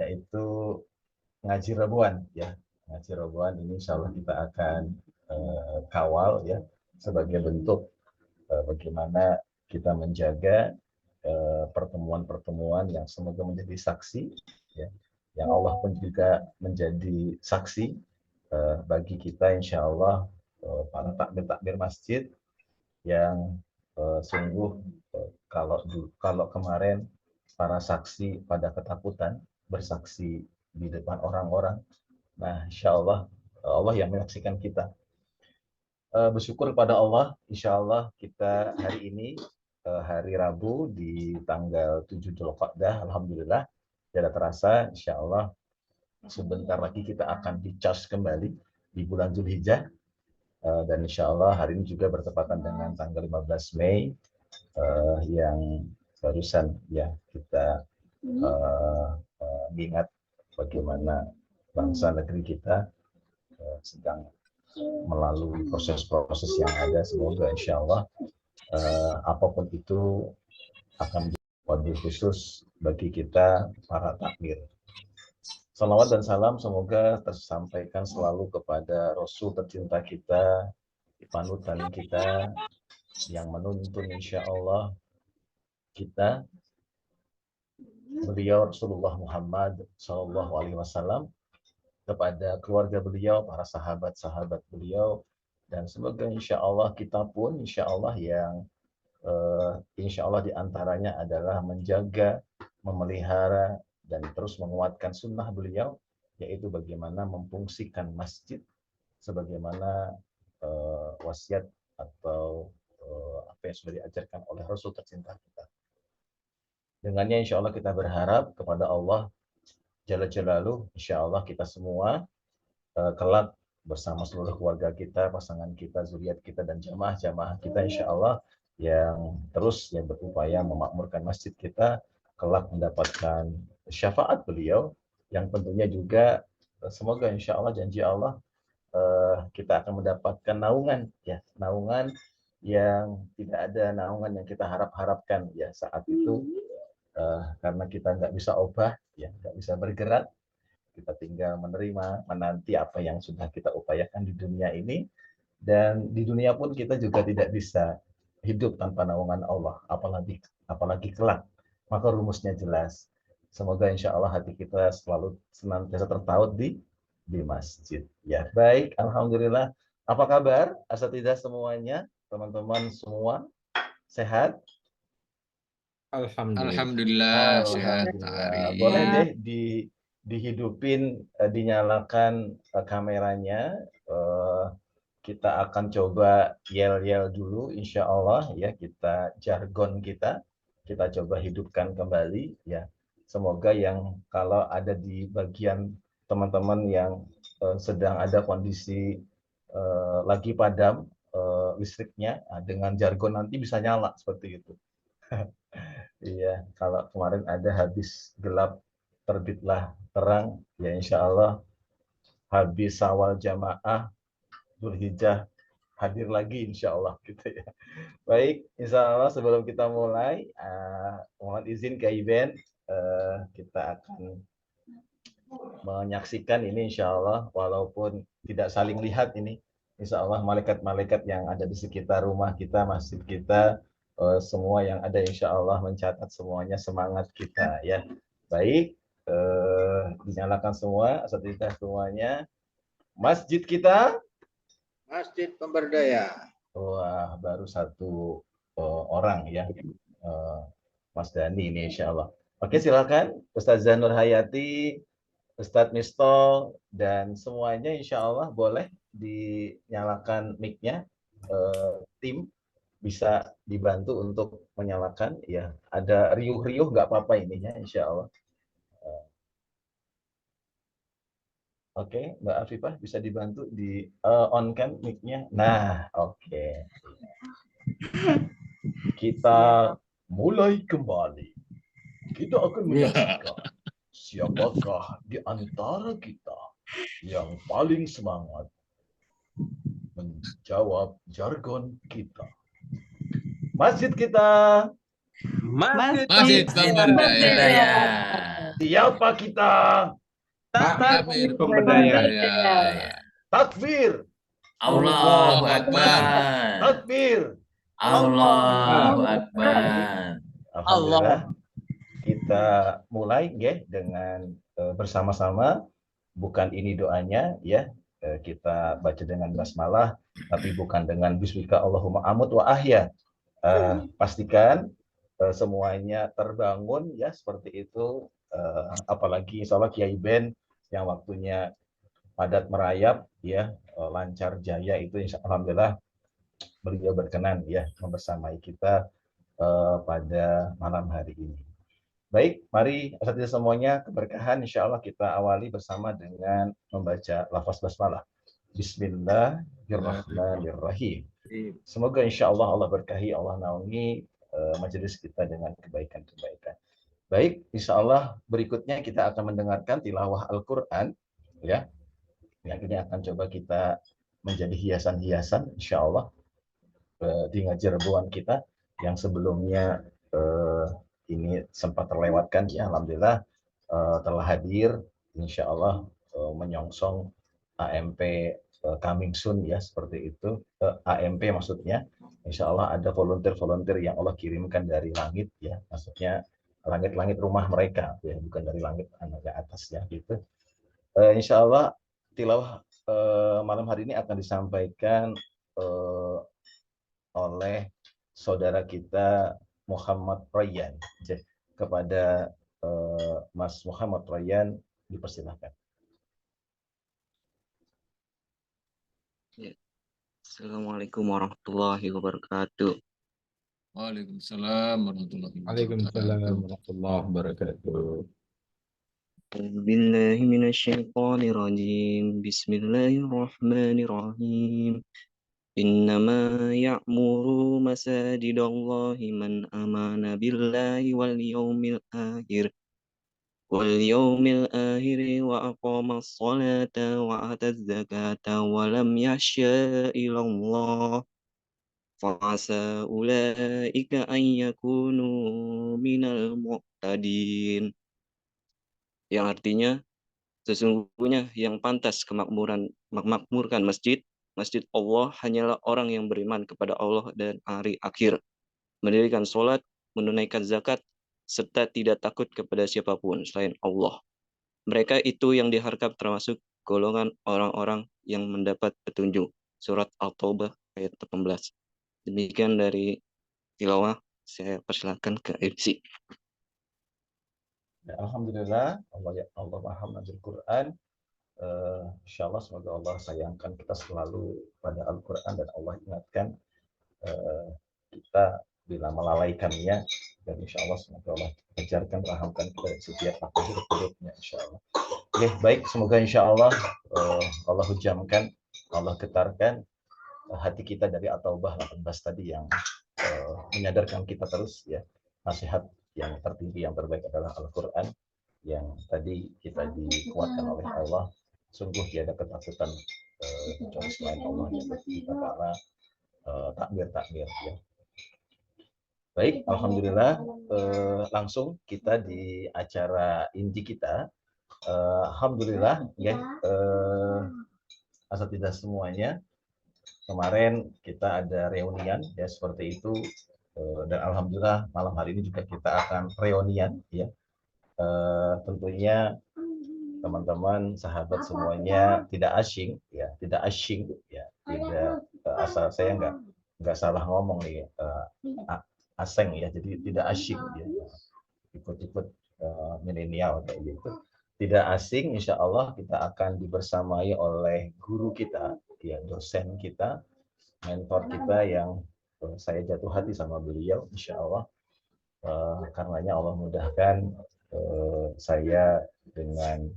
yaitu ngaji Rabuan ya. Ngaji Rabuan ini insya Allah kita akan kawal ya sebagai bentuk bagaimana kita menjaga pertemuan-pertemuan yang semoga menjadi saksi ya, yang Allah pun juga menjadi saksi bagi kita insya Allah para takbir-takbir masjid yang sungguh kalau kemarin para saksi pada ketakutan bersaksi di depan orang-orang, nah insya Allah Allah yang menyaksikan kita. Bersyukur kepada Allah, insya Allah kita hari ini hari Rabu di tanggal 7 Dzulqa'dah, alhamdulillah tidak terasa, insya Allah sebentar lagi kita akan dicas kembali di bulan Zulhijjah, dan insya Allah hari ini juga bertepatan dengan tanggal 15 Mei yang barusan ya kita ingat bagaimana bangsa negeri kita sedang melalui proses-proses yang ada. Semoga insya Allah apapun itu akan menjadi wabil khusus bagi kita para takmir. Salawat dan salam semoga tersampaikan selalu kepada Rasul tercinta kita, panutan kita, yang menuntun insya Allah kita, beliau Rasulullah Muhammad SAW, kepada keluarga beliau, para sahabat-sahabat beliau, dan semoga insya Allah kita pun insya Allah yang insya Allah diantaranya adalah menjaga, memelihara, dan terus menguatkan sunnah beliau, yaitu bagaimana memfungsikan masjid sebagaimana wasiat atau apa yang sudah diajarkan oleh Rasul tercinta kita. Dengannya insya Allah kita berharap kepada Allah Jalla Jalaluh, insya Allah kita semua kelak bersama seluruh keluarga kita, pasangan kita, zuriat kita, dan jamaah-jamaah kita insya Allah yang terus yang berupaya memakmurkan masjid kita, kelak mendapatkan syafaat beliau, yang tentunya juga semoga insya Allah janji Allah kita akan mendapatkan naungan ya, naungan yang tidak ada naungan yang kita harap-harapkan ya saat itu, karena kita nggak bisa obah ya, nggak bisa bergerak, kita tinggal menerima, menanti apa yang sudah kita upayakan di dunia ini, dan di dunia pun kita juga tidak bisa hidup tanpa naungan Allah, apalagi kelak. Maka rumusnya jelas. Semoga insya Allah hati kita selalu senantiasa terpaut di masjid. Ya baik, alhamdulillah. Apa kabar asatidzah semuanya, teman-teman semua sehat? Alhamdulillah sehat Ari. Boleh deh dihidupin, dinyalakan kameranya. Kita akan coba yel-yel dulu, insya Allah ya, kita jargon kita coba hidupkan kembali ya. Semoga yang kalau ada di bagian teman-teman yang sedang ada kondisi lagi padam listriknya, dengan jargon nanti bisa nyala seperti itu. Iya, kalau kemarin ada habis gelap terbitlah terang, ya insya Allah habis Syawal jamaah Dzulhijjah hadir lagi insya Allah gitu ya. Baik, insya Allah sebelum kita mulai, mohon izin ke event, kita akan menyaksikan ini insya Allah, walaupun tidak saling lihat ini, insya Allah malaikat-malaikat yang ada di sekitar rumah kita, masjid kita, semua yang ada insya Allah mencatat semuanya semangat kita ya. Baik, dinyalakan semua, asatidzah semuanya. Masjid kita Masjid Pemberdaya. Wah, baru satu orang ya, Mas Dani ini insya Allah. Oke, silakan Ustazah Nur Hayati, Ustadz Misto, dan semuanya insya Allah boleh dinyalakan mic-nya. Tim bisa dibantu untuk menyalakan ya. Ada riuh-riuh nggak apa-apa ininya insya Allah. Oke, Mbak Afifah bisa dibantu di on cam mic-nya. Nah, oke. Kita mulai kembali. Kita akan menyaksikan siapakah di antara kita yang paling semangat menjawab jargon kita. Masjid kita. Masjid Pemberdaya. Siapa kita? Takbir Pemberdaya. pemberdaya. Takbir. Allahu Akbar. Takbir. Allahu Akbar. Alhamdulillah. Kita mulai ya dengan bersama-sama. Bukan ini doanya ya. Kita baca dengan basmalah, tapi bukan dengan bismika Allahumma amut wa ahya. Pastikan semuanya terbangun ya seperti itu. Apalagi insya Allah Kiai Ben yang waktunya padat merayap ya, lancar jaya itu insya Alhamdulillah beliau berkenan ya membersamai kita pada malam hari ini. Baik, mari asatidz semuanya keberkahan insya Allah kita awali bersama dengan membaca lafaz basmalah. Bismillahirrahmanirrahim. Semoga insya Allah Allah berkahi, Allah naungi majelis kita dengan kebaikan-kebaikan. Baik, insya Allah berikutnya kita akan mendengarkan tilawah Al-Quran ya. Yang ini akan coba kita menjadi hiasan-hiasan insya Allah di ngaji rebuan kita yang sebelumnya ini sempat terlewatkan ya. Alhamdulillah telah hadir insya Allah menyongsong AMP coming soon ya seperti itu. AMP maksudnya insya Allah ada volunteer-volunteer yang Allah kirimkan dari langit ya, maksudnya langit-langit rumah mereka ya, bukan dari langit yang atas ya gitu. Insya Allah tilawah malam hari ini akan disampaikan oleh saudara kita Muhammad Rayyan. Kepada Mas Muhammad Rayyan dipersilahkan. Assalamualaikum warahmatullahi wabarakatuh. Waalaikumsalam warahmatullahi Waalaikumsalam wabarakatuh. warahmatullahi wabarakatuh. Billahi minasyaitonir rajim. Bismillahirrahmanirrahim. Innama ya'muru masajidallahi man amana billahi wal yawmil akhir wa aqamas salata wa ataz zakata wa lam yakhsha ilallah. Fa'asa ulaika an yakunu minal mu'tadin. Yang artinya, sesungguhnya yang pantas memakmurkan masjid Allah hanyalah orang yang beriman kepada Allah dan hari akhir, mendirikan sholat, menunaikan zakat, serta tidak takut kepada siapapun selain Allah. Mereka itu yang diharap termasuk golongan orang-orang yang mendapat petunjuk. Surat At-Taubah ayat 18. Demikian dari tilawah, saya persilakan ke MC. Alhamdulillah, Allah maha mengajar Quran. Insya Allah semoga Allah sayangkan kita selalu pada Al-Quran dan Allah ingatkan kita bila melalaikannya, dan insya Allah semoga Allah ajarkan, rahamkan kita dari setiap waktu hidup-hidupnya insya Allah. Oke, baik, semoga insya Allah Allah hujamkan, Allah getarkan hati kita dari At-Taubah 18 tadi yang menyadarkan kita terus ya, nasihat yang tertinggi yang terbaik adalah Al-Quran, yang tadi kita dikuatkan oleh Allah. Sungguh tiada ketakutan kecuali selain Allah yang kita para takbir ya. Baik, alhamdulillah langsung kita di acara inti kita. Alhamdulillah ya, asatidz semuanya. Kemarin kita ada reunian ya seperti itu, dan alhamdulillah malam hari ini juga kita akan reunian ya. Tentunya teman-teman sahabat semuanya tidak asing ya, tidak asal saya nggak salah ngomong nih, asing ya, jadi tidak asing ya, ikut-ikut milenial kayak gitu. Tidak asing, insya Allah kita akan dibersamai oleh guru kita, ya, dosen kita, mentor kita yang saya jatuh hati sama beliau, insya Allah. Karenanya Allah mudahkan saya dengan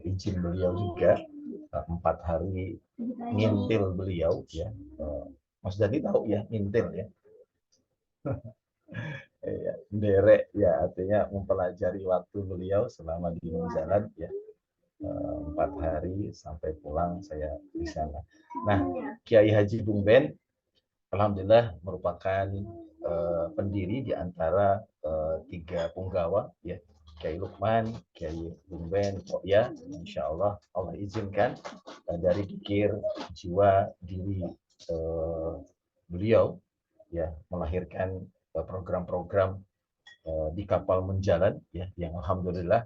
izin beliau juga 4 hari ngintil beliau ya. Mas Dadi tahu ya ngintil ya. Derek ya, artinya mempelajari waktu beliau selama di jalan ya. 4 hari sampai pulang saya di sana. Nah, Kiai Haji Bung Ben alhamdulillah merupakan pendiri di antara 3 punggawa ya, Kiai Lukman, Kiai Bung Ben, ya, insya Allah izinkan dari kikir jiwa diri beliau ya melahirkan program-program di kapal menjalan ya yang alhamdulillah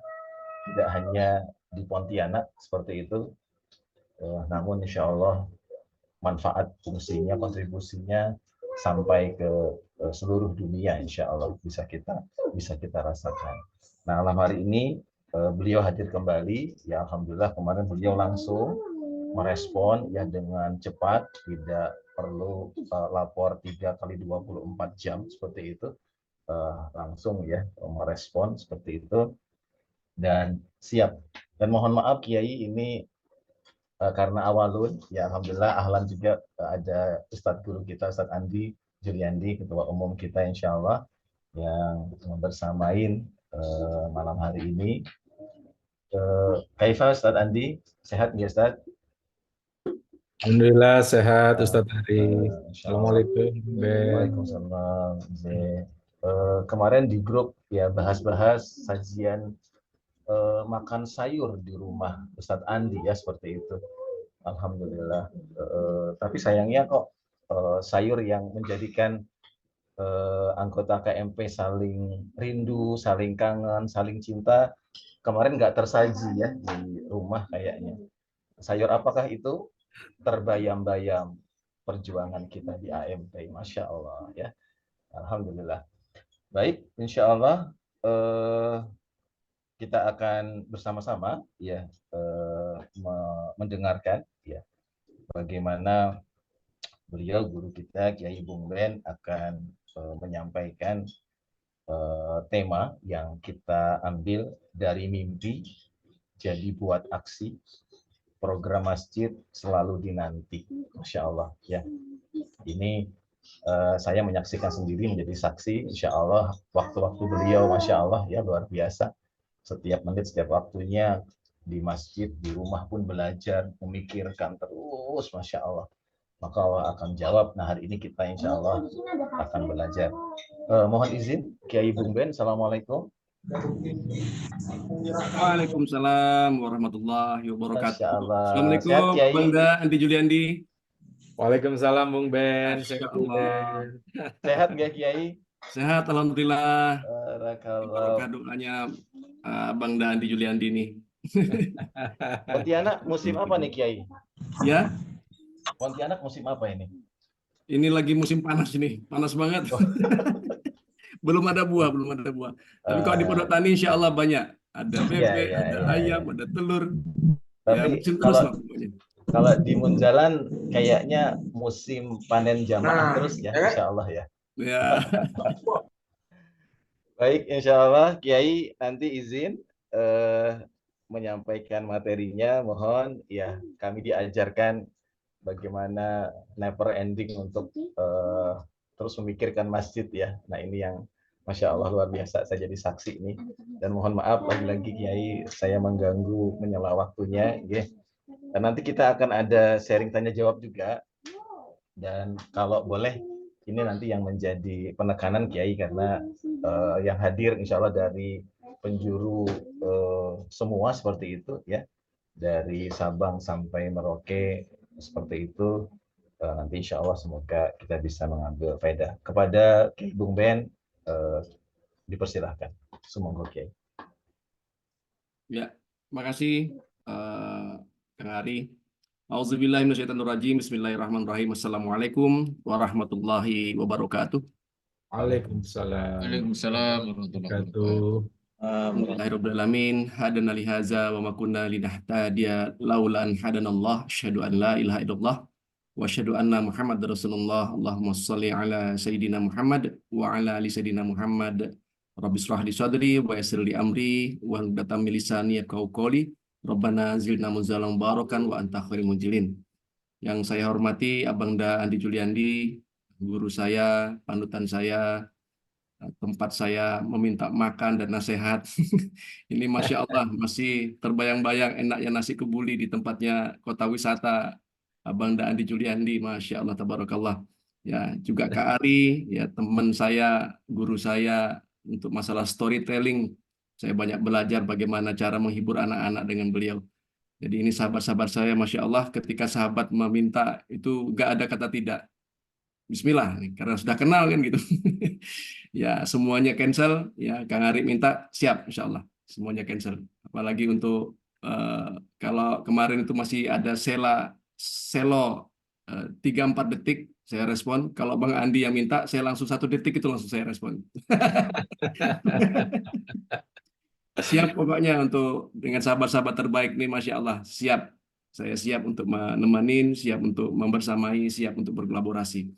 tidak hanya di Pontianak seperti itu, namun insya Allah manfaat fungsinya, kontribusinya sampai ke seluruh dunia, insya Allah bisa kita rasakan. Nah, malam hari ini beliau hadir kembali, ya alhamdulillah kemarin beliau langsung merespon ya dengan cepat, tidak perlu lapor 3 kali 24 jam seperti itu, langsung ya merespon seperti itu dan siap. Dan mohon maaf Kiai ini karena awalun, ya alhamdulillah ahlan juga ada Ustadz guru kita Ustadz Andi Juliandi, ketua umum kita insya Allah yang bersamain malam hari ini. Kaifa Ustadz Andi, sehat ya Ustadz? Alhamdulillah sehat Ustadz Ari. Insyaallah. Assalamualaikum Ben. Waalaikumsalam. Kemarin di grup ya bahas-bahas sajian makan sayur di rumah Ustadz Andi ya seperti itu. Alhamdulillah. Tapi sayangnya kok sayur yang menjadikan anggota KMP saling rindu, saling kangen, saling cinta kemarin nggak tersaji ya di rumah kayaknya. Sayur apakah itu? Terbayam-bayam perjuangan kita di AMP, Masya Allah ya. Alhamdulillah. Baik, insya Allah kita akan bersama-sama ya mendengarkan ya bagaimana beliau guru kita Kiai Bung Ben akan menyampaikan tema yang kita ambil dari mimpi jadi buat aksi, program masjid selalu dinanti, Masya Allah ya. Ini saya menyaksikan sendiri menjadi saksi, Insya Allah waktu-waktu beliau Masya Allah ya luar biasa. Setiap menit, setiap waktunya di masjid, di rumah pun belajar, memikirkan terus, Masya Allah. Maka Allah akan jawab. Nah hari ini kita Insya Allah akan belajar. Mohon izin, Kiai Bung Ben, Assalamualaikum. Waalaikumsalam warahmatullahi wabarakatuh. Masya Allah. Assalamualaikum, Sehat, Kiai? Bangda Andi Juliandi. Waalaikumsalam Bung Ben. Masya Sehat Allah. Ben. Sehat nggak Kiai? Sehat, alhamdulillah. Barakallah. Berkah doanya Bangda Andi Juliandi nih. Pontianak musim apa nih Kiai? Ya, Pontianak musim apa ini? ini lagi musim panas ini, panas banget. Belum ada buah. Tapi kalau di Pondok Tani insya Allah banyak. Ada bebek, ada ayam, ada telur. Ya, Tapi musim terus lah pokoknya. kalau di Munjalan kayaknya musim panen jamaah terus ya, Insya Allah ya. Ya, Baik, Insya Allah Kiai nanti izin menyampaikan materinya. Mohon ya kami diajarkan bagaimana never ending untuk terus memikirkan masjid ya. Nah ini yang Masya Allah luar biasa, saya jadi saksi ini. Dan mohon maaf lagi-lagi Kiai, saya mengganggu menyela waktunya. Ya. Dan nanti kita akan ada sharing tanya jawab juga. Dan kalau boleh, ini nanti yang menjadi penekanan Kiai karena yang hadir Insya Allah dari penjuru semua seperti itu ya. Dari Sabang sampai Merauke seperti itu. Nanti Insya Allah semoga kita bisa mengambil faedah. Kepada Kiai Bung Ben, dipersilahkan. Semoga Kiai. ya. Makasih Kang Ari. Auzubillahi minasyaitonirrajim. Bismillahirrahmanirrahim. Assalamualaikum warahmatullahi wabarakatuh. Waalaikumsalam. Waalaikumsalam warahmatullahi wabarakatuh. Wabarakatuh. Alhamdulillahirrahmanirrahim. Hadana li hadza wa ma kunna linahtadiya laula an hadanallah. Asyhadu an la ilaha illallah wa asyhadu anna Muhammadar Rasulullah. Allahumma shalli ala sayyidina Muhammad wa ala ali sayyidina Muhammad. Rabbi shrah li sadri wa yassir li amri wa hlul min lisani yafqahu qawli. Rabbana zidna munzalan barakan wa anta khairul munzilin. Yang saya hormati Abangda Andi Juliandi, guru saya, panutan saya, tempat saya meminta makan dan nasihat. Ini Masya Allah masih terbayang-bayang enaknya nasi kebuli di tempatnya kota wisata Abangda Andi Juliandi. Masya Allah, tabarakallah. Ya, juga Kak Ari, ya teman saya, guru saya untuk masalah storytelling. Saya banyak belajar bagaimana cara menghibur anak-anak dengan beliau. Jadi ini sahabat-sahabat saya, Masya Allah, ketika sahabat meminta itu gak ada kata tidak. Bismillah, nih, karena sudah kenal kan gitu. Ya semuanya cancel, ya Kang Arif minta siap, Insya Allah semuanya cancel. Apalagi untuk kalau kemarin itu masih ada selo 3-4 detik saya respon. Kalau Bang Andi yang minta, saya langsung 1 detik itu langsung saya respon. Siap pokoknya untuk dengan sahabat-sahabat terbaik nih, Masya Allah, siap. Saya siap untuk menemani, siap untuk membersamai, siap untuk berkolaborasi.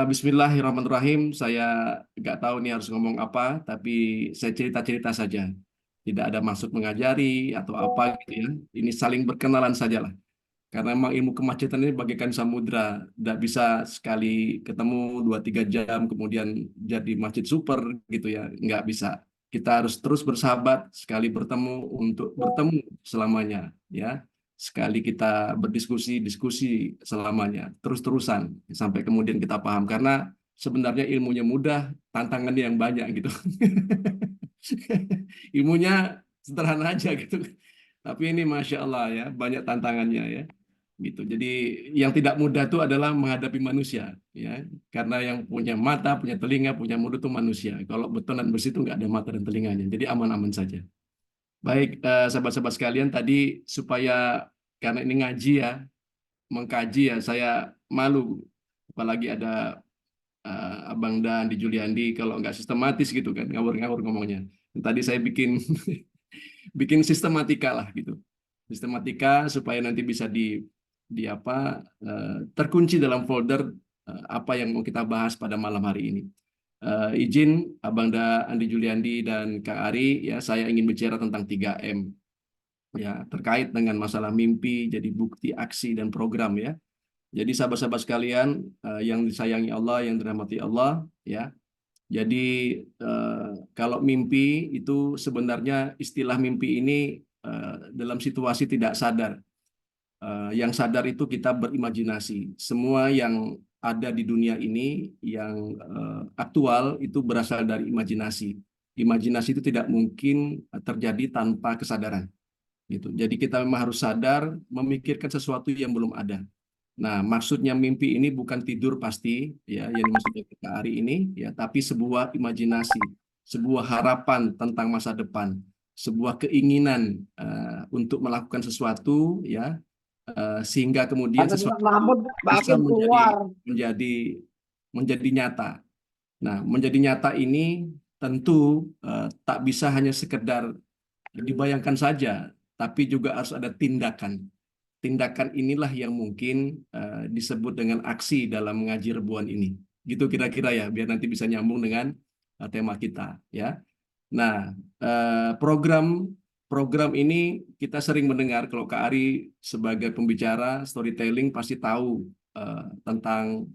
Bismillahirrahmanirrahim. Saya nggak tahu nih harus ngomong apa, tapi saya cerita-cerita saja. Tidak ada maksud mengajari atau apa gitu ya. Ini saling berkenalan sajalah. Karena memang ilmu kemacetan ini bagaikan samudra, tidak bisa sekali ketemu 2-3 jam kemudian jadi masjid super gitu ya, nggak bisa. Kita harus terus bersahabat, sekali bertemu untuk bertemu selamanya ya. Sekali kita diskusi selamanya, terus-terusan sampai kemudian kita paham. Karena sebenarnya ilmunya mudah, tantangannya yang banyak gitu. Ilmunya sederhana aja gitu. Tapi ini Masya Allah ya, banyak tantangannya ya. Gitu. Jadi yang tidak mudah itu adalah menghadapi manusia, ya. Karena yang punya mata, punya telinga, punya mulut itu manusia. Kalau beton dan besi itu nggak ada mata dan telinganya. Jadi aman-aman saja. Baik, sahabat-sahabat sekalian, tadi supaya karena ini ngaji ya, mengkaji ya, saya malu. Apalagi ada Abang Dan di Juliandi, kalau nggak sistematis gitu kan, ngawur-ngawur ngomongnya. Tadi saya bikin bikin sistematika lah gitu. Sistematika supaya nanti bisa terkunci dalam folder apa yang mau kita bahas pada malam hari ini. Izin Abang Andi Juliandi dan Kak Ari, ya saya ingin bicara tentang 3M ya, terkait dengan masalah mimpi jadi bukti aksi dan program ya. Jadi sahabat-sahabat sekalian yang disayangi Allah, yang dirahmati Allah ya. Jadi kalau mimpi itu sebenarnya istilah mimpi ini dalam situasi tidak sadar. Yang sadar itu kita berimajinasi. Semua yang ada di dunia ini yang aktual itu berasal dari imajinasi. Imajinasi itu tidak mungkin terjadi tanpa kesadaran. Gitu. Jadi kita memang harus sadar memikirkan sesuatu yang belum ada. Nah, maksudnya mimpi ini bukan tidur pasti, ya, yang dimaksudnya kita hari ini, ya, tapi sebuah imajinasi, sebuah harapan tentang masa depan, sebuah keinginan untuk melakukan sesuatu, ya, sehingga kemudian sesuatu bisa menjadi nyata. Nah, menjadi nyata ini tentu tak bisa hanya sekedar dibayangkan saja, tapi juga harus ada tindakan. Tindakan inilah yang mungkin disebut dengan aksi dalam mengaji rebuan ini. Gitu kira-kira ya, biar nanti bisa nyambung dengan tema kita ya. Nah, program ini kita sering mendengar, kalau Kak Ari sebagai pembicara storytelling pasti tahu tentang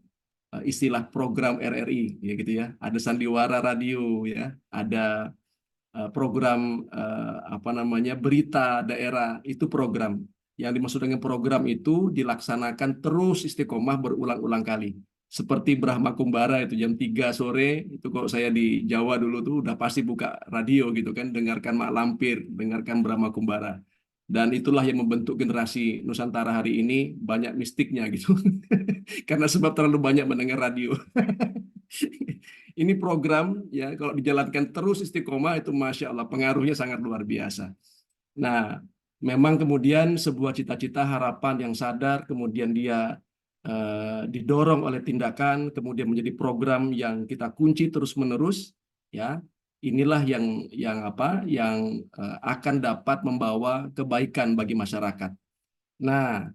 istilah program RRI ya gitu ya. Ada sandiwara radio ya, ada program berita daerah, itu program. Yang dimaksud dengan program itu dilaksanakan terus istiqomah berulang-ulang kali. Seperti Brahma Kumbara itu jam 3 sore, itu kalau saya di Jawa dulu tuh udah pasti buka radio gitu kan, dengarkan Mak Lampir, dengarkan Brahma Kumbara. Dan itulah yang membentuk generasi Nusantara hari ini, banyak mistiknya gitu. Karena sebab terlalu banyak mendengar radio. Ini program ya, kalau dijalankan terus istiqomah itu Masya Allah pengaruhnya sangat luar biasa. Nah, memang kemudian sebuah cita-cita harapan yang sadar, kemudian dia didorong oleh tindakan, kemudian menjadi program yang kita kunci terus-menerus, ya. Inilah yang akan dapat membawa kebaikan bagi masyarakat. Nah,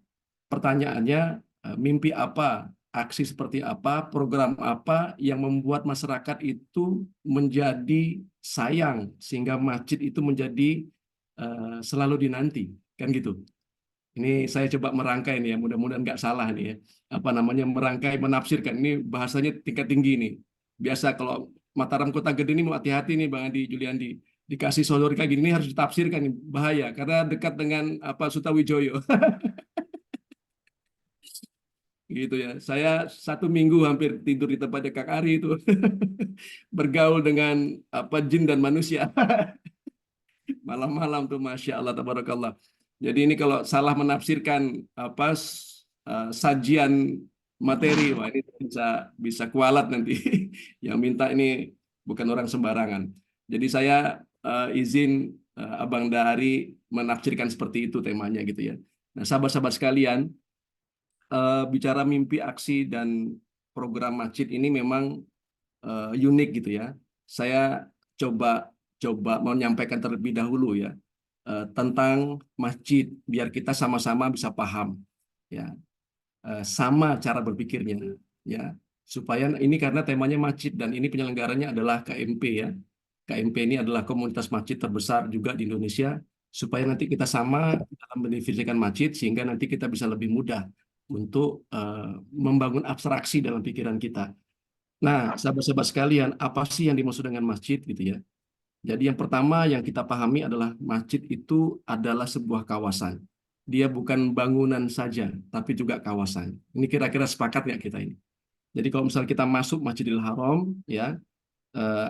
pertanyaannya, mimpi apa, aksi seperti apa, program apa yang membuat masyarakat itu menjadi sayang sehingga masjid itu menjadi selalu dinanti, kan gitu. Ini saya coba merangkai nih ya, mudah-mudahan nggak salah nih ya. Merangkai, menafsirkan. Ini bahasanya tingkat tinggi nih. Biasa kalau Mataram Kota Gede ini mau hati-hati nih Bang Andi Juliandi. Dikasih sodor kayak gini, ini harus ditafsirkan nih. Bahaya, karena dekat dengan Sutawijoyo. gitu ya. Saya 1 minggu hampir tidur di tempatnya Kak Ari itu. Bergaul dengan jin dan manusia. Malam-malam tuh Masya Allah tabarakallah. Jadi ini kalau salah menafsirkan sajian materi, wah ini bisa kualat nanti. Yang minta ini bukan orang sembarangan. Jadi saya izin Abang Dahari menafsirkan seperti itu temanya gitu ya. Nah, sahabat-sahabat sekalian, bicara mimpi, aksi, dan program masjid ini memang unik gitu ya. Saya coba menyampaikan terlebih dahulu ya tentang masjid biar kita sama-sama bisa paham ya, sama cara berpikirnya ya, supaya ini karena temanya masjid dan ini penyelenggaranya adalah KMP ya. KMP ini adalah komunitas masjid terbesar juga di Indonesia, supaya nanti kita sama dalam mendefinisikan masjid sehingga nanti kita bisa lebih mudah untuk membangun abstraksi dalam pikiran kita. Nah, sahabat-sahabat sekalian, apa sih yang dimaksud dengan masjid gitu ya? Jadi yang pertama yang kita pahami adalah masjid itu adalah sebuah kawasan. Dia bukan bangunan saja, tapi juga kawasan. Ini kira-kira sepakat nggak kita ini? Jadi kalau misalnya kita masuk Masjidil Haram, ya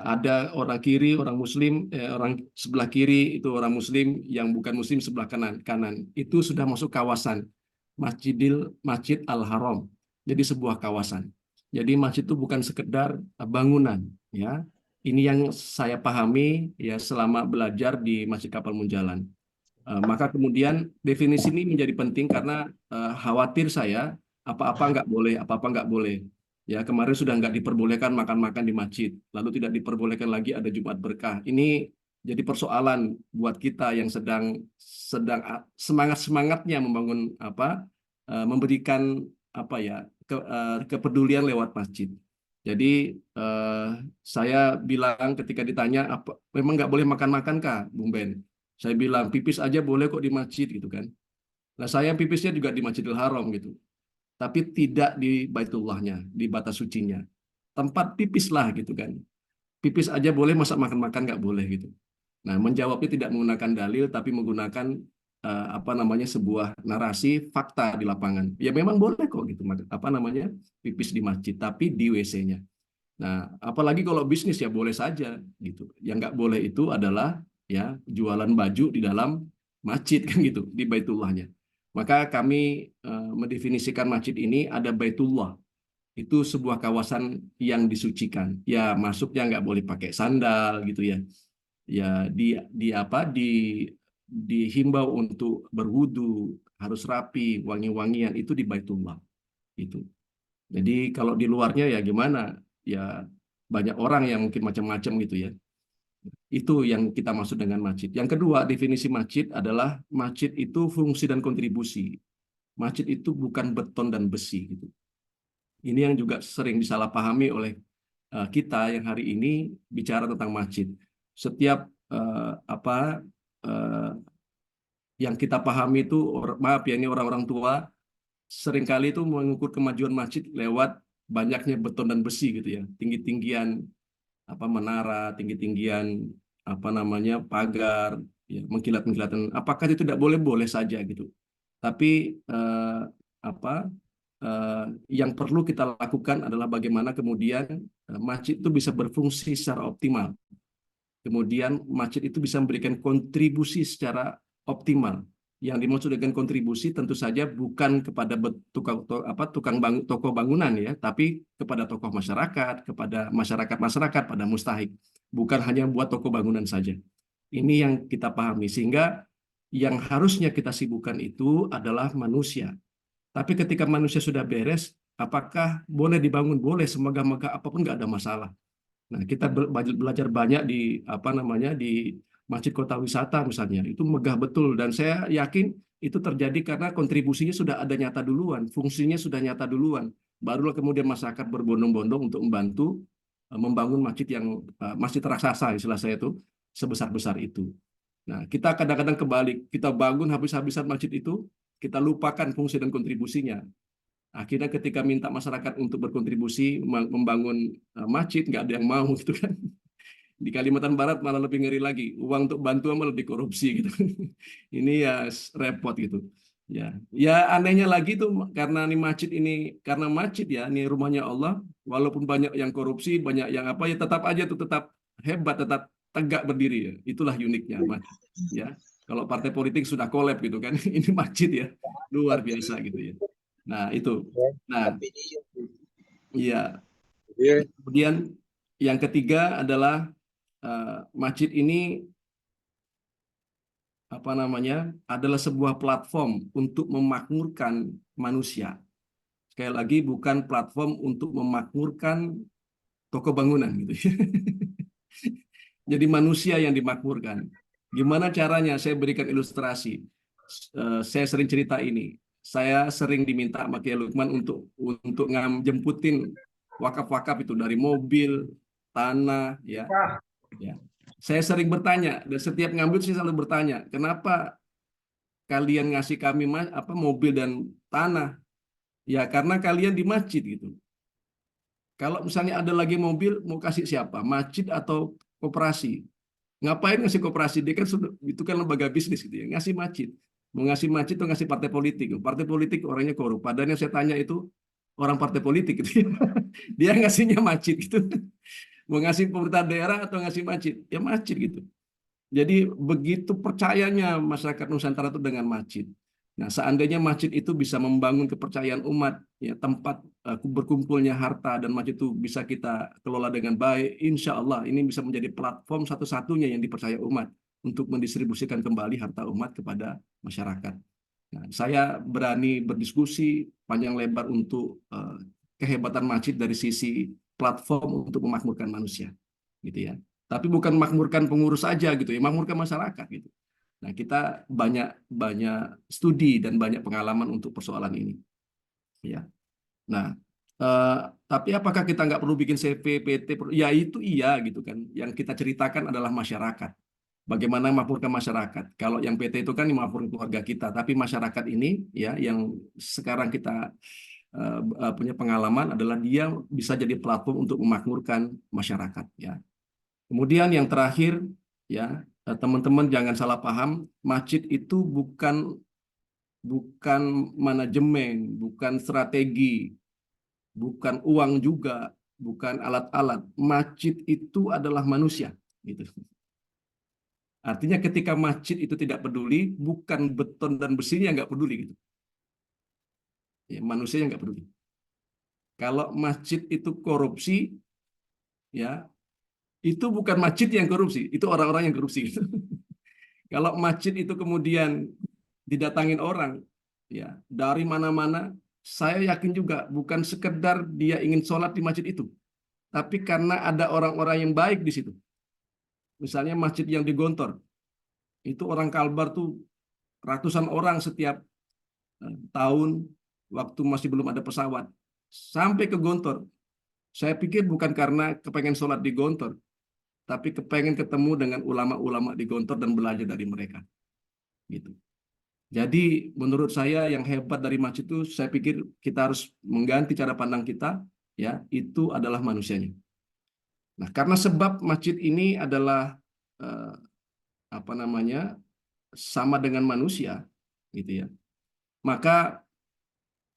ada orang kiri, orang Muslim, orang sebelah kiri itu orang Muslim, yang bukan Muslim sebelah kanan. Itu sudah masuk kawasan Masjid Al-Haram. Jadi sebuah kawasan. Jadi masjid itu bukan sekedar bangunan, ya. Ini yang saya pahami ya selama belajar di Masjid Kapal Munjalan. Maka kemudian definisi ini menjadi penting karena khawatir saya apa-apa nggak boleh, apa-apa nggak boleh. Ya, kemarin sudah nggak diperbolehkan makan-makan di masjid, lalu tidak diperbolehkan lagi ada Jumat Berkah. Ini jadi persoalan buat kita yang sedang semangat-semangatnya membangun memberikan kepedulian lewat masjid. Jadi saya bilang ketika ditanya memang nggak boleh makan-makan kah, Bung Ben? Saya bilang pipis aja boleh kok di masjid gitu kan. Nah, saya pipisnya juga di Masjidil Haram gitu. Tapi tidak di Baitullahnya, di batas sucinya. Tempat pipis lah gitu kan. Pipis aja boleh, masa makan-makan nggak boleh gitu. Nah, menjawabnya tidak menggunakan dalil, tapi menggunakan sebuah narasi fakta di lapangan. Ya memang boleh kok gitu, pipis di masjid, tapi di WC-nya. Nah, apalagi kalau bisnis ya boleh saja gitu. Yang nggak boleh itu adalah ya jualan baju di dalam masjid kan gitu, di Baitullahnya. Maka kami mendefinisikan masjid ini ada Baitullah. Itu sebuah kawasan yang disucikan. Ya masuknya nggak boleh pakai sandal gitu ya. Ya dihimbau untuk berwudu, harus rapi, wangi-wangian, itu di Baitullah. Itu. Jadi kalau di luarnya ya gimana? Ya banyak orang yang mungkin macam-macam gitu ya. Itu yang kita maksud dengan masjid. Yang kedua, definisi masjid adalah masjid itu fungsi dan kontribusi. Masjid itu bukan beton dan besi gitu. Ini yang juga sering disalahpahami oleh kita yang hari ini bicara tentang masjid. Setiap yang kita pahami itu, maaf ya ini orang-orang tua, seringkali itu mengukur kemajuan masjid lewat banyaknya beton dan besi gitu ya, tinggi-tinggian menara, tinggi-tinggian pagar, ya, mengkilat-mengkilatan. Apakah itu tidak boleh? Boleh saja gitu. Tapi yang perlu kita lakukan adalah bagaimana kemudian masjid itu bisa berfungsi secara optimal. Kemudian masjid itu bisa memberikan kontribusi secara optimal. Yang dimaksud dengan kontribusi tentu saja bukan kepada tokoh bangunan ya, tapi kepada tokoh masyarakat, kepada masyarakat pada mustahik. Bukan hanya buat tokoh bangunan saja. Ini yang kita pahami, sehingga yang harusnya kita sibukkan itu adalah manusia. Tapi ketika manusia sudah beres, apakah boleh dibangun? Boleh, semegah-megah apapun nggak ada masalah. Nah, kita belajar banyak di di Masjid Kota Wisata misalnya, itu megah betul, dan saya yakin itu terjadi karena kontribusinya sudah ada nyata duluan, fungsinya sudah nyata duluan. Barulah kemudian masyarakat berbondong-bondong untuk membantu membangun masjid yang masjid raksasa, istilah saya itu, sebesar-besar itu. Nah, kita kadang-kadang kebalik, kita bangun habis-habisan masjid itu, kita lupakan fungsi dan kontribusinya. Akhirnya ketika minta masyarakat untuk berkontribusi membangun masjid, nggak ada yang mau gitu kan. Di Kalimantan Barat malah lebih ngeri lagi, uang untuk bantuan malah dikorupsi gitu. Ini ya repot gitu. Ya anehnya lagi tuh karena karena masjid ya, ini rumahnya Allah, walaupun banyak yang korupsi, banyak yang apa ya tetap aja tuh tetap hebat, tetap tegak berdiri ya. Itulah uniknya masjid ya. Kalau partai politik sudah collab gitu kan, ini masjid ya luar biasa gitu ya. Nah itu. Nah iya. Kemudian yang ketiga adalah masjid ini adalah sebuah platform untuk memakmurkan manusia. Sekali lagi bukan platform untuk memakmurkan toko bangunan gitu. Jadi manusia yang dimakmurkan. Gimana caranya? Saya berikan ilustrasi. Saya sering cerita ini. Saya sering diminta sama Kiai Lukman untuk jemputin wakaf-wakaf itu dari mobil, tanah, ya. Saya sering bertanya, dan setiap ngambil saya selalu bertanya, kenapa kalian ngasih kami mobil dan tanah? Ya karena kalian di masjid gitu. Kalau misalnya ada lagi mobil, mau kasih siapa? Masjid atau koperasi? Ngapain ngasih koperasi? Dia kan itu kan lembaga bisnis gitu ya. Ngasih masjid. Mau ngasih masjid atau ngasih partai politik? Partai politik orangnya korup. Padahal yang saya tanya itu orang partai politik gitu ya. Dia ngasihnya masjid gitu. Mau ngasih pemerintah daerah atau ngasih masjid? Ya masjid gitu. Jadi begitu percayanya masyarakat Nusantara itu dengan masjid. Nah, seandainya masjid itu bisa membangun kepercayaan umat, ya tempat berkumpulnya harta dan masjid itu bisa kita kelola dengan baik, insya Allah ini bisa menjadi platform satu-satunya yang dipercaya umat untuk mendistribusikan kembali harta umat kepada masyarakat. Nah, saya berani berdiskusi panjang lebar untuk kehebatan masjid dari sisi platform untuk memakmurkan manusia, gitu ya. Tapi bukan makmurkan pengurus saja gitu ya, makmurkan masyarakat gitu. Nah, kita banyak studi dan banyak pengalaman untuk persoalan ini. Ya. Nah, tapi apakah kita nggak perlu bikin CV, PT? Ya itu iya gitu kan. Yang kita ceritakan adalah masyarakat. Bagaimana makmurkan masyarakat. Kalau yang PT itu kan makmurkan keluarga kita, tapi masyarakat ini ya yang sekarang kita punya pengalaman adalah dia bisa jadi platform untuk memakmurkan masyarakat. Ya. Kemudian yang terakhir ya. Teman-teman jangan salah paham, masjid itu bukan manajemen, bukan strategi, bukan uang juga, bukan alat-alat. Masjid itu adalah manusia. Gitu. Artinya ketika masjid itu tidak peduli, bukan beton dan besinya nggak peduli. Gitu. Ya, manusia yang nggak peduli. Kalau masjid itu korupsi, ya itu bukan masjid yang korupsi, itu orang-orang yang korupsi. Gitu. Kalau masjid itu kemudian didatangin orang, ya dari mana-mana, saya yakin juga bukan sekedar dia ingin sholat di masjid itu, tapi karena ada orang-orang yang baik di situ. Misalnya masjid yang di Gontor, itu orang Kalbar tuh ratusan orang setiap tahun waktu masih belum ada pesawat sampai ke Gontor. Saya pikir bukan karena kepengen sholat di Gontor, tapi kepengen ketemu dengan ulama-ulama di Gontor dan belajar dari mereka. Gitu. Jadi menurut saya yang hebat dari masjid itu, saya pikir kita harus mengganti cara pandang kita, ya itu adalah manusianya. Nah, karena sebab masjid ini adalah sama dengan manusia, gitu ya. Maka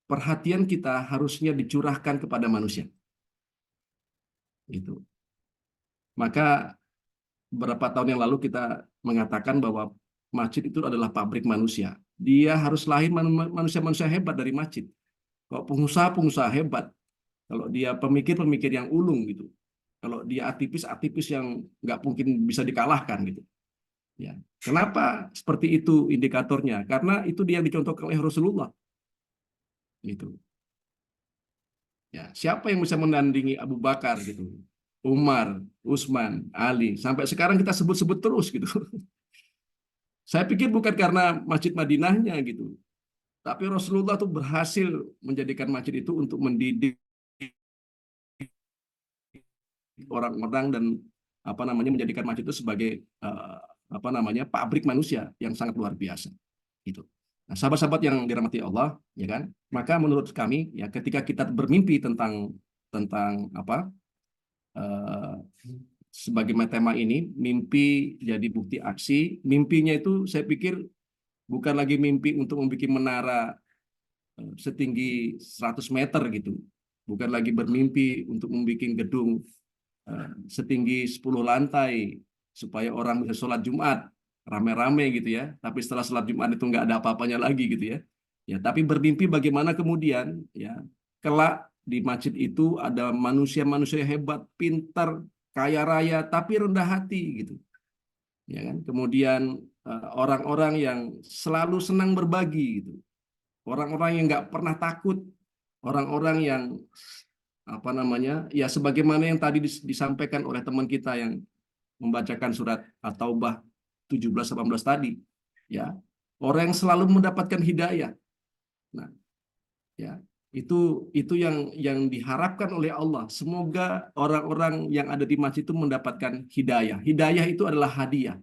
perhatian kita harusnya dicurahkan kepada manusia. Gitu. Maka beberapa tahun yang lalu kita mengatakan bahwa masjid itu adalah pabrik manusia. Dia harus lahir manusia-manusia hebat dari masjid. Kalau pengusaha-pengusaha hebat, kalau dia pemikir-pemikir yang ulung gitu, kalau dia aktivis-aktivis yang nggak mungkin bisa dikalahkan gitu. Ya, kenapa seperti itu indikatornya? Karena itu dia dicontohkan oleh Rasulullah. Gitu. Ya, siapa yang bisa menandingi Abu Bakar gitu? Umar, Utsman, Ali, sampai sekarang kita sebut-sebut terus gitu. Saya pikir bukan karena Masjid Madinahnya gitu, tapi Rasulullah tuh berhasil menjadikan masjid itu untuk mendidik orang-orang dan menjadikan masjid itu sebagai pabrik manusia yang sangat luar biasa. Gitu. Nah, sahabat-sahabat yang dirahmati Allah, ya kan? Maka menurut kami, ya ketika kita bermimpi tentang sebagai tema ini, mimpi jadi bukti aksi. Mimpinya itu saya pikir bukan lagi mimpi untuk membuat menara setinggi 100 meter gitu, bukan lagi bermimpi untuk membuat gedung setinggi 10 lantai supaya orang bisa sholat Jumat rame-rame gitu ya, tapi setelah sholat Jumat itu nggak ada apa-apanya lagi gitu ya. Ya, tapi bermimpi bagaimana kemudian ya kelak di masjid itu ada manusia-manusia hebat, pintar, kaya raya, tapi rendah hati gitu. Ya kan? Kemudian orang-orang yang selalu senang berbagi gitu. Orang-orang yang nggak pernah takut, orang-orang yang apa namanya? Ya sebagaimana yang tadi disampaikan oleh teman kita yang membacakan surat At-Taubah 17-18 tadi, ya. Orang yang selalu mendapatkan hidayah. Nah, ya, itu yang diharapkan oleh Allah. Semoga orang-orang yang ada di masjid itu mendapatkan hidayah. Hidayah itu adalah hadiah.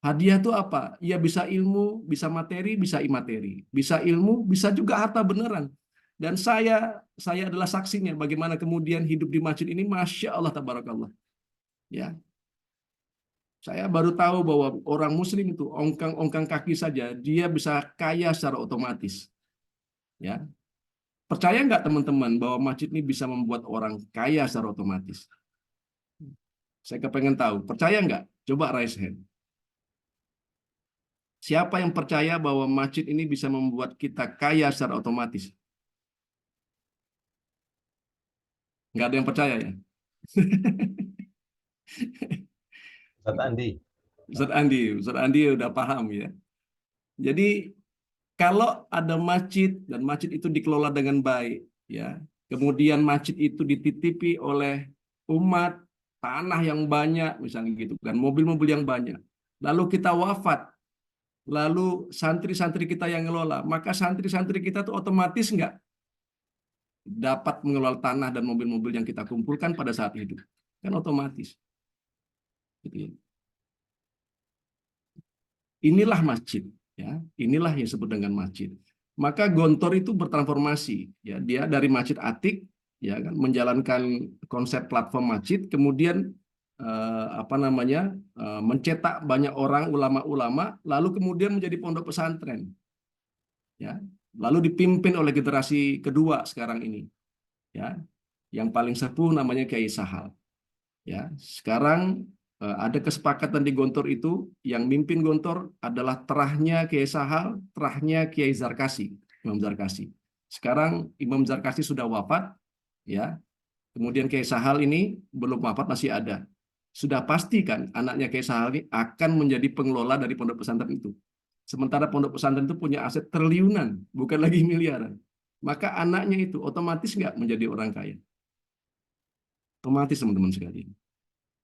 Hadiah itu apa? Ya bisa ilmu, bisa materi, bisa imateri. Bisa ilmu, bisa juga harta beneran. Dan saya adalah saksinya bagaimana kemudian hidup di masjid ini, Masya Allah, tabarakallah. Ya, saya baru tahu bahwa orang Muslim itu ongkang kaki saja dia bisa kaya secara otomatis. Ya, percaya nggak teman-teman bahwa masjid ini bisa membuat orang kaya secara otomatis? Saya kepengen tahu. Percaya nggak? Coba raise hand. Siapa yang percaya bahwa masjid ini bisa membuat kita kaya secara otomatis? Nggak ada yang percaya ya? Ustaz Andi. Ustaz Andi udah paham ya. Jadi kalau ada masjid dan masjid itu dikelola dengan baik, ya, kemudian masjid itu dititipi oleh umat, tanah yang banyak, misalnya gitu kan, mobil-mobil yang banyak. Lalu kita wafat, lalu santri-santri kita yang ngelola, maka santri-santri kita tuh otomatis nggak dapat mengelola tanah dan mobil-mobil yang kita kumpulkan pada saat hidup, kan otomatis. Gitu ya. Inilah masjid, ya. Inilah yang disebut dengan masjid. Maka Gontor itu bertransformasi, ya. Dia dari masjid atik, ya kan, menjalankan konsep platform masjid, kemudian mencetak banyak orang ulama-ulama, lalu kemudian menjadi pondok pesantren, ya. Lalu dipimpin oleh generasi kedua sekarang ini, ya. Yang paling sepuh namanya Kiai Sahal, ya. Sekarang ada kesepakatan di Gontor itu, yang mimpin Gontor adalah terahnya Kiai Sahal, terahnya Kiai Zarkasi, Imam Zarkasi. Sekarang Imam Zarkasi sudah wafat, ya. Kemudian Kiai Sahal ini belum wafat, masih ada. Sudah pastikan anaknya Kiai Sahal ini akan menjadi pengelola dari pondok pesantren itu. Sementara pondok pesantren itu punya aset triliunan, bukan lagi miliaran. Maka anaknya itu otomatis nggak menjadi orang kaya. Otomatis, teman-teman sekalian.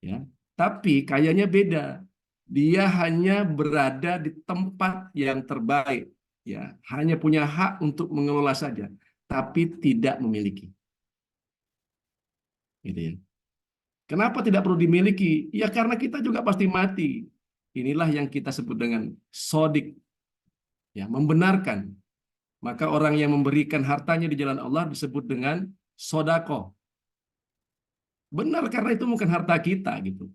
Ya. Tapi kayaknya beda. Dia hanya berada di tempat yang terbaik, ya, hanya punya hak untuk mengelola saja, tapi tidak memiliki. Gitu ya. Kenapa tidak perlu dimiliki? Ya karena kita juga pasti mati. Inilah yang kita sebut dengan sodik, ya, membenarkan. Maka orang yang memberikan hartanya di jalan Allah disebut dengan sodako. Benar, karena itu bukan harta kita gitu.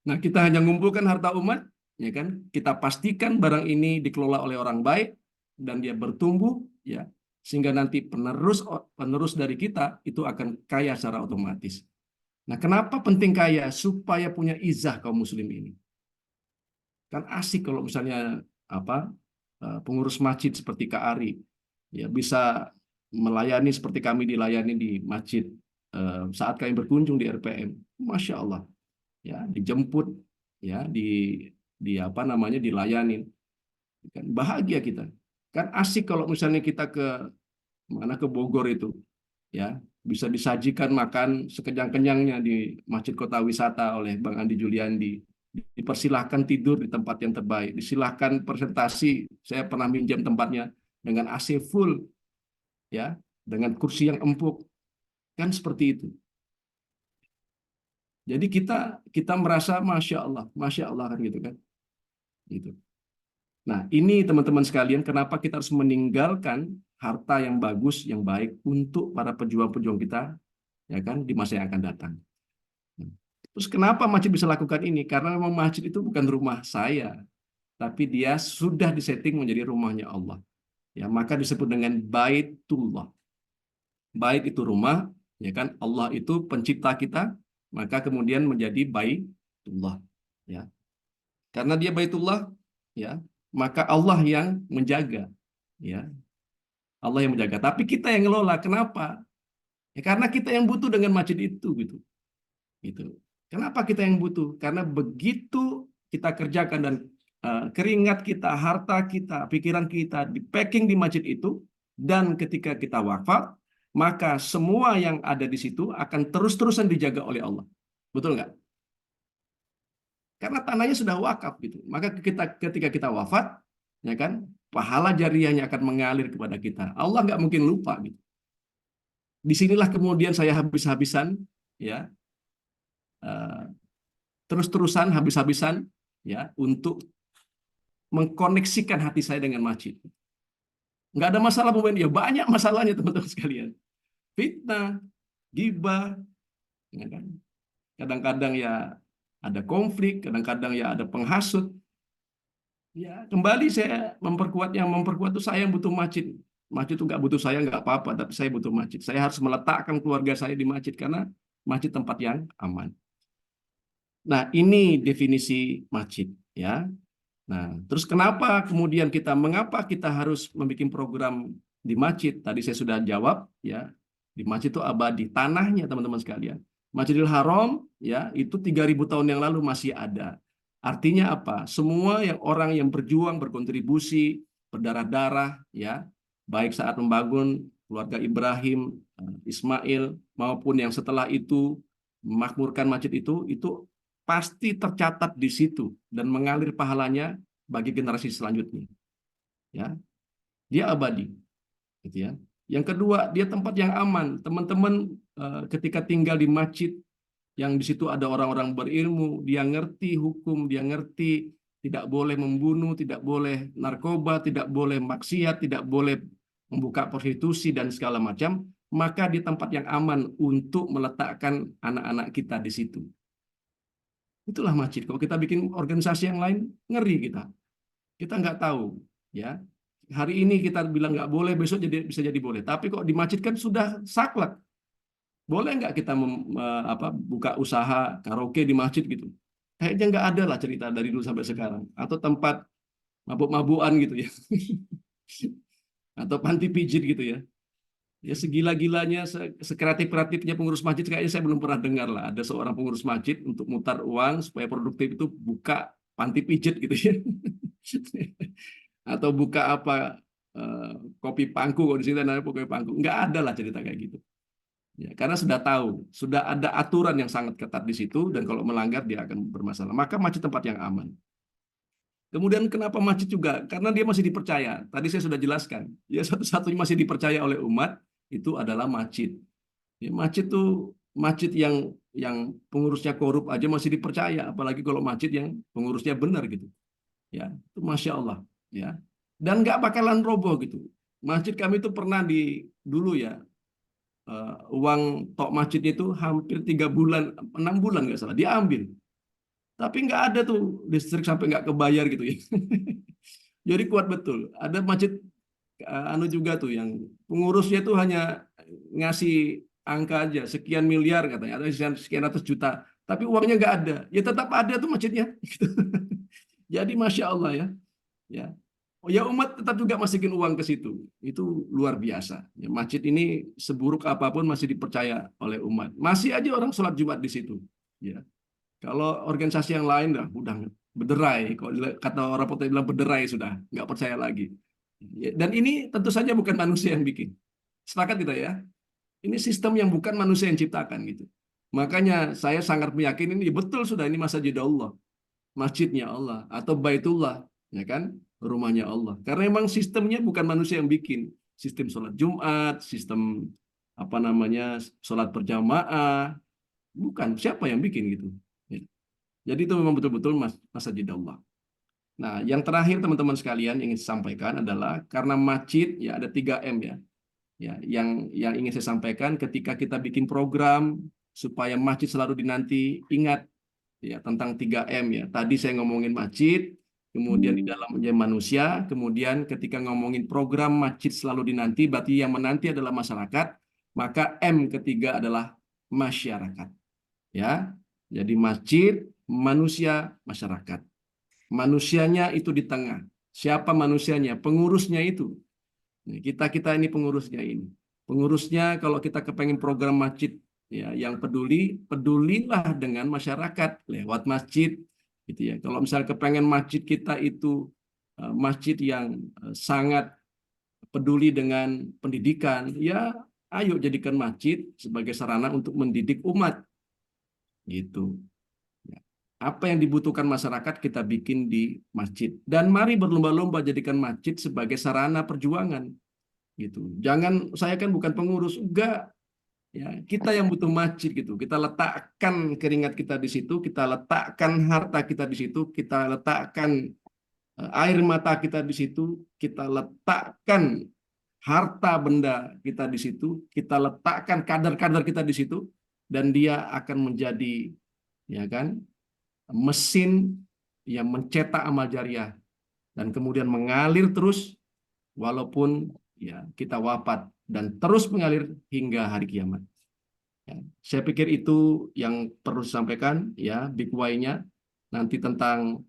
Nah, kita hanya mengumpulkan harta umat, ya kan? Kita pastikan barang ini dikelola oleh orang baik dan dia bertumbuh, ya, sehingga nanti penerus dari kita itu akan kaya secara otomatis. Nah, kenapa penting kaya? Supaya punya izah kaum muslim ini. Kan asik kalau misalnya pengurus masjid seperti Kak Ari, ya, bisa melayani seperti kami dilayani di masjid. Saat kami berkunjung di RPM, Masya Allah, ya, dijemput, ya, dilayanin, kan bahagia kita. Kan asik kalau misalnya kita ke Bogor itu, ya, bisa disajikan makan sekejang-kenyangnya di Masjid Kota Wisata oleh Bang Andi Juliandi, dipersilahkan tidur di tempat yang terbaik, disilahkan presentasi, saya pernah minjam tempatnya dengan AC full, ya, dengan kursi yang empuk. Kan seperti itu. Jadi kita merasa Masya Allah kan gitu kan. Gitu. Nah, ini teman-teman sekalian, kenapa kita harus meninggalkan harta yang bagus, yang baik untuk para pejuang-pejuang kita, ya kan, di masa yang akan datang. Terus kenapa masjid bisa lakukan ini? Karena memang masjid itu bukan rumah saya. tapi dia sudah disetting menjadi rumahnya Allah. Ya, maka disebut dengan Baitullah. Bait itu rumah, ya kan? Allah itu pencipta kita, maka kemudian menjadi Baitullah. Ya, karena dia Baitullah, ya, maka Allah yang menjaga, ya, Allah yang menjaga. Tapi kita yang ngelola. Kenapa? Ya, karena kita yang butuh dengan masjid itu, gitu. Kenapa kita yang butuh? Karena begitu kita kerjakan dan keringat kita, harta kita, pikiran kita di packing di masjid itu, dan ketika kita wafat, maka semua yang ada di situ akan terus-terusan dijaga oleh Allah. Betul nggak? Karena tanahnya sudah wakaf gitu. Maka ketika kita wafat, ya kan, pahala jariahnya akan mengalir kepada kita. Allah nggak mungkin lupa gitu. Disinilah kemudian saya habis-habisan, ya, terus-terusan habis-habisan, ya, untuk mengkoneksikan hati saya dengan masjid. Nggak ada masalah, ya banyak masalahnya teman-teman sekalian. Fitnah, ghibah, ya kan? Kadang-kadang ya ada konflik, kadang-kadang ya ada penghasut. Ya, kembali saya memperkuat itu saya yang butuh masjid. Masjid itu nggak butuh saya, nggak apa-apa, tapi saya butuh masjid. Saya harus meletakkan keluarga saya di masjid karena masjid tempat yang aman. Nah, ini definisi masjid, ya. Nah, terus mengapa kita harus membuat program di masjid? Tadi saya sudah jawab, ya. Di masjid itu abadi, tanahnya teman-teman sekalian. Masjidil Haram, ya, itu 3000 tahun yang lalu masih ada. Artinya apa? Semua orang yang berjuang, berkontribusi, berdarah-darah, ya, baik saat membangun keluarga Ibrahim, Ismail, maupun yang setelah itu memakmurkan masjid itu pasti tercatat di situ dan mengalir pahalanya bagi generasi selanjutnya. Ya, dia abadi, gitu ya. Yang kedua, dia tempat yang aman. Teman-teman ketika tinggal di masjid yang di situ ada orang-orang berilmu, dia ngerti hukum, dia ngerti tidak boleh membunuh, tidak boleh narkoba, tidak boleh maksiat, tidak boleh membuka prostitusi dan segala macam, maka di tempat yang aman untuk meletakkan anak-anak kita di situ. Itulah masjid. Kalau kita bikin organisasi yang lain, ngeri kita. Kita nggak tahu, ya. Hari ini kita bilang nggak boleh, besok bisa jadi boleh. Tapi kok di masjid kan sudah saklek. Boleh nggak kita buka usaha karaoke di masjid gitu? Kayaknya nggak ada lah cerita dari dulu sampai sekarang. Atau tempat mabuk-mabuan gitu ya. Atau panti pijit gitu ya. Ya segila-gilanya, sekreatif-kreatifnya pengurus masjid kayaknya saya belum pernah dengar lah. Ada seorang pengurus masjid untuk mutar uang supaya produktif itu buka panti pijit gitu ya. Atau buka kopi pangku, kalau di sini namanya kopi pangku. Nggak ada lah cerita kayak gitu. Ya, karena sudah tahu, sudah ada aturan yang sangat ketat di situ, dan kalau melanggar dia akan bermasalah. Maka masjid tempat yang aman. Kemudian kenapa masjid juga? Karena dia masih dipercaya. Tadi saya sudah jelaskan. Ya, satu-satunya masih dipercaya oleh umat itu adalah masjid. Ya, masjid itu masjid yang pengurusnya korup aja masih dipercaya, apalagi kalau masjid yang pengurusnya benar gitu. Ya, itu Masya Allah. Ya, dan nggak bakalan roboh gitu. Masjid kami itu pernah dulu ya, uang tok masjidnya itu hampir 3 bulan, 6 bulan nggak salah, diambil. Tapi nggak ada tuh listrik sampai nggak kebayar gitu ya. Jadi kuat betul. Ada masjid juga tuh yang pengurusnya tuh hanya ngasih angka aja, sekian miliar katanya, atau sekian ratus juta. Tapi uangnya nggak ada. Ya tetap ada tuh masjidnya. Jadi Masya Allah ya. Ya. Ya umat tetap juga masukin uang ke situ. Itu luar biasa. Ya, masjid ini seburuk apapun masih dipercaya oleh umat. Masih aja orang sholat Jumat di situ. Ya. Kalau organisasi yang lain udah berderai. Kalau kata orang Pote bilang berderai sudah, nggak percaya lagi. Ya, dan ini tentu saja bukan manusia yang bikin. Sepakat kita ya. Ini sistem yang bukan manusia yang ciptakan gitu. Makanya saya sangat meyakini ini betul sudah ini Masjid Allah. Masjidnya Allah atau Baitullah, ya kan? Rumahnya Allah. Karena memang sistemnya bukan manusia yang bikin. Sistem sholat Jumat, sistem sholat berjamaah, bukan. Siapa yang bikin gitu? Jadi itu memang betul-betul Masjid Allah. Nah, yang terakhir teman-teman sekalian yang ingin saya sampaikan adalah karena masjid ya ada 3M ya. Ya, yang ingin saya sampaikan ketika kita bikin program supaya masjid selalu dinanti, ingat ya tentang 3M ya. Tadi saya ngomongin masjid, kemudian di dalamnya manusia, kemudian ketika ngomongin program masjid selalu dinanti, berarti yang menanti adalah masyarakat, maka M ketiga adalah masyarakat. Ya, jadi masjid, manusia, masyarakat. Manusianya itu di tengah. Siapa manusianya? Pengurusnya itu. Kita ini pengurusnya ini. Pengurusnya kalau kita kepengen program masjid ya yang pedulilah dengan masyarakat lewat masjid gitu ya. Kalau misalnya kepengen masjid kita itu masjid yang sangat peduli dengan pendidikan, ya ayo jadikan masjid sebagai sarana untuk mendidik umat. Gitu. Apa yang dibutuhkan masyarakat kita bikin di masjid. Dan mari berlomba-lomba jadikan masjid sebagai sarana perjuangan. Gitu. Jangan, saya kan bukan pengurus, enggak. Ya, kita yang butuh masjid gitu. Kita letakkan keringat kita di situ, kita letakkan harta kita di situ, kita letakkan air mata kita di situ, kita letakkan harta benda kita di situ, kita letakkan kadar-kadar kita di situ, dan dia akan menjadi, ya kan, mesin yang mencetak amal jariah dan kemudian mengalir terus walaupun ya kita wafat dan terus mengalir hingga hari kiamat. Ya, saya pikir itu yang perlu disampaikan ya big why-nya. Nanti tentang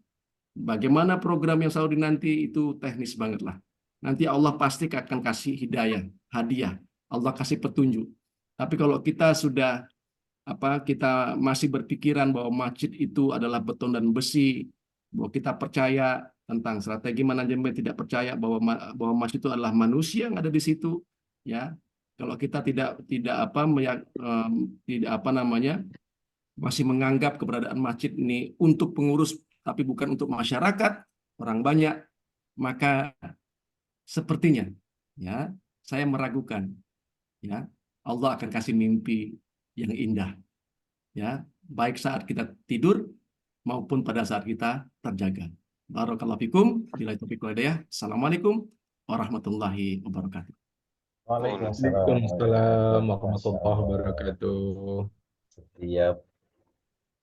bagaimana program yang selalu dinanti itu teknis banget lah. Nanti Allah pasti akan kasih hidayah, hadiah. Allah kasih petunjuk. Tapi kalau kita sudah kita masih berpikiran bahwa masjid itu adalah beton dan besi, bahwa kita percaya tentang strategi manajemen, tidak percaya bahwa masjid itu adalah manusia yang ada di situ, ya. Kalau kita tidak masih menganggap keberadaan masjid ini untuk pengurus tapi bukan untuk masyarakat, orang banyak, maka sepertinya ya saya meragukan ya Allah akan kasih mimpi yang indah ya baik saat kita tidur maupun pada saat kita terjaga. Barakallahu fikum. Billahi taufiq wal hidayah. Assalamualaikum warahmatullahi wabarakatuh. Waalaikumsalam warahmatullahi wabarakatuh. Setiap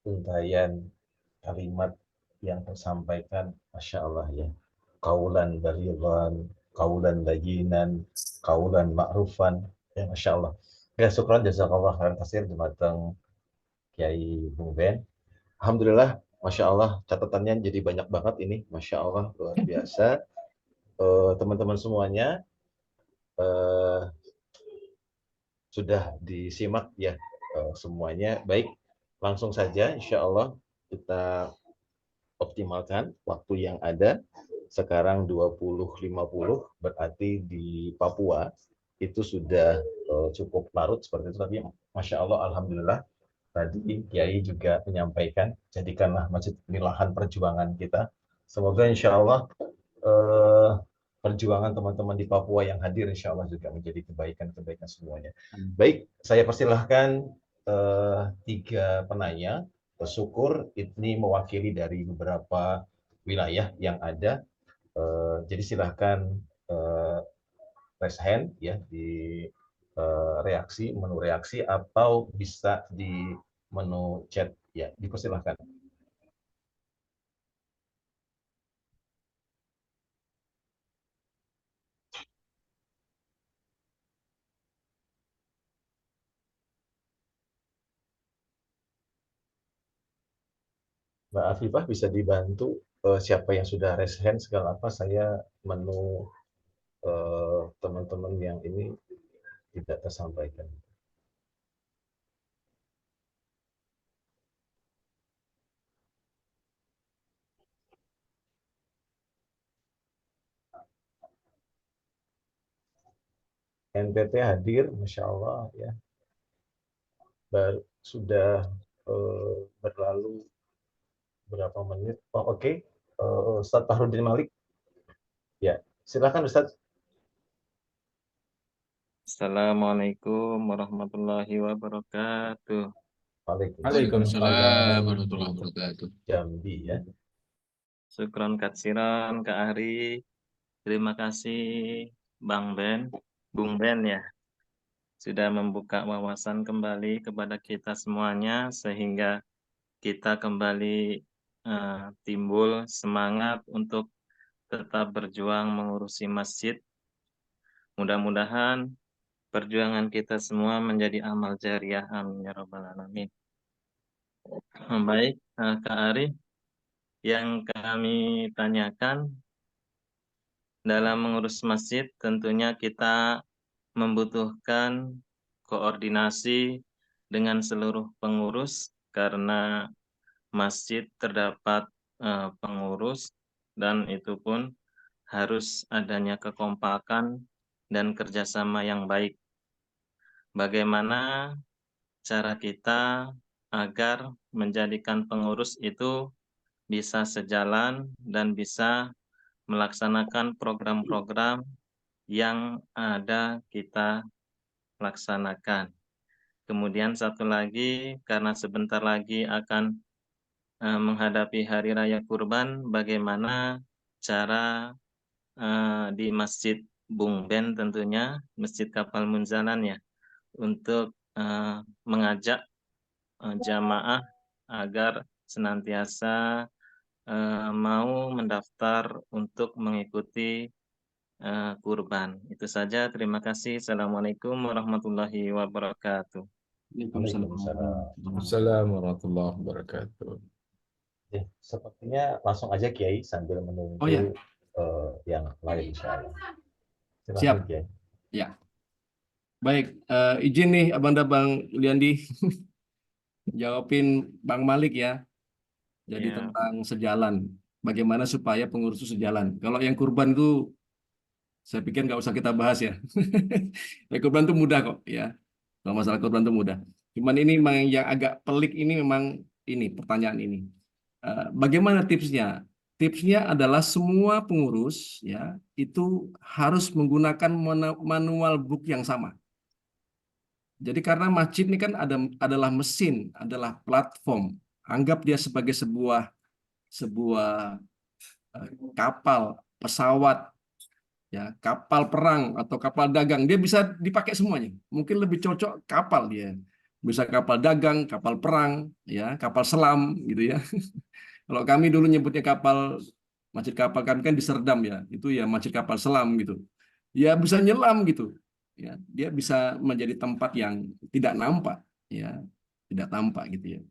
untayan kalimat yang tersampaikan, Masya Allah ya. Kaulan balighan, kaulan layinan, kaulan ma'rufan. Ya, Masya Allah. Ya, syukran jazakallah khairan katsir dumateng Kiai Bung Ben. Alhamdulillah, Masya Allah, catatannya jadi banyak banget ini. Masya Allah, luar biasa. Teman-teman semuanya sudah disimak ya semuanya. Baik, langsung saja insya Allah kita optimalkan waktu yang ada. Sekarang 20.50, berarti di Papua itu sudah cukup larut seperti itu. Tapi Masya Allah, Alhamdulillah, tadi Kiai juga menyampaikan, jadikanlah masjid ini lahan perjuangan kita. Semoga insya Allah perjuangan teman-teman di Papua yang hadir insya Allah juga menjadi kebaikan-kebaikan semuanya. Baik, saya persilahkan 3 penanya. Bersyukur ini mewakili dari beberapa wilayah yang ada. Jadi silahkan raise hand ya di menu reaksi atau bisa di menu chat ya, dipersilahkan. Mbak Afifah bisa dibantu siapa yang sudah raise hand segala apa, saya menu teman-teman yang ini tidak tersampaikan. NTT hadir, Masya Allah ya. Sudah berlalu berapa menit? Oh, oke. Ustadz Fahrudin Malik. Ya, silakan Ustadz. Assalamualaikum warahmatullahi wabarakatuh. Waalaikumsalam warahmatullahi wabarakatuh. Jambi ya. Syukron katsiran Kak Ari. Terima kasih Bung Ben ya. Sudah membuka wawasan kembali kepada kita semuanya sehingga kita kembali timbul semangat untuk tetap berjuang mengurusi masjid. Mudah-mudahan perjuangan kita semua menjadi amal jariah. Amin ya rabbal alamin. Baik, Kak Ari, yang kami tanyakan dalam mengurus masjid tentunya kita membutuhkan koordinasi dengan seluruh pengurus karena masjid terdapat pengurus dan itu pun harus adanya kekompakan dan kerjasama yang baik. Bagaimana cara kita agar menjadikan pengurus itu bisa sejalan dan bisa melaksanakan program-program yang ada kita laksanakan. Kemudian satu lagi, karena sebentar lagi akan menghadapi Hari Raya Kurban, bagaimana cara di Masjid Bung Ben tentunya, Masjid Kapal Munzalan ya, untuk mengajak jamaah agar senantiasa mau mendaftar untuk mengikuti kurban. Itu saja, terima kasih. Assalamualaikum warahmatullahi wabarakatuh. Waalaikumsalam. Assalamualaikum warahmatullahi wabarakatuh. Sepertinya langsung aja Kiai sambil menunggu Oh, ya. Yang lain insyaallah. Silakan, Siap. Kiai. Ya. Baik, izin nih Bang Liandi jawabin Bang Malik ya. Jadi Ya. tentang sejalan. Bagaimana supaya pengurus itu sejalan. Kalau yang kurban itu saya pikir nggak usah kita bahas ya. Yang kurban itu mudah kok ya. Kalau masalah kurban itu mudah. Cuman ini memang yang agak pelik ini memang ini pertanyaan ini. Bagaimana tipsnya? Tipsnya adalah semua pengurus ya itu harus menggunakan manual book yang sama. Jadi karena masjid ini kan adalah mesin, adalah platform. Anggap dia sebagai sebuah kapal, pesawat, ya kapal perang atau kapal dagang. Dia bisa dipakai semuanya. Mungkin lebih cocok kapal dia. Bisa kapal dagang, kapal perang, ya kapal selam gitu ya. Kalau kami dulu nyebutnya masjid kapal kami kan di Serdam ya, itu ya masjid kapal selam gitu. Ya bisa nyelam gitu. Ya, dia bisa menjadi tempat yang tidak nampak, ya, tidak tampak gitu ya.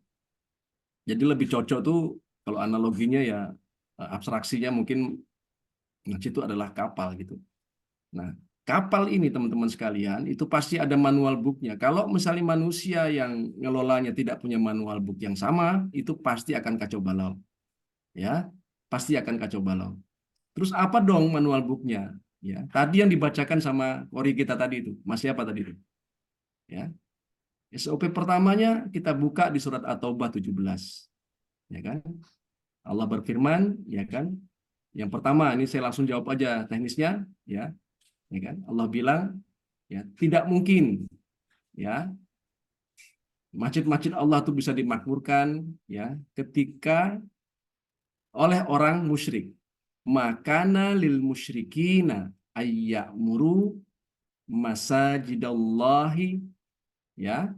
Jadi lebih cocok tuh kalau analoginya ya abstraksinya mungkin masjid itu adalah kapal gitu. Nah, kapal ini teman-teman sekalian itu pasti ada manual booknya. Kalau misalnya manusia yang ngelolanya tidak punya manual book yang sama, itu pasti akan kacau balau. Ya, pasti akan kacau balau. Terus apa dong manual booknya? Ya, tadi yang dibacakan sama kori kita tadi itu, masih apa tadi itu? Ya, SOP pertamanya kita buka di surat At-Taubah 17. Ya kan? Allah berfirman, ya kan? Yang pertama, ini saya langsung jawab aja teknisnya, ya. Ya kan? Allah bilang, ya, tidak mungkin ya masjid-masjid Allah itu bisa dimakmurkan ya ketika oleh orang musyrik. Makana lil musyrikina ayyamuru masajidallahi ya.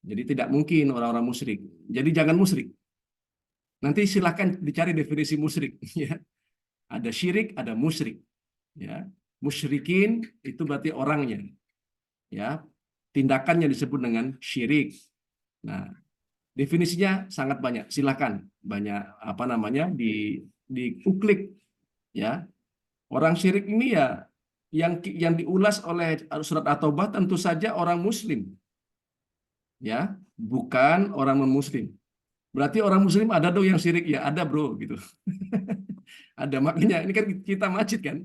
Jadi tidak mungkin orang-orang musyrik. Jadi jangan musyrik. Nanti silakan dicari definisi musyrik ya. Ada syirik, ada musyrik. Ya. Musyrikin itu berarti orangnya. Ya. Tindakannya disebut dengan syirik. Nah, definisinya sangat banyak. Silakan banyak apa namanya diuklik ya. Orang syirik ini ya yang diulas oleh surat At-Taubah tentu saja orang muslim. Ya, bukan orang non-muslim. Berarti orang muslim ada dong yang syirik ya, ada bro gitu. Ada, makanya ini kan kita masjid kan.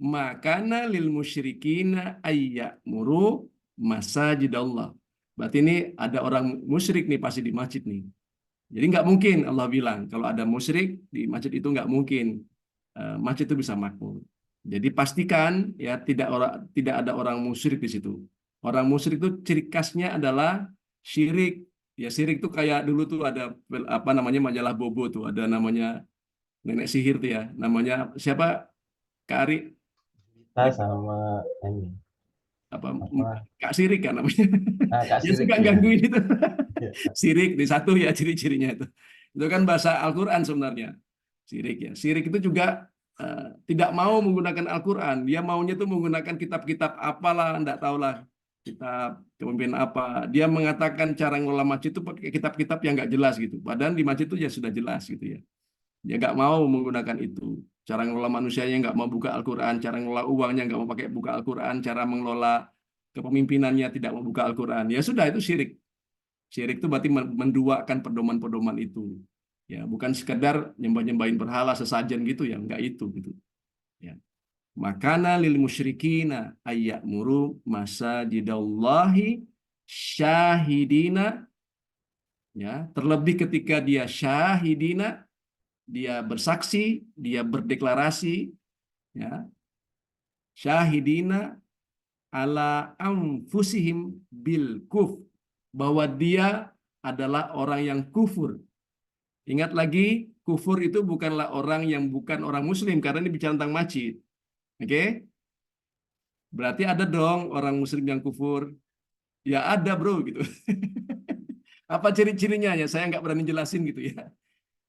Makana lil musyrikina ayyamuru masajidallah. Berarti ini ada orang musyrik nih pasti di masjid nih. Jadi nggak mungkin Allah bilang kalau ada musyrik di masjid itu nggak mungkin masjid itu bisa makmur. Jadi pastikan ya tidak ada orang musyrik di situ. Orang musyrik itu ciri khasnya adalah syirik. Ya syirik itu kayak dulu tuh ada apa namanya majalah Bobo tuh ada namanya nenek sihir tuh ya. Namanya siapa? Kak Ari? Sama ini. Apa? Kak Sirik kan namanya. Kak Yang Sirik, suka ya. gangguin itu. Ya. Sirik di satu ya ciri-cirinya itu. Itu kan bahasa Al-Quran sebenarnya. Syirik ya. Syirik itu juga tidak mau menggunakan Al-Quran. Dia maunya itu menggunakan kitab-kitab apalah, enggak tahulah. Kitab kepemimpinan apa. Dia mengatakan cara ngelola masjid itu pakai kitab-kitab yang nggak jelas gitu. Padahal di masjid itu ya sudah jelas gitu ya. Dia nggak mau menggunakan itu. Cara ngelola manusianya nggak mau buka Al-Quran. Cara ngelola uangnya nggak mau pakai buka Al-Quran. Cara mengelola kepemimpinannya tidak mau buka Al-Quran. Ya sudah, itu syirik. Syirik itu berarti menduakan pedoman-pedoman itu. Ya, bukan sekedar nyembah-nyembahin berhala sesajen gitu ya, enggak itu gitu. Ya. Makana lil musyrikina ayyamuru masajidallahi syahidina, ya, terlebih ketika dia syahidina, dia bersaksi, dia berdeklarasi, ya. Syahidina ala anfusihim bil kuf, bahwa dia adalah orang yang kufur. Ingat lagi, kufur itu bukanlah orang yang bukan orang muslim, karena ini bicara tentang masjid. Oke? Berarti ada dong orang muslim yang kufur. Ya ada bro, gitu. Apa ciri-cirinya ya? Saya nggak berani jelasin gitu ya.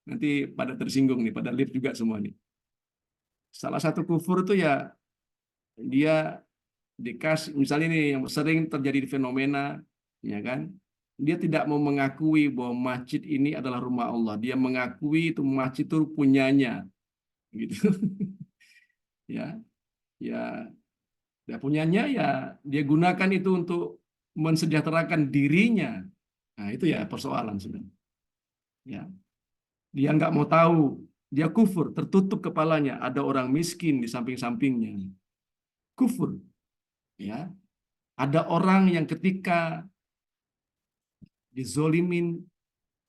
Nanti pada tersinggung nih, pada live juga semua nih. Salah satu kufur itu ya, dia dikasih, misalnya nih yang sering terjadi di fenomena, ya kan? Dia tidak mau mengakui bahwa masjid ini adalah rumah Allah. Dia mengakui itu masjid itu punyanya, gitu. Ya, ya punyanya ya dia gunakan itu untuk mensejahterakan dirinya. Nah itu ya persoalan sudah. Ya, dia nggak mau tahu, dia kufur, tertutup kepalanya. Ada orang miskin di samping-sampingnya, kufur. Ya, ada orang yang ketika dizolimin,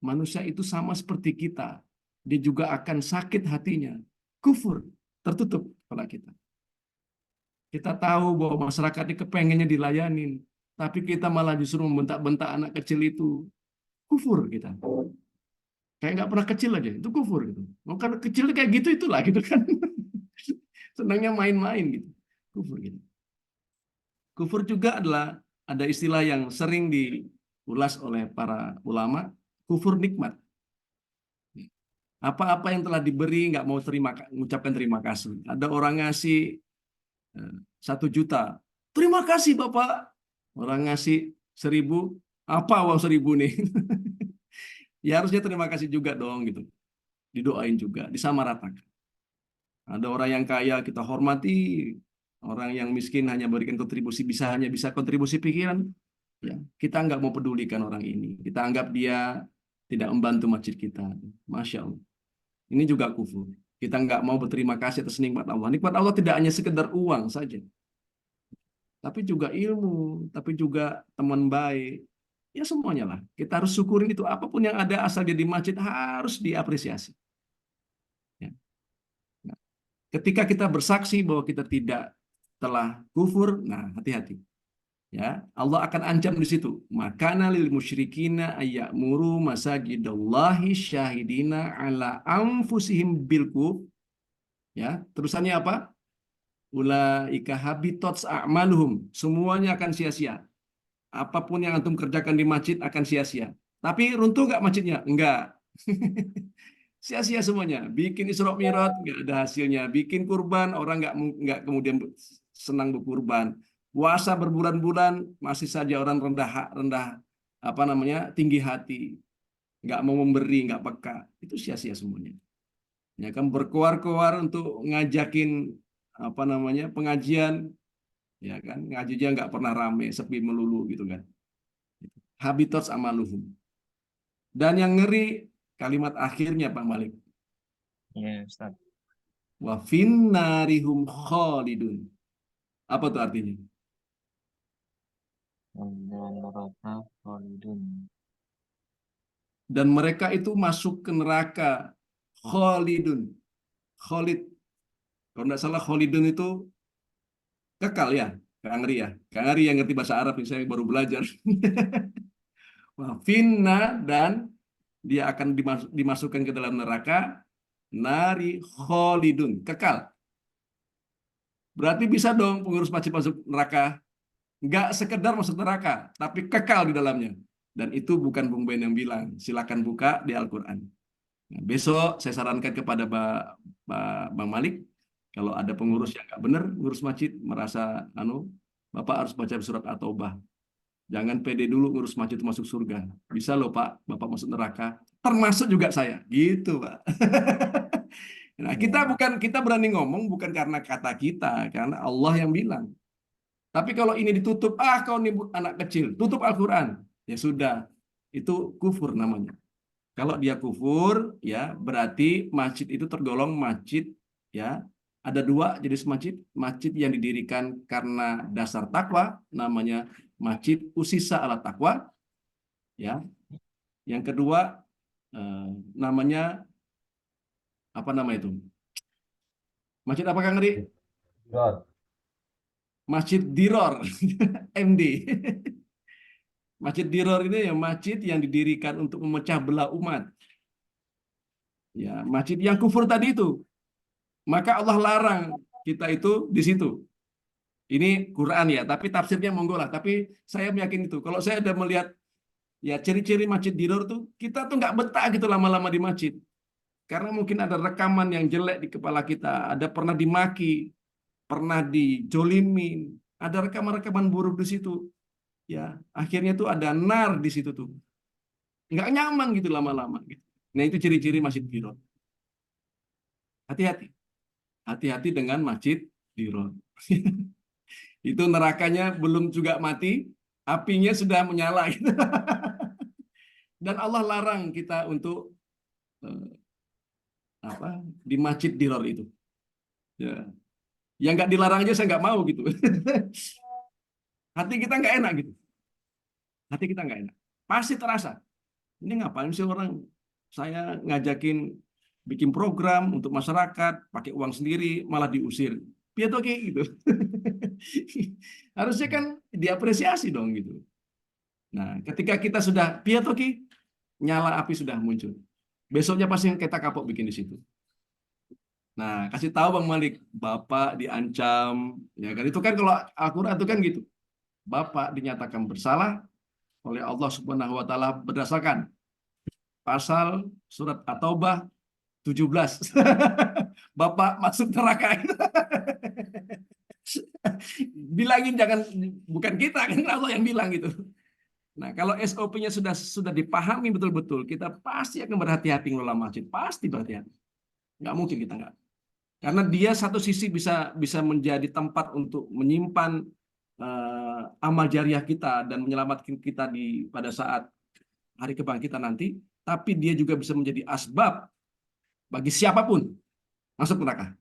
manusia itu sama seperti kita. Dia juga akan sakit hatinya. Kufur, tertutup kepala kita. Kita tahu bahwa masyarakat ini kepengennya dilayanin, tapi kita malah justru membentak-bentak anak kecil itu. Kufur kita. Kayak nggak pernah kecil aja, itu kufur gitu. Karena kecil kayak gitu itulah gitu kan. Senangnya main-main gitu. Kufur gitu. Kufur juga adalah, ada istilah yang sering diulas oleh para ulama, kufur nikmat. Apa-apa yang telah diberi nggak mau mengucapkan terima kasih. Ada orang ngasih 1 juta, terima kasih Bapak. Orang ngasih 1000, apa uang 1000 nih? Ya harusnya terima kasih juga dong gitu. Didoain juga, disamaratakan. Ada orang yang kaya kita hormati, orang yang miskin hanya berikan kontribusi, hanya bisa kontribusi pikiran. Ya, kita nggak mau pedulikan orang ini. Kita anggap dia tidak membantu masjid kita. Masya Allah. Ini juga kufur. Kita nggak mau berterima kasih atas nikmat Allah. Nikmat Allah tidak hanya sekedar uang saja, tapi juga ilmu, tapi juga teman baik. Ya semuanya lah. Kita harus syukurin itu. Apapun yang ada asal dia di masjid harus diapresiasi. Ya. Nah, ketika kita bersaksi bahwa kita tidak telah kufur, nah hati-hati. Ya, Allah akan ancam di situ. Makana lil musyrikina ayyamuru masajidallahi syahidina ala anfusihim bil kuf. Ya, terusannya apa? Ulaika habitots a'maluhum. Semuanya akan sia-sia. Apapun yang antum kerjakan di masjid akan sia-sia. Tapi runtuh nggak masjidnya? Enggak. Sia-sia semuanya. Bikin Isra Mi'raj nggak ada hasilnya. Bikin kurban, orang nggak kemudian senang berkurban. Puasa berbulan-bulan masih saja orang rendah tinggi hati, nggak mau memberi, nggak peka. Itu sia-sia semuanya. Ya kan, berkoar-koar untuk ngajakin pengajian, ya kan, ngajinya nggak pernah rame, sepi melulu gitu kan. Habitats amaluhum. Dan yang ngeri kalimat akhirnya Pak Malik. Ya, Ustaz. Wa finnarihum khalidun. Apa tuh artinya? Dan mereka itu masuk ke neraka khalidun. Khalid. Kalau tidak salah khalidun itu kekal ya. Kang Ari ya. Kang Ari yang ngerti bahasa Arab, saya baru belajar. Wah, finna, dan dia akan dimasukkan ke dalam neraka nari khalidun. Kekal. Berarti bisa dong pengurus masjid masuk neraka. Nggak sekedar masuk neraka, tapi kekal di dalamnya. Dan itu bukan Bung Ben yang bilang. Silakan buka di Al-Quran. Nah, besok saya sarankan kepada Bang Malik, kalau ada pengurus yang nggak benar ngurus masjid, merasa Bapak harus baca surat At-Taubah. Jangan pede dulu ngurus masjid masuk surga. Bisa loh Pak, Bapak masuk neraka. Termasuk juga saya. Gitu Pak. Nah, kita berani ngomong bukan karena kata kita, karena Allah yang bilang. Tapi kalau ini ditutup, kau nih anak kecil, tutup Al-Quran. Ya sudah, itu kufur namanya. Kalau dia kufur, ya berarti masjid itu tergolong masjid, ya ada dua jenis masjid. Masjid yang didirikan karena dasar takwa, namanya masjid usisa ala takwa, ya. Yang kedua, namanya apa nama itu? Masjid apa Kang Ri? Masjid Diror, MD. Masjid Diror ini ya masjid yang didirikan untuk memecah belah umat. Ya, masjid yang kufur tadi itu. Maka Allah larang kita itu di situ. Ini Quran ya, tapi tafsirnya monggo lah. Tapi saya meyakini itu. Kalau saya ada melihat ya ciri-ciri masjid Diror tuh, kita tuh nggak betah gitu lama-lama di masjid. Karena mungkin ada rekaman yang jelek di kepala kita, ada pernah dimaki, pernah dijolimin, ada rekaman-rekaman buruk di situ. Ya, akhirnya tuh ada nar di situ tuh. Nggak nyaman gitu lama-lama gitu. Nah, itu ciri-ciri masjid Diror. Hati-hati. Hati-hati dengan masjid Diror. Itu nerakanya belum juga mati, apinya sudah menyala gitu. Dan Allah larang kita untuk di masjid Diror itu. Ya. Yang nggak dilarang aja saya nggak mau gitu. Hati kita nggak enak gitu. Hati kita nggak enak. Pasti terasa. Ini ngapain sih orang saya ngajakin bikin program untuk masyarakat, pakai uang sendiri, malah diusir. Piatoki gitu. Harusnya kan diapresiasi dong gitu. Nah, ketika kita sudah piatoki, nyala api sudah muncul. Besoknya pasti kita kapok bikin di situ. Nah, kasih tahu Bang Malik, Bapak diancam, ya kan itu kan kalau Al-Qur'an itu kan gitu. Bapak dinyatakan bersalah oleh Allah Subhanahu wa taala berdasarkan pasal surat At-Taubah 17. Bapak masuk neraka. Bilangin jangan, bukan kita, kan Allah yang bilang gitu. Nah, kalau SOP-nya sudah dipahami betul-betul, kita pasti akan berhati-hati ngelola masjid, pasti berhati-hati. Nggak mungkin kita nggak. Karena dia satu sisi bisa menjadi tempat untuk menyimpan amal jariah kita dan menyelamatkan kita pada saat hari kebangkitan nanti, tapi dia juga bisa menjadi asbab bagi siapapun masuk neraka.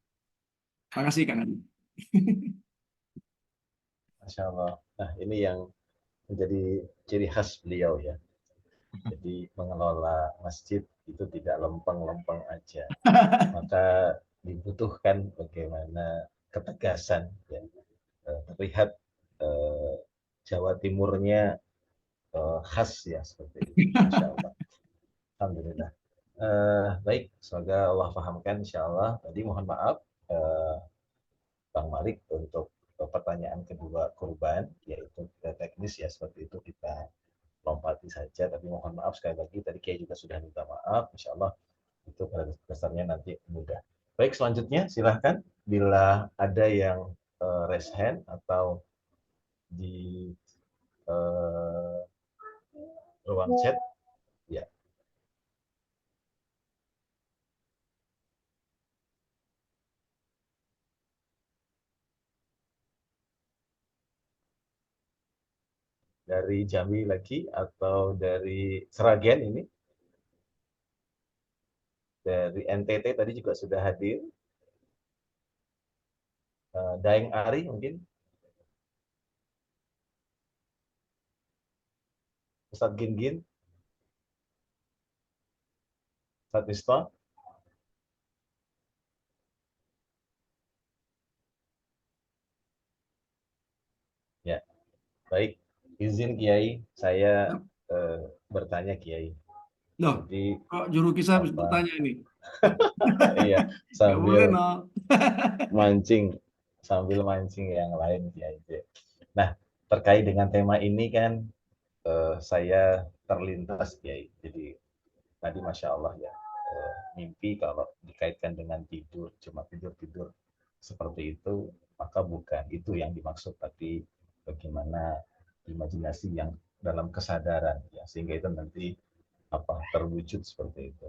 Terima kasih Kang Adi. Masya Allah. Nah, ini yang menjadi ciri khas beliau ya. Jadi mengelola masjid itu tidak lempeng-lempeng aja. Maka dibutuhkan bagaimana ketegasan ya. Terlihat Jawa Timurnya khas ya seperti itu. Masya Allah. Alhamdulillah. Baik, semoga Allah pahamkan insya Allah. Tadi mohon maaf Bang Malik untuk pertanyaan kedua kurban, yaitu teknis ya seperti itu kita lompati saja. Tapi mohon maaf sekali lagi tadi Kiai juga sudah minta maaf. Insya Allah itu pada dasarnya nanti mudah. Baik, selanjutnya silahkan bila ada yang raise hand atau di ruang chat. Ya. Dari Jambi lagi atau dari Seragen ini? Dari NTT tadi juga sudah hadir. Daeng Ari mungkin? Ustadz Gin? Ustadz Miftah? Ya, baik. Izin Kiai, saya bertanya Kiai. Loh, jadi kok juru kisah bisa bertanya ini? Iya, Nggak boleh, sambil no. sambil mancing yang lain Kiai. Nah, terkait dengan tema ini kan saya terlintas Kiai. Jadi tadi Masya Allah ya, mimpi kalau dikaitkan dengan tidur, cuma tidur-tidur seperti itu, maka bukan itu yang dimaksud, tapi bagaimana imajinasi yang dalam kesadaran, ya, sehingga itu nanti terwujud seperti itu.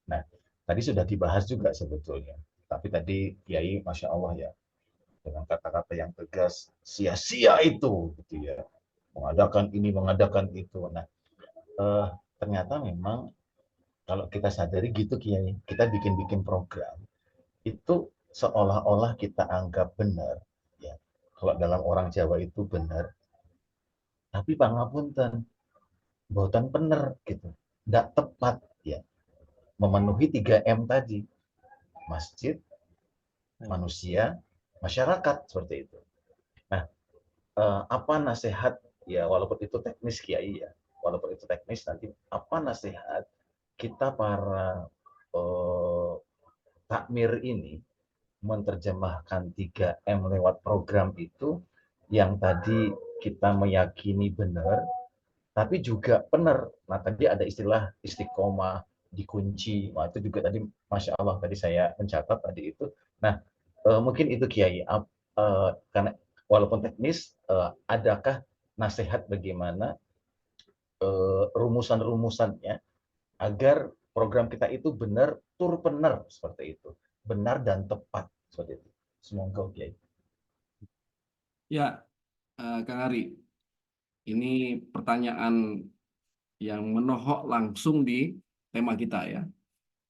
Nah, tadi sudah dibahas juga sebetulnya, tapi tadi Kiai, Masya Allah ya, dengan kata-kata yang tegas, sia-sia itu, gitu ya, mengadakan ini, mengadakan itu. Nah, ternyata memang kalau kita sadari gitu Kiai, kita bikin-bikin program itu seolah-olah kita anggap benar, ya. Kalau dalam orang Jawa itu benar, tapi pangapunten, boten bener gitu, nggak tepat, ya, memenuhi 3M tadi, masjid, manusia, masyarakat, seperti itu. Nah, apa nasihat, ya, walaupun itu teknis Kiai ya, walaupun itu teknis, nanti apa nasihat kita para takmir ini menerjemahkan 3M lewat program itu, yang tadi kita meyakini benar, tapi juga benar. Nah, tadi ada istilah istiqomah, dikunci. Nah, itu juga tadi, Masya Allah, tadi saya mencatat tadi itu. Nah, mungkin itu Kiai, karena walaupun teknis, adakah nasihat bagaimana rumusan-rumusannya agar program kita itu benar, benar seperti itu, benar dan tepat seperti itu. Semoga Kiai. Ya, Kang Ari, ini pertanyaan yang menohok langsung di tema kita ya.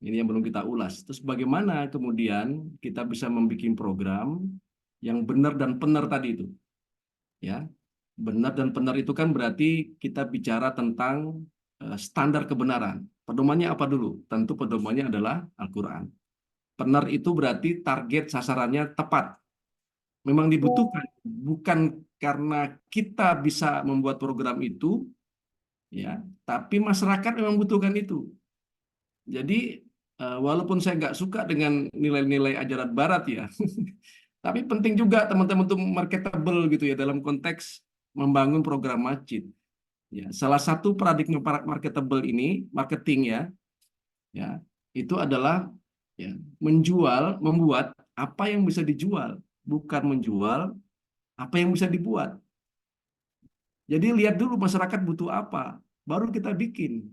Ini yang belum kita ulas. Terus bagaimana kemudian kita bisa membuat program yang benar dan benar tadi itu? Ya, benar dan benar itu kan berarti kita bicara tentang standar kebenaran. Pedomannya apa dulu? Tentu pedomannya adalah Al-Quran. Benar itu berarti target sasarannya tepat. Memang dibutuhkan, bukan karena kita bisa membuat program itu, ya, tapi masyarakat memang butuhkan itu. Jadi walaupun saya nggak suka dengan nilai-nilai ajaran Barat ya, tapi penting juga teman-teman untuk marketable gitu ya dalam konteks membangun program masjid. Ya, salah satu paradigma marketable ini, marketing ya, itu adalah ya, membuat apa yang bisa dijual, bukan menjual apa yang bisa dibuat. Jadi lihat dulu masyarakat butuh apa, baru kita bikin.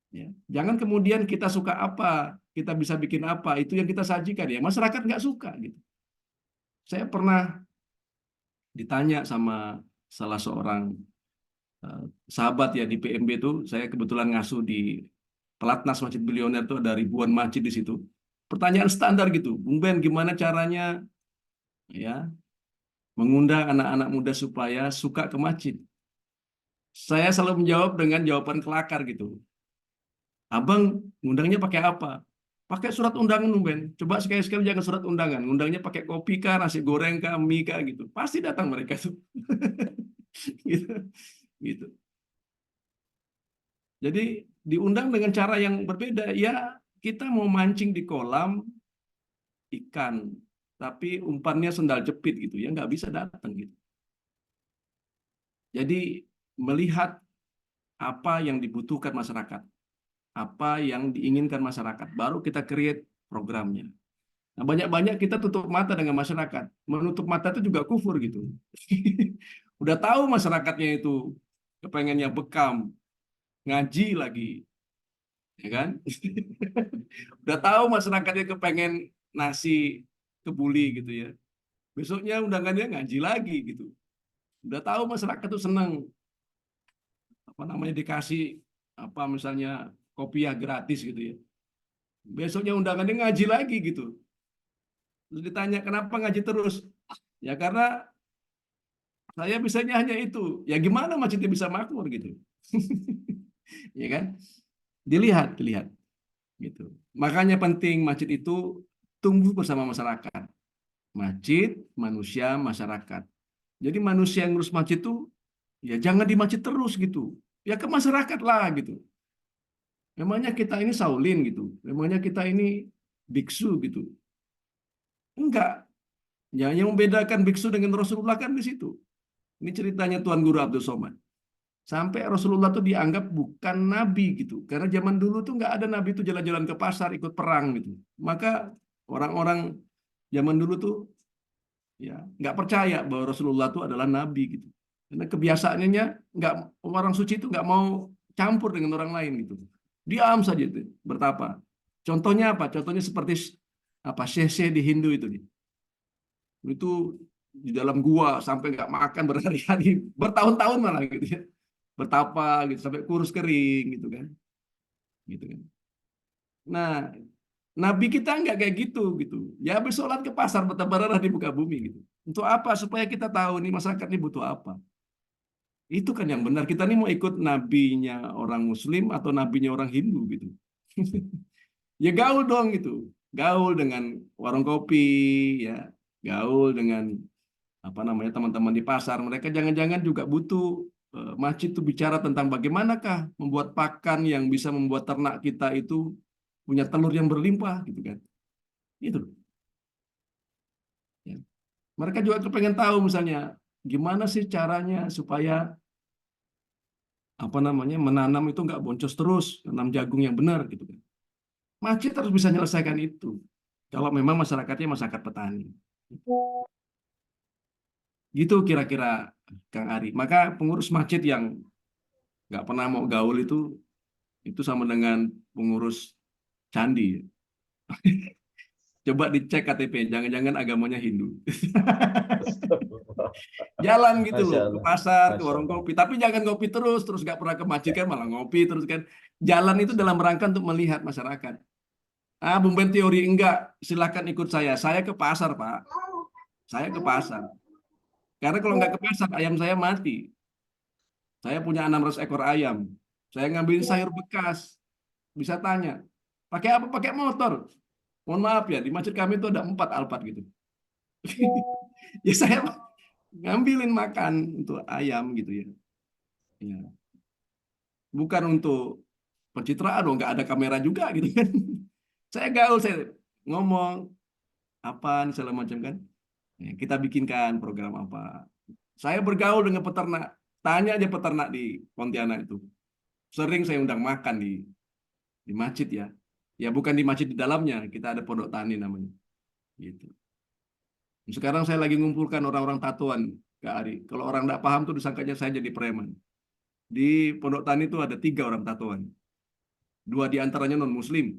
Ya. Jangan kemudian kita suka apa, kita bisa bikin apa, itu yang kita sajikan ya. Masyarakat nggak suka gitu. Saya pernah ditanya sama salah seorang sahabat ya di PMB itu, saya kebetulan ngasuh di Pelatnas Masjid Bilioner itu ada ribuan masjid di situ. Pertanyaan standar gitu, Bung Ben gimana caranya ya mengundang anak-anak muda supaya suka ke masjid? Saya selalu menjawab dengan jawaban kelakar gitu. Abang ngundangnya pakai apa? Pakai surat undangan, Ben. Coba sekali-sekali jangan surat undangan. Ngundangnya pakai kopi kah, nasi goreng kah, mie kah gitu. Pasti datang mereka tuh. gitu. Gitu. Jadi diundang dengan cara yang berbeda. Ya, kita mau mancing di kolam ikan, tapi umpannya sendal jepit gitu. Ya nggak bisa datang gitu. Jadi melihat apa yang dibutuhkan masyarakat, apa yang diinginkan masyarakat, baru kita create programnya. Nah, banyak-banyak kita tutup mata dengan masyarakat. Menutup mata itu juga kufur gitu. Udah tahu masyarakatnya itu kepengennya bekam, ngaji lagi, ya kan? Udah tahu masyarakatnya kepengen nasi kebuli gitu ya. Besoknya undangannya ngaji lagi gitu. Udah tahu masyarakat itu senang dikasih misalnya kopiah gratis gitu ya. Besoknya undangannya ngaji lagi gitu. Terus ditanya kenapa ngaji terus? Ya karena saya bisanya hanya itu. Ya gimana masjidnya bisa makmur gitu. Ya kan? Dilihat gitu. Makanya penting masjid itu tumbuh bersama masyarakat. Masjid, manusia, masyarakat. Jadi manusia yang ngurus masjid itu ya jangan di masjid terus gitu. Ya ke masyarakat lah gitu. Memangnya kita ini Saulin gitu. Memangnya kita ini biksu gitu. Enggak. Ya, yang membedakan biksu dengan Rasulullah kan di situ. Ini ceritanya Tuan Guru Abdul Somad. Sampai Rasulullah tuh dianggap bukan nabi gitu. Karena zaman dulu tuh nggak ada nabi tuh jalan-jalan ke pasar ikut perang gitu. Maka orang-orang zaman dulu tuh ya nggak percaya bahwa Rasulullah itu adalah nabi gitu. Karena kebiasaannya nggak, orang suci itu nggak mau campur dengan orang lain gitu. Diam saja itu, bertapa. Contohnya apa? Contohnya seperti apa, Syekh di Hindu itu di dalam gua sampai nggak makan berhari-hari, bertahun-tahun malah gitu ya, bertapa gitu sampai kurus kering gitu kan. Nah, Nabi kita nggak kayak gitu. Ya habis sholat ke pasar bertabararah di muka bumi gitu. Untuk apa? Supaya kita tahu nih masyarakat ini butuh apa. Itu kan yang benar. Kita nih mau ikut nabinya orang Muslim atau nabinya orang Hindu gitu. Ya gaul dong gitu. Gaul dengan warung kopi, ya. Gaul dengan apa namanya teman-teman di pasar. Mereka jangan-jangan juga butuh masjid itu bicara tentang bagaimanakah membuat pakan yang bisa membuat ternak kita itu punya telur yang berlimpah gitu kan. Itu. Ya. Mereka juga kepengen tahu misalnya gimana sih caranya supaya apa namanya menanam itu nggak boncos terus, menanam jagung yang benar gitu kan. Masjid harus bisa menyelesaikan itu. Kalau memang masyarakatnya masyarakat petani. Gitu kira-kira Kang Ari. Maka pengurus masjid yang nggak pernah mau gaul itu sama dengan pengurus candi. Coba dicek KTP, jangan-jangan agamanya Hindu. Jalan gitu Masya loh, ke Allah. pasar, ke Masya warung Allah. kopi. Tapi jangan ngopi terus nggak pernah ke masjid kan malah ngopi terus kan. Jalan itu dalam rangka untuk melihat masyarakat. Bung Ben teori enggak, silakan ikut saya. Saya ke pasar, Pak. Saya ke pasar. Karena kalau nggak ke pasar, ayam saya mati. Saya punya 600 ekor ayam. Saya ngambilin sayur bekas. Bisa tanya, pakai apa? Pakai motor. Mohon maaf ya, di masjid kami itu ada 4 Alphard gitu. Ya saya ngambilin makan untuk ayam gitu ya. Ya. Bukan untuk pencitraan, nggak ada kamera juga gitu kan. Saya gaul, saya ngomong apa segala macam kan. Ya, kita bikinkan program apa. Saya bergaul dengan peternak. Tanya aja peternak di Pontianak itu. Sering saya undang makan di masjid ya. Ya bukan di masjid di dalamnya, kita ada pondok tani namanya. Gitu. Sekarang saya lagi ngumpulkan orang-orang tatoan, Kak Ari. Kalau orang tidak paham tuh disangkanya saya jadi preman. Di pondok tani itu ada 3 orang tatoan. 2 diantaranya non-muslim.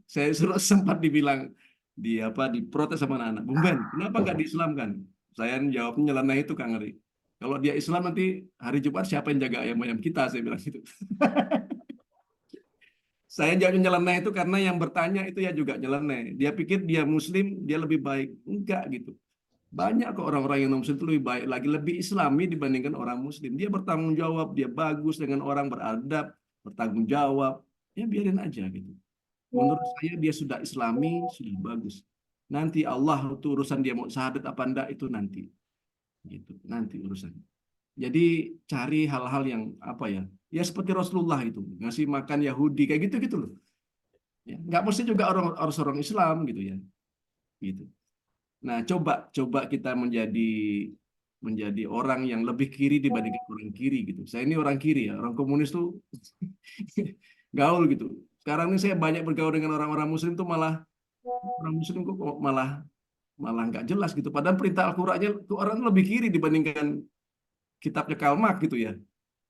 Saya sempat dibilang diprotes sama anak-anak. Bung Ben, kenapa nggak diislamkan? Saya jawabnya nyeleneh itu Kang Ari. Kalau dia Islam nanti hari Jumat siapa yang jaga ayam-ayam kita? Saya bilang gitu. Saya jawabnya nyeleneh itu karena yang bertanya itu ya juga nyeleneh. Dia pikir dia Muslim, dia lebih baik. Enggak gitu. Banyak kok orang-orang yang non-Muslim itu lebih baik lagi, lebih Islami dibandingkan orang Muslim. Dia bertanggung jawab, dia bagus dengan orang, beradab, bertanggung jawab. Ya biarin aja gitu. Menurut saya dia sudah Islami, sudah bagus. Nanti Allah itu urusan dia mau syahadat apa enggak itu nanti. Gitu. Nanti urusan. Jadi cari hal-hal yang apa ya? Ya seperti Rasulullah itu, ngasih makan Yahudi kayak gitu-gitu loh. Ya, nggak mesti juga orang Islam gitu ya. Gitu. Nah, coba kita menjadi orang yang lebih kiri dibandingkan orang kiri gitu. Saya ini orang kiri ya, orang komunis tuh gaul gitu. Sekarang ini saya banyak bergaul dengan orang-orang Muslim tuh malah orang Muslim kok malah nggak jelas gitu. Padahal perintah Al-Qur'annya tuh orang lebih kiri dibandingkan kitabnya Karl Marx gitu ya.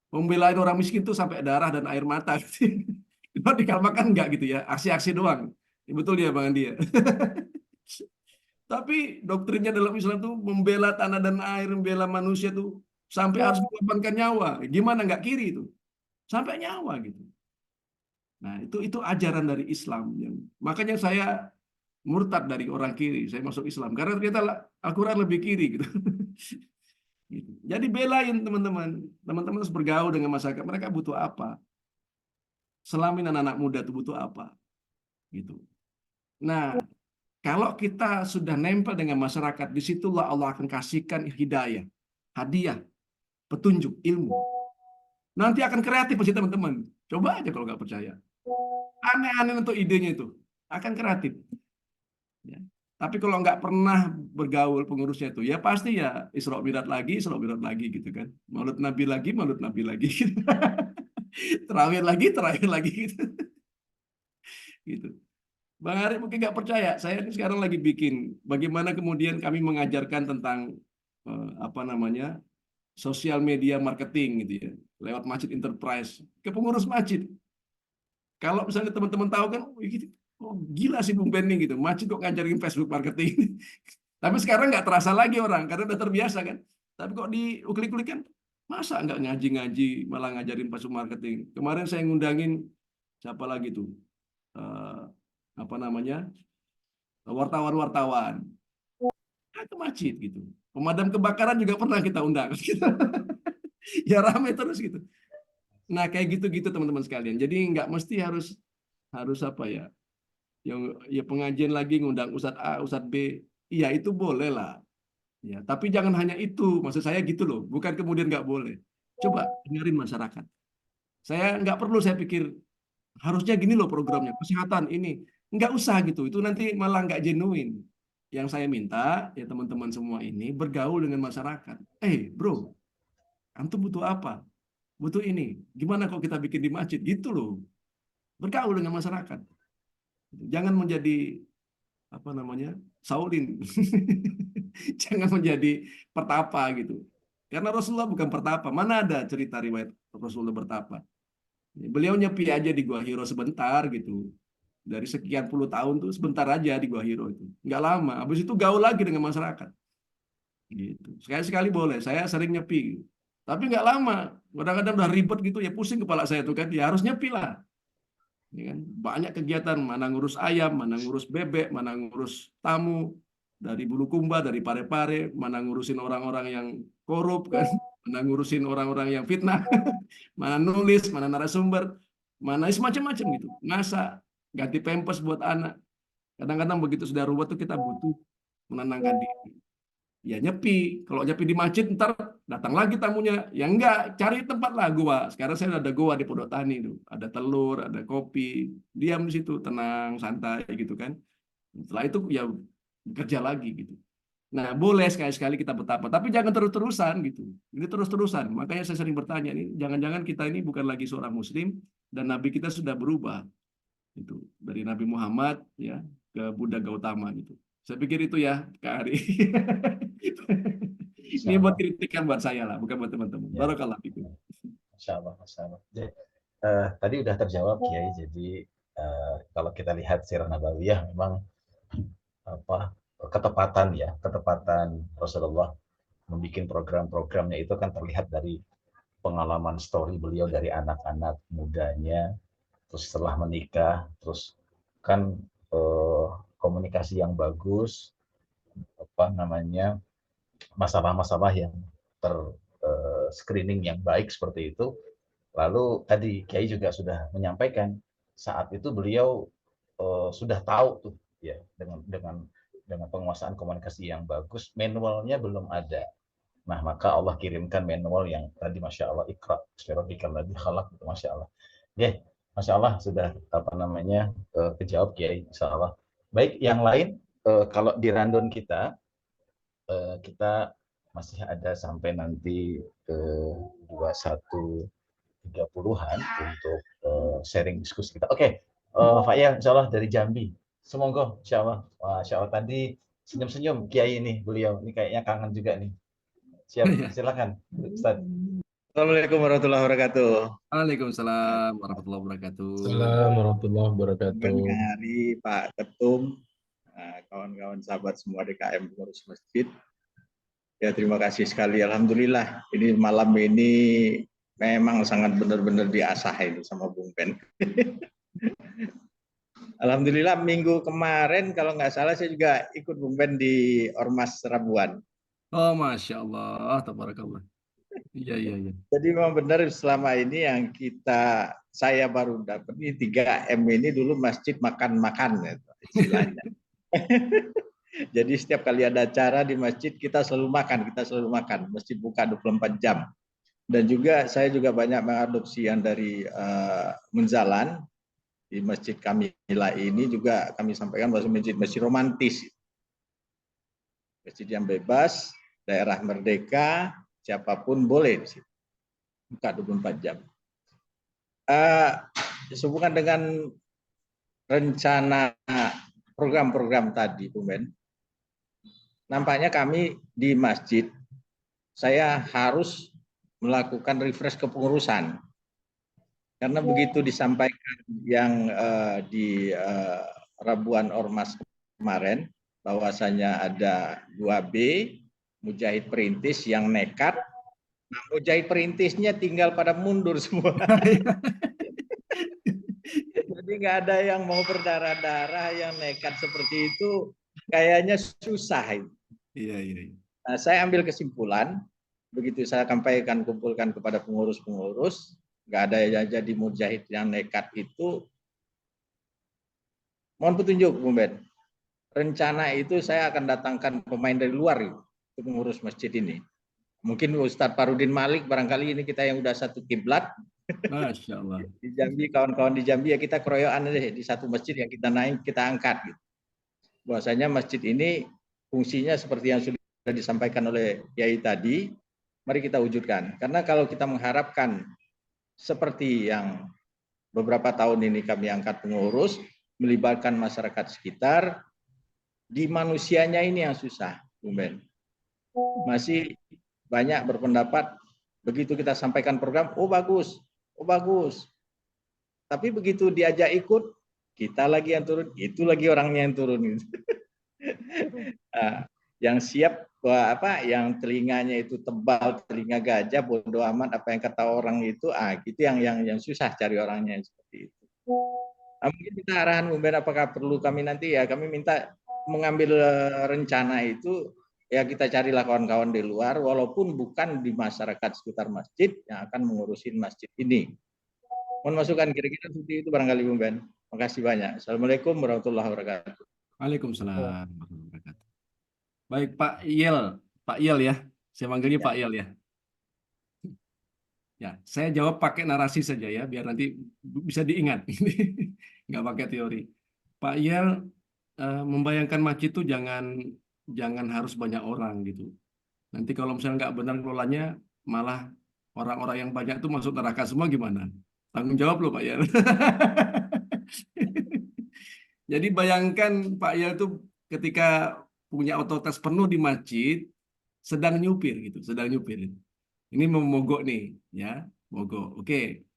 Membelain orang miskin tuh sampai darah dan air mata. Kalau di Karl Marx kan nggak gitu ya, aksi-aksi doang. Ya, betul dia Bang Andi ya. Tapi doktrinnya dalam Islam tuh membela tanah dan air, membela manusia tuh sampai harus mengorbankan nyawa. Gimana nggak kiri itu? Sampai nyawa gitu. Nah, itu ajaran dari Islam. Makanya saya murtad dari orang kiri, saya masuk Islam. Karena ternyata Al-Quran lebih kiri gitu. Gitu. Jadi belain teman-teman. Teman-teman harus bergaul dengan masyarakat. Mereka butuh apa? Selamin anak-anak muda itu butuh apa? Gitu. Nah, kalau kita sudah nempel dengan masyarakat, disitulah Allah akan kasihkan hidayah, hadiah, petunjuk, ilmu. Nanti akan kreatif pasti teman-teman. Coba aja kalau nggak percaya. Aneh-aneh untuk idenya itu. Akan kreatif. Ya. Tapi kalau nggak pernah bergaul pengurusnya itu, ya pasti ya Isra Mi'raj lagi gitu kan. Maulid Nabi lagi gitu. Terawih lagi gitu. Gitu. Bang Arif mungkin nggak percaya, saya ini sekarang lagi bikin bagaimana kemudian kami mengajarkan tentang apa namanya sosial media marketing gitu ya, lewat Masjid Enterprise ke pengurus masjid. Kalau misalnya teman-teman tahu kan, oh, gitu, oh, gila sih Bung Benny gitu, masjid kok ngajarin Facebook marketing. Tapi sekarang nggak terasa lagi orang, karena udah terbiasa kan. Tapi kok diuklik-uklik kan, masa nggak ngaji-ngaji, malah ngajarin Facebook marketing. Kemarin saya ngundangin, siapa lagi tuh, apa namanya, wartawan-wartawan. Ke masjid gitu. Pemadam kebakaran juga pernah kita undang. Ya ramai terus gitu. Nah kayak gitu-gitu teman-teman sekalian. Jadi nggak mesti harus apa ya, yang ya pengajian lagi ngundang Ustadz A, Ustadz B, iya itu boleh lah. Ya, tapi jangan hanya itu. Maksud saya gitu loh. Bukan kemudian nggak boleh. Coba dengerin masyarakat. Saya nggak perlu saya pikir harusnya gini loh programnya, kesehatan ini. Nggak usah gitu. Itu nanti malah nggak genuine. Yang saya minta ya teman-teman semua ini bergaul dengan masyarakat. Bro, antum butuh apa? Butuh ini. Gimana kalau kita bikin di masjid? Gitu loh. Bergaul dengan masyarakat. Jangan menjadi apa namanya Saulin. Jangan menjadi pertapa gitu. Karena Rasulullah bukan pertapa. Mana ada cerita riwayat Rasulullah bertapa? Beliau nyepi aja di Gua Hiro sebentar gitu. Dari sekian puluh tahun tuh sebentar aja di Gua Hiro itu. Nggak lama. Habis itu gaul lagi dengan masyarakat. Gitu. Sekali-sekali boleh. Saya sering nyepi. Tapi nggak lama. Kadang-kadang udah ribet gitu ya pusing kepala saya tuh kan. Ya harus nyepi lah. Ya kan? Banyak kegiatan. Mana ngurus ayam, mana ngurus bebek, mana ngurus tamu. Dari Bulukumba, dari Parepare. Mana ngurusin orang-orang yang korup kan. Mana ngurusin orang-orang yang fitnah. Mana nulis, mana narasumber. Mana semacam-macam gitu. Masak, ganti pampers buat anak. Kadang-kadang begitu sudah ruwet tuh kita butuh menenangkan diri. Ya nyepi. Kalau nyepi di masjid ntar datang lagi tamunya. Ya enggak, cari tempat lah gua. Sekarang saya ada gua di Pondok Tani tuh. Ada telur, ada kopi. Diam di situ, tenang, santai gitu kan. Setelah itu ya kerja lagi gitu. Nah, boleh sekali-sekali kita betapa, tapi jangan terus-terusan gitu. Ini terus-terusan. Makanya saya sering bertanya nih, jangan-jangan kita ini bukan lagi seorang muslim dan nabi kita sudah berubah. Itu dari Nabi Muhammad ya ke Buddha Gautama gitu. Saya pikir itu ya, Kak Ari. Ini buat kritikan buat saya lah, bukan buat teman-teman. Ya. Barakallah fikum. Masya Allah, Masya Allah. Jadi, tadi udah terjawab Kiai. Jadi kalau kita lihat sirah nabawiyah memang apa ketepatan Rasulullah membuat program-programnya itu kan terlihat dari pengalaman story beliau dari anak-anak mudanya, terus setelah menikah, terus kan komunikasi yang bagus, apa namanya masalah-masalah yang screening yang baik seperti itu. Lalu tadi Kiai juga sudah menyampaikan saat itu beliau sudah tahu tuh ya dengan penguasaan komunikasi yang bagus, manualnya belum ada. Nah, maka Allah kirimkan manual yang tadi Masya Allah, Iqra, Bismillahirrahmanirrahim, ladzi khalaq, itu Masya Allah. Ya, Masya Allah sudah apa namanya kejawab Kiai, Insya Allah. Baik, yang lain kalau di random kita masih ada sampai nanti 21.30-an untuk sharing diskusi kita. Oke, Pak Ya, Insya Allah dari Jambi. Semoga Insya Allah. Masya Allah tadi senyum-senyum Kiai ini beliau. Ini kayaknya kangen juga nih. Siap, silakan Ustaz. Assalamualaikum warahmatullahi wabarakatuh. Waalaikumsalam warahmatullahi wabarakatuh. Assalamualaikum warahmatullahi wabarakatuh. Kang Ari, Pak Ketum, kawan-kawan sahabat semua DKM pengurus masjid. Ya terima kasih sekali. Alhamdulillah ini malam ini memang sangat benar-benar diasah ini sama Bung Ben. Alhamdulillah minggu kemarin kalau nggak salah saya juga ikut Bung Ben di Ormas Rabuan. Oh Masya Allah, tabarakallah. Iya. Jadi memang benar selama ini yang saya baru dapat ini 3M ini dulu masjid makan-makan gitu, istilahnya. Jadi setiap kali ada acara di masjid kita selalu makan. Masjid buka 24 jam. Dan juga saya juga banyak mengadopsi yang dari Munzalan. Di masjid kami ini juga kami sampaikan bahwa masjid romantis. Masjid yang bebas, daerah merdeka, siapapun boleh di situ. Buka 24 jam. Sehubungan dengan rencana program-program tadi, Bu Men, nampaknya kami di masjid, saya harus melakukan refresh kepengurusan. Karena begitu disampaikan yang di Rabuan Ormas kemarin, bahwasanya ada 2B, Mujahid Perintis yang nekat, nah, Mujahid Perintisnya tinggal pada mundur semua. Jadi nggak ada yang mau berdarah-darah, yang nekat seperti itu, kayaknya susah. Iya, iya. Nah, saya ambil kesimpulan, begitu saya sampaikan, kumpulkan kepada pengurus-pengurus, nggak ada yang jadi mujahid yang nekat itu. Mohon petunjuk, Bu Ben. Rencana itu saya akan datangkan pemain dari luar untuk mengurus masjid ini. Mungkin Ustadz Farudin Malik, barangkali ini kita yang udah satu kiblat. Masya Allah. Di Jambi, kawan-kawan di Jambi ya kita keroyokan aja di satu masjid yang kita naik, kita angkat. Gitu. Bahwasanya masjid ini fungsinya seperti yang sudah disampaikan oleh Kiai tadi, mari kita wujudkan. Karena kalau kita mengharapkan seperti yang beberapa tahun ini kami angkat pengurus, melibatkan masyarakat sekitar, di manusianya ini yang susah, Bu Ben. Masih banyak berpendapat, begitu kita sampaikan program, oh bagus, oh bagus. Tapi begitu diajak ikut, kita lagi yang turun, itu lagi orangnya yang turun. Yang siap yang telinganya itu tebal, telinga gajah, bodoh amat apa yang kata orang itu, gitu yang susah cari orangnya seperti itu. Mungkin kita arahan Bu Ben, apakah perlu kami nanti ya, kami minta mengambil rencana itu, ya kita carilah kawan-kawan di luar, walaupun bukan di masyarakat sekitar masjid yang akan mengurusin masjid ini. Mohon masukan kira-kira seperti itu barangkali Bu Ben. Terima kasih banyak. Assalamualaikum warahmatullahi wabarakatuh. Waalaikumsalam warahmatullahi wabarakatuh. Baik, Pak Yel ya. Saya manggilnya Pak Yel ya. Ya, saya jawab pakai narasi saja ya, biar nanti bisa diingat. Nggak pakai teori. Pak Yel, membayangkan masjid itu jangan harus banyak orang gitu. Nanti kalau misalnya nggak benar kelolanya, malah orang-orang yang banyak itu masuk neraka semua gimana? Tanggung jawab loh Pak Yel. Jadi bayangkan Pak Yel itu ketika punya otoritas penuh di masjid, sedang nyupir gitu, sedang nyupir. Ini mau mogok nih, ya, mogok. Oke.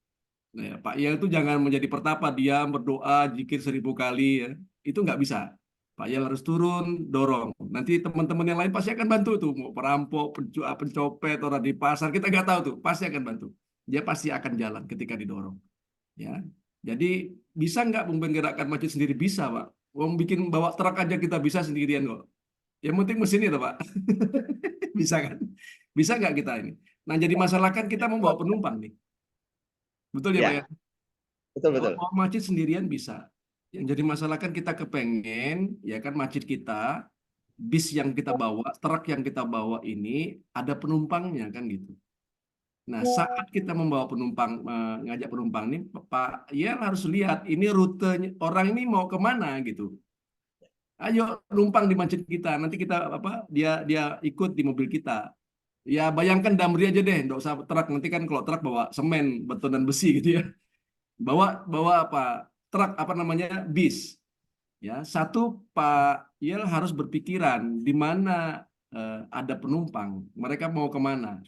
Nah, Pak Yel itu jangan menjadi pertapa, diam, berdoa, zikir 1000 kali, ya. Itu nggak bisa. Pak Yel harus turun, dorong. Nanti teman-teman yang lain pasti akan bantu tuh, mau perampok, pencopet, orang di pasar, kita nggak tahu tuh, pasti akan bantu. Dia pasti akan jalan ketika didorong. Ya, jadi bisa nggak menggerakkan masjid sendiri? Bisa, Pak. Wong bikin bawa truk aja kita bisa sendirian kok. Yang penting mesin itu, Pak. Bisa kan? Bisa nggak kita ini? Nah, jadi masalah kan kita membawa penumpang nih. Betul ya, Pak ya? Betul, betul. Bawa masjid sendirian bisa. Yang jadi masalah kan kita kepengen, ya kan, masjid kita, bis yang kita bawa, truk yang kita bawa ini ada penumpangnya kan gitu. Nah, saat kita membawa penumpang, ngajak penumpang nih, Pak, ya harus lihat ini rutenya orang ini mau kemana gitu. Ayo numpang di masjid kita, nanti kita dia ikut di mobil kita. Ya bayangkan Damri aja deh, nggak usah truk. Nanti kan kalau truk bawa semen, beton dan besi gitu ya. Bawa truk bis. Ya, satu Pak Yel harus berpikiran di mana ada penumpang, mereka mau kemana.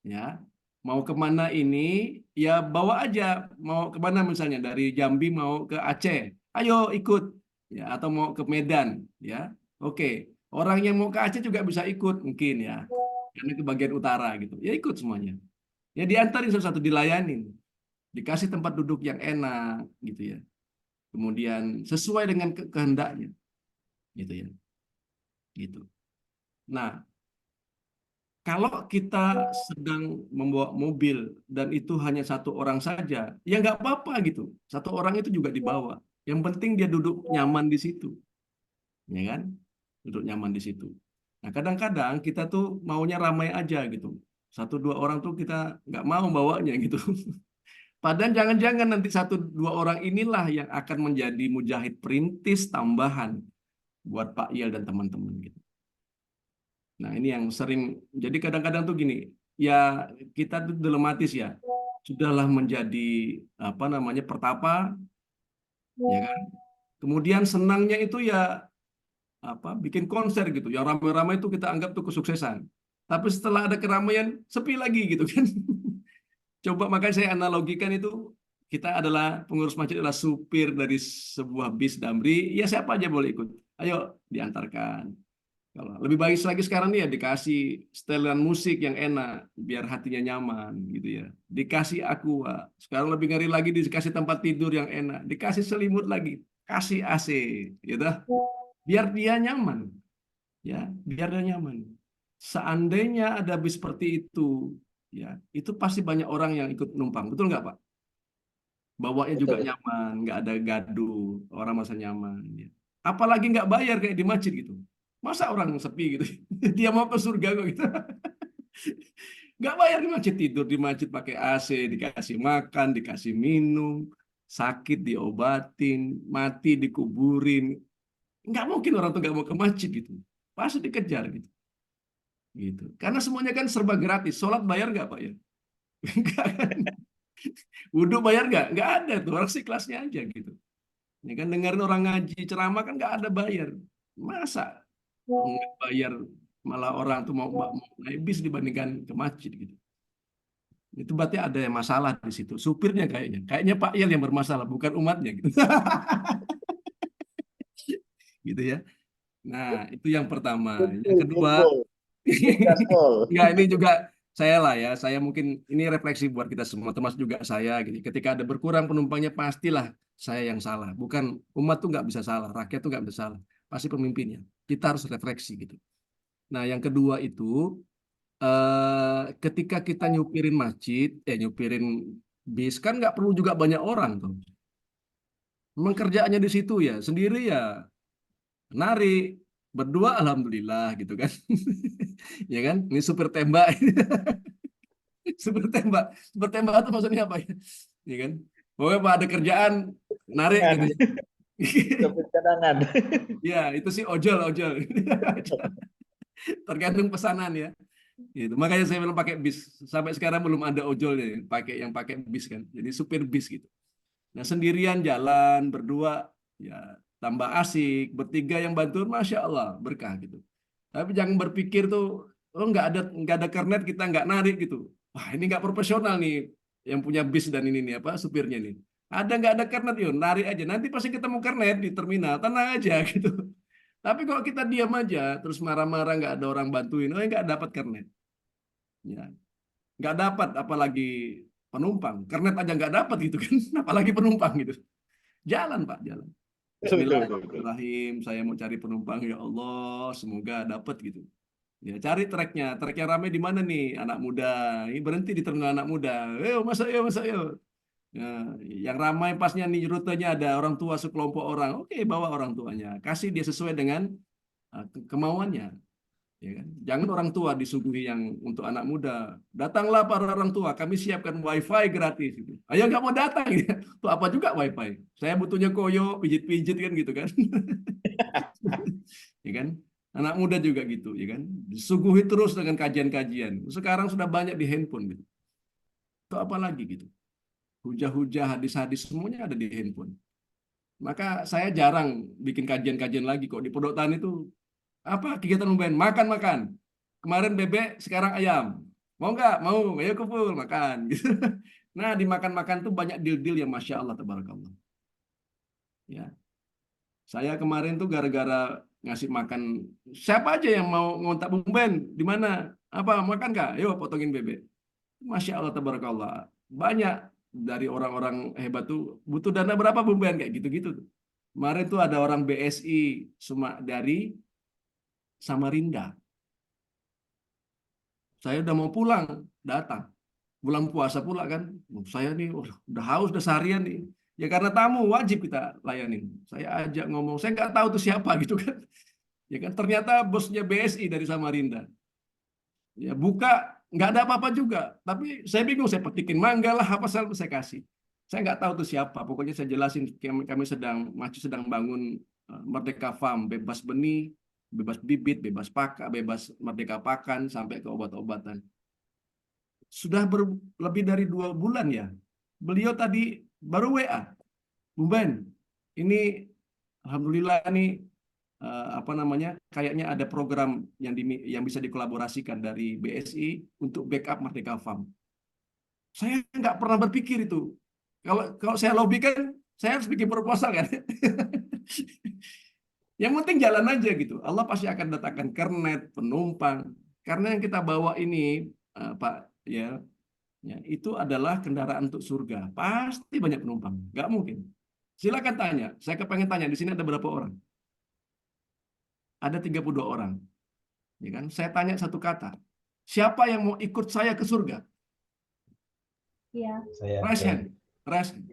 Ya, mau kemana ini? Ya bawa aja. Mau kemana misalnya dari Jambi mau ke Aceh, ayo ikut. Ya, atau mau ke Medan, ya. Oke, orang yang mau ke Aceh juga bisa ikut mungkin ya, karena ke bagian utara gitu. Ya ikut semuanya. Ya diantarin satu-satu, dilayanin, dikasih tempat duduk yang enak gitu ya. Kemudian sesuai dengan kehendaknya, gitu ya. Gitu. Nah, kalau kita sedang membawa mobil dan itu hanya satu orang saja, ya nggak apa-apa gitu. Satu orang itu juga dibawa. Yang penting dia duduk nyaman di situ, ya kan? Duduk nyaman di situ. Nah, kadang-kadang kita tuh maunya ramai aja gitu. 1-2 orang tuh kita nggak mau bawanya gitu. Padahal jangan-jangan nanti 1-2 orang inilah yang akan menjadi mujahid perintis tambahan buat Pak Yel dan teman-teman gitu. Nah, ini yang sering. Jadi kadang-kadang tuh gini, ya kita tuh dilematis ya. Sudahlah menjadi apa namanya pertapa, ya kan. Kemudian senangnya itu ya apa bikin konser gitu. Yang ramai-ramai itu kita anggap tuh kesuksesan. Tapi setelah ada keramaian sepi lagi gitu kan. Coba makanya saya analogikan itu kita adalah pengurus masjid adalah supir dari sebuah bis damri, ya siapa aja boleh ikut. Ayo diantarkan. Kalau lebih baik lagi sekarang nih ya dikasih setelan musik yang enak biar hatinya nyaman gitu ya. Dikasih aqua. Sekarang lebih ngeri lagi dikasih tempat tidur yang enak, dikasih selimut lagi, kasih AC gitu. Biar dia nyaman. Ya, biar dia nyaman. Seandainya ada bis seperti itu, ya, itu pasti banyak orang yang ikut numpang. Betul nggak, Pak? Bawanya juga Betul. nyaman, nggak ada gaduh, orang masa nyaman. Ya. Apalagi nggak bayar kayak di masjid gitu. Masa orang sepi gitu? Dia mau ke surga kok gitu. Nggak bayar di masjid, tidur di masjid pakai AC, dikasih makan, dikasih minum, sakit diobatin, mati dikuburin. Nggak mungkin orang tuh nggak mau ke masjid gitu. Pasti dikejar gitu. Gitu. Karena semuanya kan serba gratis. Sholat bayar nggak, Pak ya? Nggak kan? Wudhu bayar nggak? Nggak ada tuh. Orang sih kelasnya aja gitu. Ya kan dengerin orang ngaji ceramah kan nggak ada bayar. Masa nggak bayar malah orang tuh mau naik bis dibandingkan ke masjid gitu. Itu berarti ada yang masalah di situ. Supirnya kayaknya. Kayaknya Pak Il yang bermasalah, bukan umatnya gitu. Gitu ya. Nah, itu yang pertama. Yang kedua, ya ini juga saya lah ya. Saya mungkin ini refleksi buat kita semua, termasuk juga saya. Gitu. Ketika ada berkurang penumpangnya, pastilah saya yang salah. Bukan umat tuh nggak bisa salah, rakyat tuh nggak bisa salah. Pasti pemimpinnya. Kita harus refleksi gitu. Nah, yang kedua itu ketika kita nyupirin masjid, nyupirin bis kan nggak perlu juga banyak orang tuh. Memang kerjaannya di situ ya, sendiri ya narik, berdua alhamdulillah gitu kan. Ya kan? Ini supir tembak. Supir tembak. Supir tembak itu maksudnya apa ya? Ya kan? Pokoknya Pak ada kerjaan narik gitu. Sopir cadangan. Ya, itu sih ojol, ojol. Tergantung pesanan ya. Gitu. Makanya saya bilang pakai bis. Sampai sekarang belum ada ojolnya yang pakai bis kan. Jadi supir bis gitu. Nah, sendirian jalan berdua ya tambah asik, bertiga yang bantuin Masya Allah berkah gitu. Tapi jangan berpikir tuh oh nggak ada kernet kita nggak narik gitu. Wah, ini nggak profesional nih yang punya bis dan ini nih apa supirnya nih. Ada nggak ada kernet yuk narik aja. Nanti pasti ketemu kernet di terminal, tenang aja gitu. Tapi kalau kita diam aja terus marah-marah nggak ada orang bantuin, oh nggak dapat kernet. Ya, nggak dapat apalagi penumpang. Kernet aja nggak dapat gitu kan, apalagi penumpang gitu. Jalan Pak, jalan. Bismillahirrahmanirrahim. Saya mau cari penumpang ya Allah, semoga dapat gitu. Ya cari treknya ramai di mana nih? Anak muda. Ini berhenti di terminal anak muda. Masuk yuk, masuk yuk. Nah, yang ramai pasnya nih rutenya ada orang tua sekelompok orang. Oke, bawa orang tuanya. Kasih dia sesuai dengan kemauannya. Ya kan? Jangan orang tua disuguhi yang untuk anak muda. Datanglah para orang tua, kami siapkan wifi gratis. Gitu. Ayo nggak mau datang ya. Tuh apa juga wifi? Saya butuhnya koyo, pijit-pijit kan gitu kan. Ya kan? Anak muda juga gitu, ya kan? Disuguhi terus dengan kajian-kajian. Sekarang sudah banyak di handphone gitu. Itu apa lagi gitu? Hujah-hujah, hadis-hadis semuanya ada di handphone. Maka saya jarang bikin kajian-kajian lagi kok di Pondok Tani itu apa kegiatan umum makan kemarin bebek sekarang ayam mau nggak mau ayo kumpul makan gitu. Nah dimakan-makan tuh banyak deal-deal yang Masya Allah tabarakallah ya. Saya kemarin tuh gara-gara ngasih makan siapa aja yang mau ngontak Bung Ben di mana apa makan kak ayo potongin bebek Masya Allah tabarakallah banyak dari orang-orang hebat tuh butuh dana berapa Bung Ben kayak gitu-gitu tuh. Kemarin tuh ada orang BSI dari Samarinda. Saya udah mau pulang, datang. Bulan puasa pula kan. Saya nih udah haus, udah seharian nih. Ya karena tamu wajib kita layanin. Saya ajak ngomong, saya nggak tahu tuh siapa gitu kan. Ya kan ternyata bosnya BSI dari Samarinda. Ya buka nggak ada apa-apa juga. Tapi saya bingung, saya petikin mangga lah apa saya kasih. Saya nggak tahu tuh siapa. Pokoknya saya jelasin kami sedang bangun Merdeka Farm, bebas benih. bebas bibit, bebas pakan, bebas merdeka pakan, sampai ke obat-obatan. Sudah lebih dari 2 bulan ya. Beliau tadi baru WA, Bung Ben, ini alhamdulillah nih kayaknya ada program yang bisa dikolaborasikan dari BSI untuk backup Merdeka Farm. Saya nggak pernah berpikir itu. Kalau saya lobby kan, saya harus bikin proposal kan. Yang penting jalan aja gitu. Allah pasti akan datangkan kernet, penumpang. Karena yang kita bawa ini, Pak, ya itu adalah kendaraan untuk surga. Pasti banyak penumpang. Nggak mungkin. Silakan tanya. Saya kepengen tanya, di sini ada berapa orang? Ada 32 orang. Ya kan? Saya tanya satu kata. Siapa yang mau ikut saya ke surga? Iya. Raise hand. Raise hand.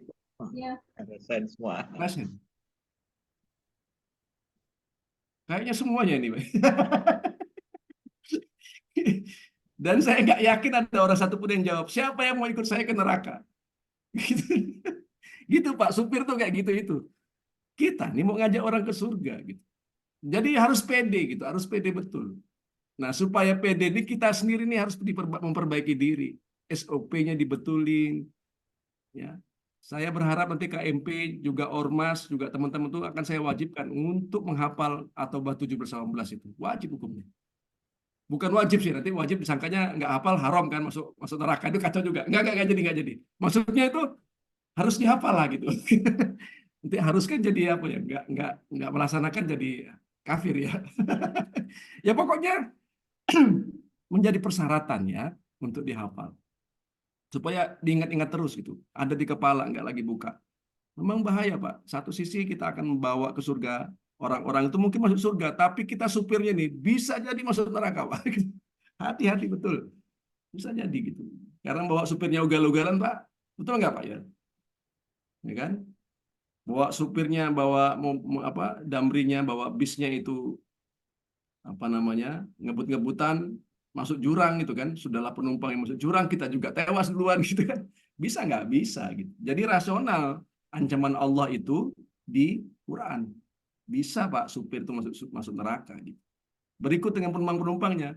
Iya. Ada sign semua. Raise hand. Kayaknya semuanya ini, Pak. Dan saya nggak yakin ada orang satupun yang jawab, siapa yang mau ikut saya ke neraka? Gitu, gitu Pak, supir tuh kayak gitu itu. Kita nih mau ngajak orang ke surga gitu. Jadi harus pede gitu, harus pede betul. Nah, supaya pede ini kita sendiri nih harus memperbaiki diri. SOP-nya dibetulin. Ya. Saya berharap nanti KMP juga Ormas juga teman-teman itu akan saya wajibkan untuk menghafal At-Taubah 17-18 itu. Wajib hukumnya. Bukan wajib sih, nanti wajib disangkanya nggak hafal haram kan, masuk neraka, itu kacau juga. Nggak jadi. Maksudnya itu harus dihafal lah gitu. Nanti harus kan jadi apa ya? Nggak melaksanakan jadi kafir ya. Ya pokoknya menjadi persyaratan ya untuk dihafal. Supaya diingat-ingat terus gitu. Ada di kepala, nggak lagi buka. Memang bahaya Pak. Satu sisi kita akan membawa ke surga. Orang-orang itu mungkin masuk surga, tapi kita supirnya nih bisa jadi masuk neraka, Pak. Hati-hati betul. Bisa jadi gitu. Karena bawa supirnya ugal-ugalan, Pak. Betul nggak, Pak ya? Ya kan? Bawa supirnya, bawa damrinya, bawa bisnya itu ngebut-ngebutan masuk jurang gitu kan. Sudahlah penumpang yang masuk jurang, kita juga tewas duluan gitu kan. Bisa nggak? Bisa gitu. Jadi rasional ancaman Allah itu di Quran. Bisa Pak supir itu masuk neraka gitu. Berikut dengan penumpang-penumpangnya.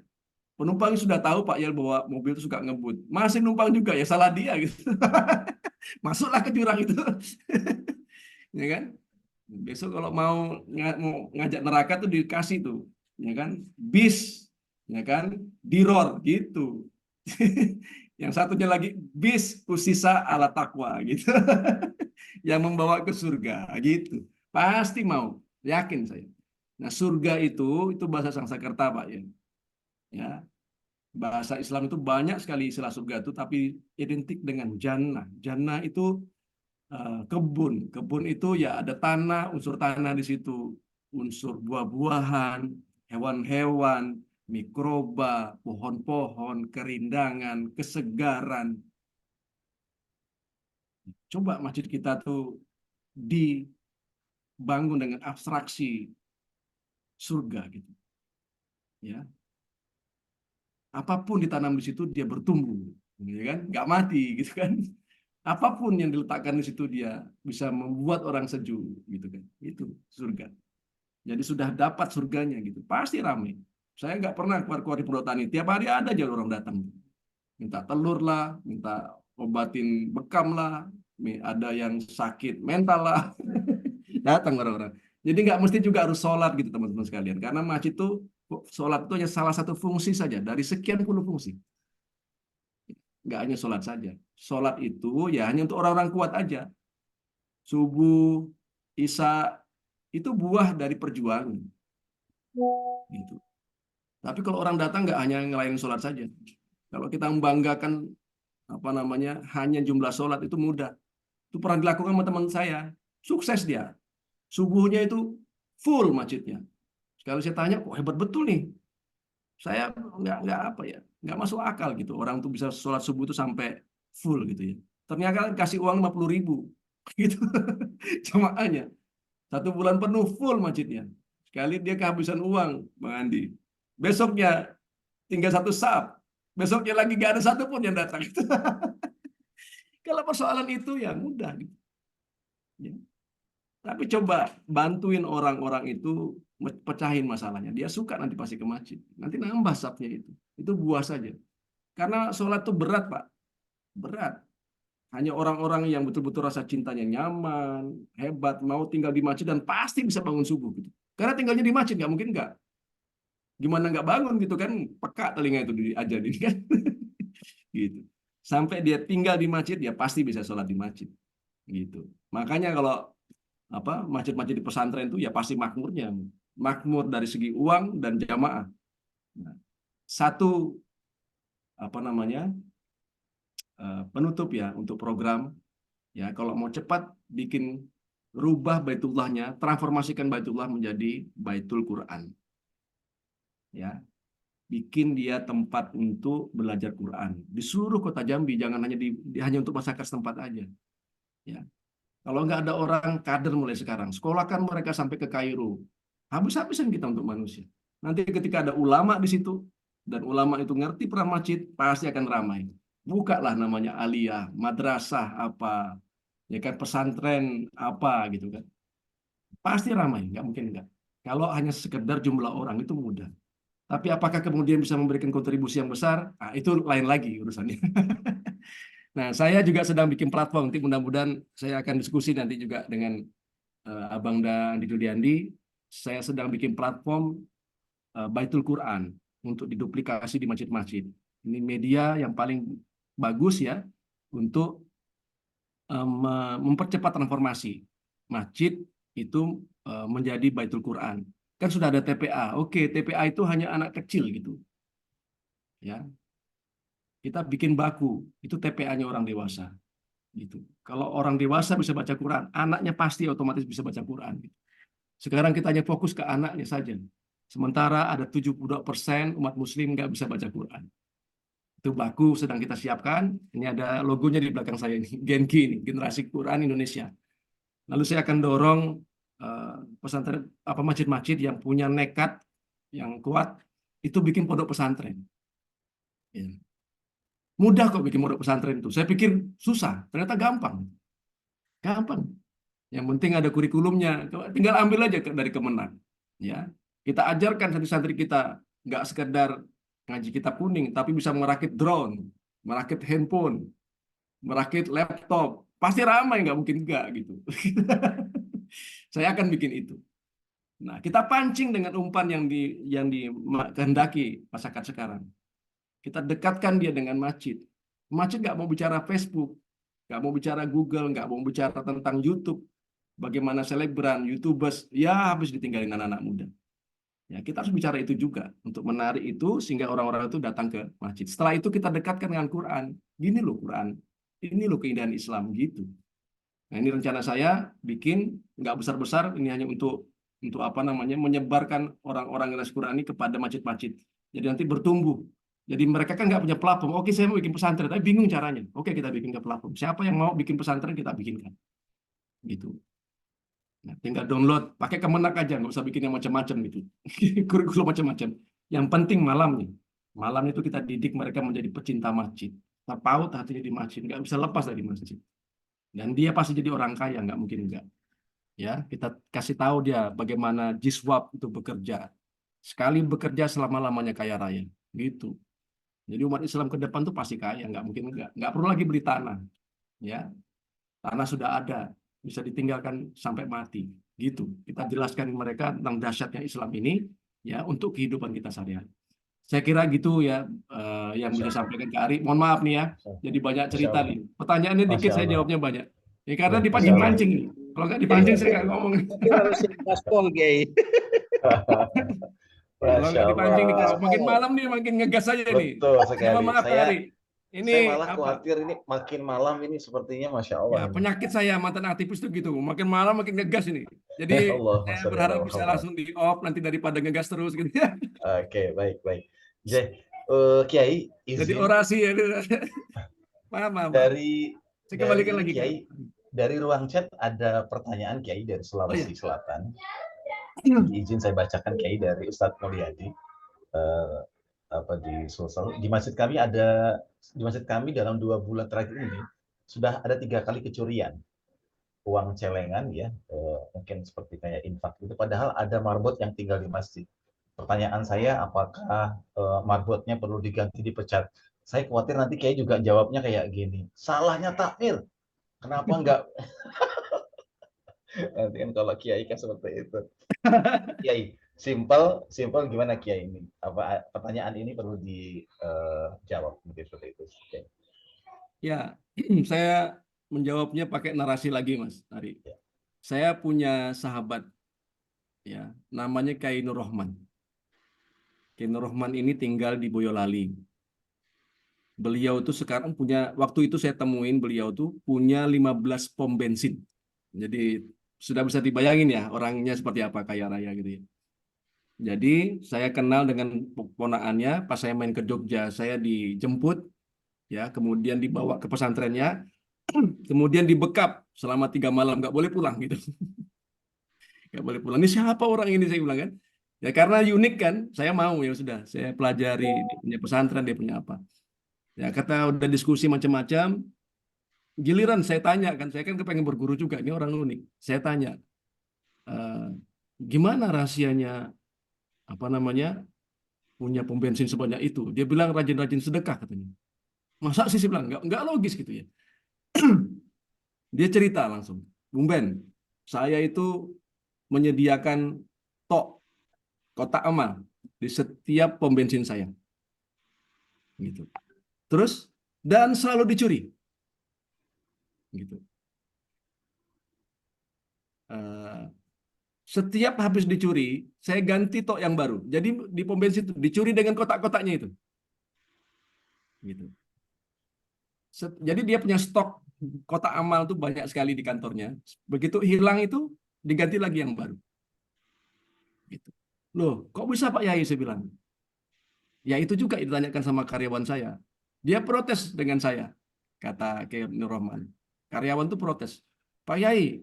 Penumpang sudah tahu Pak ya bahwa mobil itu suka ngebut. Masih numpang juga ya salah dia gitu. Masuklah ke jurang itu. Ya kan? Besok kalau mau ngajak neraka tuh dikasih tuh, ya kan? Bis, ya kan? Diror gitu. Yang satunya lagi bis usisa ala takwa gitu. Yang membawa ke surga gitu. Pasti mau. Yakin saya. Nah, surga itu bahasa Sanskerta, Pak ya. Ya. Bahasa Islam itu banyak sekali istilah surga itu, tapi identik dengan jannah. Jannah itu kebun. Kebun itu ya ada tanah, unsur tanah di situ, unsur buah-buahan, hewan-hewan, mikroba, pohon-pohon, kerindangan, kesegaran. Coba masjid kita tuh dibangun dengan abstraksi surga gitu. Ya. Apapun ditanam di situ dia bertumbuh, ya kan? Nggak mati gitu kan. Apapun yang diletakkan di situ dia bisa membuat orang sejuk gitu kan. Itu surga. Jadi sudah dapat surganya gitu. Pasti ramai. Saya nggak pernah keluar-keluar di Pondok Tani. Tiap hari ada aja orang datang. Minta telur lah, minta obatin bekam lah, ada yang sakit mental lah. Datang orang-orang. Jadi nggak mesti juga harus sholat gitu teman-teman sekalian. Karena masjid itu sholat itu hanya salah satu fungsi saja dari sekian puluh fungsi. Nggak hanya sholat saja. Sholat itu ya hanya untuk orang-orang kuat aja. Subuh, Isya, itu buah dari perjuangan. Gitu. Tapi kalau orang datang nggak hanya ngelayanin sholat saja. Kalau kita membanggakan hanya jumlah sholat itu mudah. Itu pernah dilakukan sama teman saya. Sukses dia. Subuhnya itu full masjidnya. Sekali saya tanya, kok hebat betul nih. Saya nggak masuk akal gitu. Orang tuh bisa sholat subuh itu sampai full gitu ya. Ternyata kasih uang 50.000 gitu. Jamaahnya. 1 bulan penuh full masjidnya. Sekali dia kehabisan uang, Bang Andi. Besoknya tinggal 1 saf. Besoknya lagi nggak ada satupun yang datang. Kalau persoalan itu ya mudah gitu. Ya. Tapi coba bantuin orang-orang itu pecahin masalahnya. Dia suka nanti pasti ke masjid. Nanti nambah safnya itu. Itu buah saja. Karena sholat itu berat, Pak. Berat. Hanya orang-orang yang betul-betul rasa cintanya nyaman, hebat, mau tinggal di masjid dan pasti bisa bangun subuh gitu. Karena tinggalnya di masjid nggak mungkin nggak. Gimana nggak bangun gitu kan? Peka telinga itu diajarin kan. Gitu. Sampai dia tinggal di masjid, dia pasti bisa sholat di masjid. Gitu. Makanya kalau masjid-masjid di pesantren itu ya pasti makmurnya. Makmur dari segi uang dan jamaah. Nah, satu penutup ya untuk program ya, kalau mau cepat bikin rubah Baitullahnya, transformasikan Baitullah menjadi Baitul Quran. Ya. Bikin dia tempat untuk belajar Quran di seluruh kota Jambi, jangan hanya untuk masyarakat setempat aja. Ya. Kalau nggak ada orang kader mulai sekarang, sekolahkan mereka sampai ke Kairo. Habis-habisan kita untuk manusia. Nanti ketika ada ulama di situ, dan ulama itu ngerti peran masjid, pasti akan ramai. Bukalah namanya aliyah, madrasah apa, ya kan, pesantren apa gitu kan. Pasti ramai, nggak mungkin nggak. Kalau hanya sekedar jumlah orang itu mudah. Tapi apakah kemudian bisa memberikan kontribusi yang besar? Nah, itu lain lagi urusannya. Nah, saya juga sedang bikin platform. Nanti mudah-mudahan saya akan diskusi nanti juga dengan Abang dan Diandi. Saya sedang bikin platform Baitul Quran untuk diduplikasi di masjid-masjid. Ini media yang paling bagus ya untuk mempercepat transformasi masjid itu menjadi Baitul Quran. Kan sudah ada TPA. Oke, TPA itu hanya anak kecil gitu. Ya. Kita bikin baku, itu TPA-nya orang dewasa. Gitu. Kalau orang dewasa bisa baca Quran, anaknya pasti otomatis bisa baca Quran. Gitu. Sekarang kita hanya fokus ke anaknya saja. Sementara ada 72% umat muslim nggak bisa baca Quran. Itu baku sedang kita siapkan. Ini ada logonya di belakang saya ini, Genki ini, Generasi Quran Indonesia. Lalu saya akan dorong pesantren masjid-masjid yang punya nekat yang kuat itu bikin pondok pesantren. Ya. Mudah kok bikin pondok pesantren itu. Saya pikir susah, ternyata gampang. Gampang. Yang penting ada kurikulumnya, tinggal ambil aja dari Kemenang. Ya, kita ajarkan santri-santri kita nggak sekedar ngaji kitab kuning, tapi bisa merakit drone, merakit handphone, merakit laptop. Pasti ramai, nggak mungkin nggak gitu. Saya akan bikin itu. Nah, kita pancing dengan umpan yang dikehendaki masyarakat sekarang. Kita dekatkan dia dengan masjid. Masjid nggak mau bicara Facebook, nggak mau bicara Google, nggak mau bicara tentang YouTube. Bagaimana selebgram, YouTubers, ya habis ditinggalin anak-anak muda. Ya, kita harus bicara itu juga untuk menarik itu sehingga orang-orang itu datang ke masjid. Setelah itu kita dekatkan dengan Quran. Gini loh Quran, ini loh keindahan Islam gitu. Nah, ini rencana saya bikin nggak besar-besar, ini hanya untuk menyebarkan orang-orang yang Quran ini kepada masjid-masjid. Jadi nanti bertumbuh. Jadi mereka kan nggak punya platform. Oke, saya mau bikin pesantren, tapi bingung caranya. Oke, kita bikin ke platform. Siapa yang mau bikin pesantren kita bikinkan. Gitu. Nah, tinggal download, pakai Kemenak aja, nggak usah bikin yang macam-macam gitu. Kurikulum macam-macam. Yang penting malamnya. Malam itu kita didik mereka menjadi pecinta masjid. Terpaut hatinya di masjid, nggak bisa lepas dari masjid. Dan dia pasti jadi orang kaya, nggak mungkin enggak. Ya, kita kasih tahu dia bagaimana Jiswab itu bekerja. Sekali bekerja selama-lamanya kaya raya. Gitu. Jadi umat Islam ke depan tuh pasti kaya, nggak mungkin enggak. Nggak perlu lagi beli tanah. Ya, tanah sudah ada, bisa ditinggalkan sampai mati. Gitu. Kita jelaskan mereka tentang dahsyatnya Islam ini ya untuk kehidupan kita sehari-hari. Saya kira gitu ya yang bisa sampaikan ke Ari. Mohon maaf nih ya, jadi banyak cerita nih. Pertanyaannya dikit, saya jawabnya banyak. Ya, karena dipancing-pancing nih. Kalau nggak dipancing saya nggak ngomong. Harus gaspol, Kiai. Kalau nggak dipancing nih, kalau makin malam nih makin ngegas aja nih. Betul sekali. Mohon maaf Saya, Ari. Ini saya malah khawatir ini makin malam ini sepertinya Masya Allah. Ya, penyakit saya mantan aktivis itu gitu. Makin malam makin ngegas ini. Jadi saya berharap bisa langsung di off nanti daripada ngegas terus gitu ya. Oke, baik. Kiai, izin. Jadi orasi ya. Maaf. Saya kembalikan lagi Kiai. Dari ruang chat ada pertanyaan Kiai dari Sulawesi Selatan. Izin saya bacakan Kiai dari Ustadz Mulyadi. Di Sulsel. Di masjid kami dalam 2 bulan terakhir ini sudah ada 3 kali kecurian. uang celengan ya, mungkin seperti kayak infak gitu, padahal ada marbot yang tinggal di masjid. Pertanyaan saya, apakah marbotnya perlu diganti, dipecat? Saya khawatir nanti Kiai juga jawabnya kayak gini, salahnya takmir, kenapa enggak? Nanti kan kalau Kiai kan seperti itu. Kiai, simpel gimana Kiai ini? Apa pertanyaan ini perlu dijawab mungkin seperti itu. Kiai. Ya, saya menjawabnya pakai narasi lagi, Mas Ari. Ya. Saya punya sahabat, ya, namanya Kiai Nur Rahman. Kiai Nur Rahman ini tinggal di Boyolali. Beliau tuh sekarang punya, waktu itu saya temuin beliau tuh punya 15 pom bensin. Jadi sudah bisa dibayangin ya orangnya seperti apa, kaya raya gitu ya. Jadi saya kenal dengan ponaannya, pas saya main ke Jogja, saya dijemput, ya, kemudian dibawa ke pesantrennya, kemudian dibekap selama 3 malam, nggak boleh pulang gitu. Nggak boleh pulang. Ini siapa orang ini, saya bilang kan. Ya karena unik kan, saya mau, ya sudah, saya pelajari, dia punya pesantren, dia punya apa. Ya kata udah diskusi macam-macam, giliran saya tanya kan, saya kan kepengen berguru juga, ini orang unik. Saya tanya, gimana rahasianya, apa namanya, punya pom bensin sebanyak itu? Dia bilang rajin-rajin sedekah katanya. Masa sih, saya bilang, nggak logis gitu ya. Dia cerita langsung, Bung Ben, saya itu menyediakan kotak amal di setiap pom bensin saya. Gitu. Terus, dan selalu dicuri. Gitu. Setiap habis dicuri, saya ganti tok yang baru. Jadi di pom bensin itu dicuri dengan kotak-kotaknya itu. Gitu. Jadi dia punya stok kotak amal tuh banyak sekali di kantornya. Begitu hilang itu diganti lagi yang baru. Gitu. Loh, kok bisa Pak Yai, saya bilang. Ya itu juga ditanyakan sama karyawan saya. Dia protes dengan saya, kata Kiai Nur Rahman. Karyawan tuh protes. Pak Yai,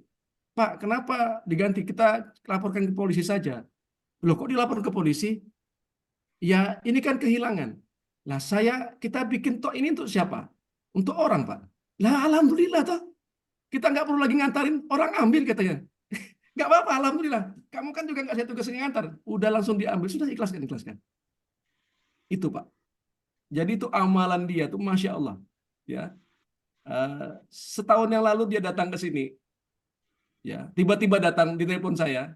Pak, kenapa diganti? Kita laporkan ke polisi saja. Loh, kok dilapor ke polisi? Ya, ini kan kehilangan. Lah, kita bikin tok ini untuk siapa? Untuk orang, Pak. Lah, alhamdulillah toh. Kita nggak perlu lagi ngantarin, orang ambil katanya. Nggak apa-apa, alhamdulillah. Kamu kan juga nggak saya tugasnya ngantar. Udah langsung diambil, sudah ikhlaskan. Itu, Pak. Jadi itu amalan dia tuh, Masya Allah. Ya, setahun yang lalu dia datang ke sini. Ya, tiba-tiba datang di telepon saya.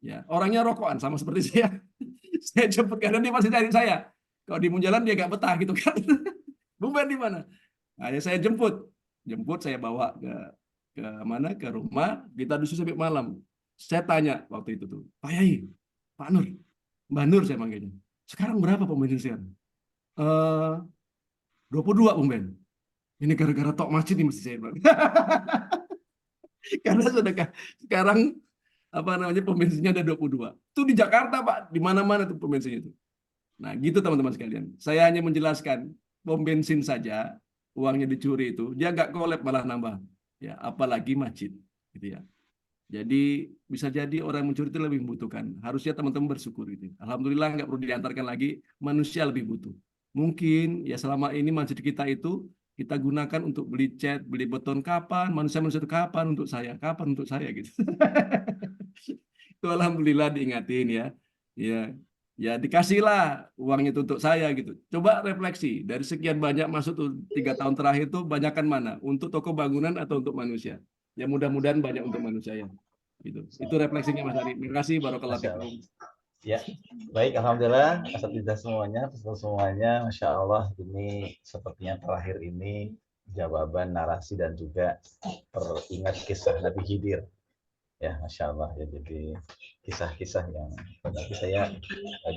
Ya, orangnya rokokan sama seperti saya. Saya jemput karena dia masih cari saya. Kalau di Munjalan dia nggak betah gitu kan. Bung Ben di mana? Nah, ya saya jemput, saya bawa ke mana, ke rumah, kita duduk sampai malam. Saya tanya waktu itu tuh, Pak Yai, Pak Nur, Mbak Nur saya manggilnya. Sekarang berapa pom bensin sekarang? 22 Bung Ben. Ini gara-gara tok masjid nih mesti saya bilang. Karena sekarang apa namanya pom bensinnya ada 22. Itu di Jakarta, Pak, di mana-mana tuh pom bensin itu. Nah, gitu teman-teman sekalian. Saya hanya menjelaskan pom bensin saja uangnya dicuri itu, dia nggak collab malah nambah. Ya, apalagi masjid, gitu ya. Jadi bisa jadi orang yang mencuri itu lebih membutuhkan. Harusnya teman-teman bersyukur gitu. Alhamdulillah nggak perlu diantarkan lagi, manusia lebih butuh. Mungkin ya selama ini masjid kita itu kita gunakan untuk beli cat, beli beton, kapan manusia itu kapan untuk saya gitu. Itu alhamdulillah diingatin ya. Ya dikasihlah uangnya itu untuk saya gitu. Coba refleksi dari sekian banyak masuk tuh 3 tahun terakhir tuh banyakkan mana untuk toko bangunan atau untuk manusia. Ya mudah-mudahan banyak untuk manusia ya. Gitu. Itu refleksinya Mas Ari. Terima kasih barakallahu fikum. Ya, baik, alhamdulillah, asatidz semuanya, peserta semuanya, Masya Allah, ini sepertinya terakhir ini jawaban, narasi, dan juga teringat kisah Nabi Khidir. Ya, Masya Allah, ya, jadi kisah-kisah yang tapi saya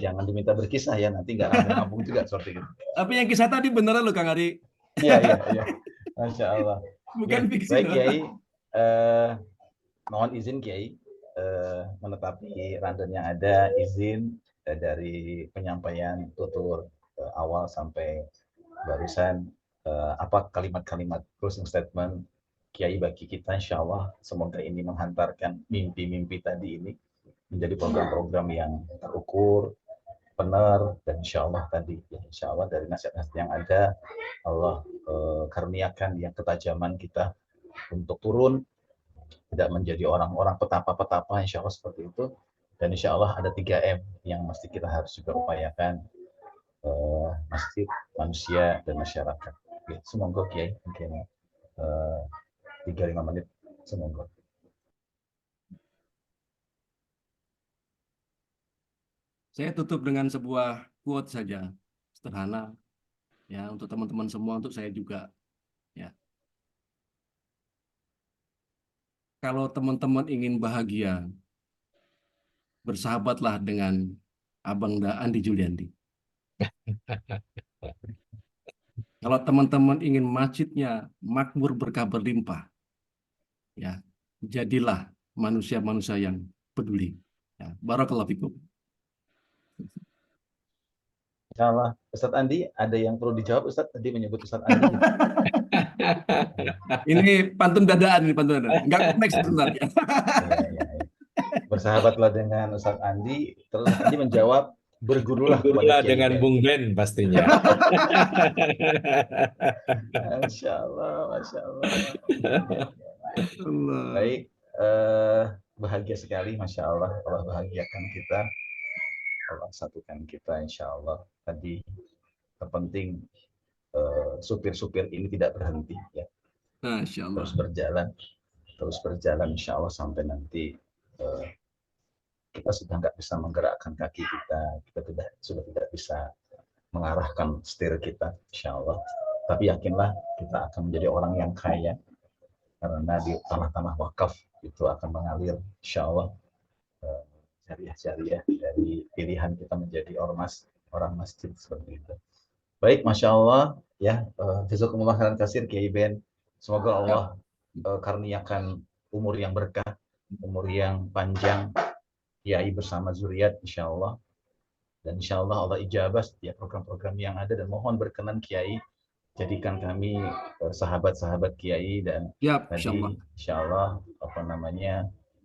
jangan diminta berkisah ya, nanti nggak rampung juga seperti itu. Tapi yang kisah tadi beneran loh Kang Ari. Iya, Masya Allah. Bukan ya, fiksi. Baik Kiai, mohon izin Kiai, menetapi rundown yang ada, izin dari penyampaian tutur awal sampai barusan, apa kalimat-kalimat closing statement Kiai bagi kita, insya Allah semoga ini menghantarkan mimpi-mimpi tadi ini menjadi program-program yang terukur, benar, dan insya Allah tadi, ya, insya Allah dari nasihat-nasihat yang ada, Allah karuniakan yang ketajaman kita untuk turun tidak menjadi orang-orang petapa-petapa, insya Allah seperti itu. Dan insya Allah ada 3M yang mesti kita harus juga upayakan, masjid, manusia, dan masyarakat. Oke, semoga Kiai mungkin 3-5 menit, semoga. Saya tutup dengan sebuah quote saja, sederhana, ya, untuk teman-teman semua, untuk saya juga. Ya. Kalau teman-teman ingin bahagia, bersahabatlah dengan Abang Andi Juliandi. Kalau teman-teman ingin masjidnya makmur berkah berlimpah, ya, jadilah manusia-manusia yang peduli. Ya, barakallahu fikum. Insyaallah. Ustadz Andi, ada yang perlu dijawab Ustadz? Tadi menyebut Ustadz Andi. Ini pantun dadaan, ini pantun dadaan. Enggak kompleks sebenarnya. Ya. Bersahabatlah dengan Ustadz Andi, terus Andi menjawab, bergurulah kepada Kiai dengan Ben. Bung Ben pastinya. Masya Allah, Masya Allah. Allah. Baik, bahagia sekali, Masya Allah. Allah bahagiakan kita, Allah satukan kita, Insya Allah. Tadi terpenting supir-supir ini tidak berhenti, ya. Masya Allah. Terus berjalan, Insya Allah sampai nanti kita sudah nggak bisa menggerakkan kaki kita sudah tidak bisa mengarahkan setir kita, Insya Allah. Tapi yakinlah kita akan menjadi orang yang kaya, karena di tanah-tanah wakaf itu akan mengalir, Insya Allah, syariah dari pilihan kita menjadi orang masjid seperti itu. Baik, Masya Allah, ya, jazakumullah khairan katsir Kiai Ben. Semoga Allah karuniakan umur yang berkah, umur yang panjang, Kiai bersama zuriat, Insya Allah. Dan Insya Allah Allah ijabah setiap program-program yang ada, dan mohon berkenan Kiai jadikan kami sahabat-sahabat Kiai, dan tadi Insya Allah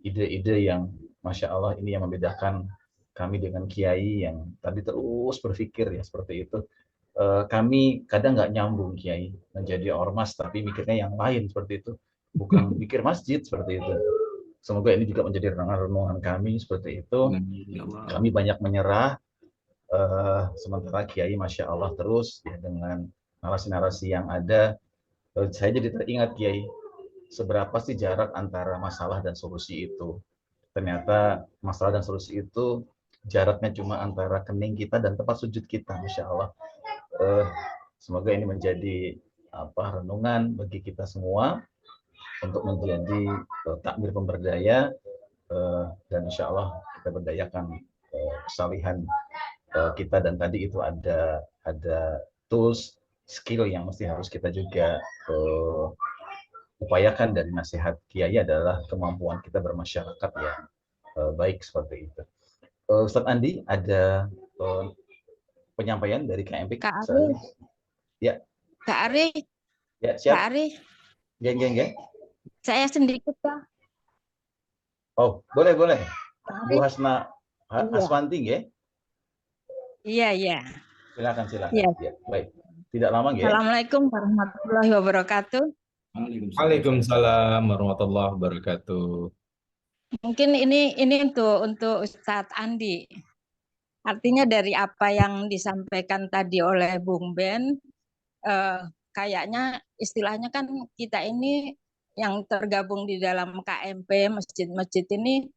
ide-ide yang Masya Allah ini yang membedakan kami dengan Kiai yang tadi terus berpikir ya seperti itu. Kami kadang nggak nyambung Kiai, menjadi ormas tapi mikirnya yang lain seperti itu, bukan mikir masjid seperti itu. Semoga ini juga menjadi renungan kami seperti itu. Kami banyak menyerah, sementara Kiai Masya Allah terus ya, dengan narasi-narasi yang ada. Saya jadi teringat Kiai, seberapa sih jarak antara masalah dan solusi itu. Ternyata masalah dan solusi itu jaraknya cuma antara kening kita dan tempat sujud kita, Masya Allah. Semoga ini menjadi renungan bagi kita semua untuk menjadi takmir pemberdaya, dan Insya Allah kita berdayakan kesalihan kita. Dan tadi itu ada tools, skill yang mesti harus kita juga upayakan dari nasihat Kiai adalah kemampuan kita bermasyarakat yang baik seperti itu. Ustadz Andi, ada penyampaian dari KMP? Kak Ari. Ya. Kak Ari. Ya, siap. Kak Ari. Geng. Saya sedikit ya. Oh, boleh. Bu Hasna Aswanti, ya? Iya. Silakan. Ya. Ya, baik. Tidak lama, ya. Assalamualaikum warahmatullahi wabarakatuh. Waalaikumsalam warahmatullahi wabarakatuh. Mungkin ini untuk Ustadz Andi. Artinya dari apa yang disampaikan tadi oleh Bung Ben, kayaknya istilahnya kan kita ini yang tergabung di dalam KMP masjid-masjid ini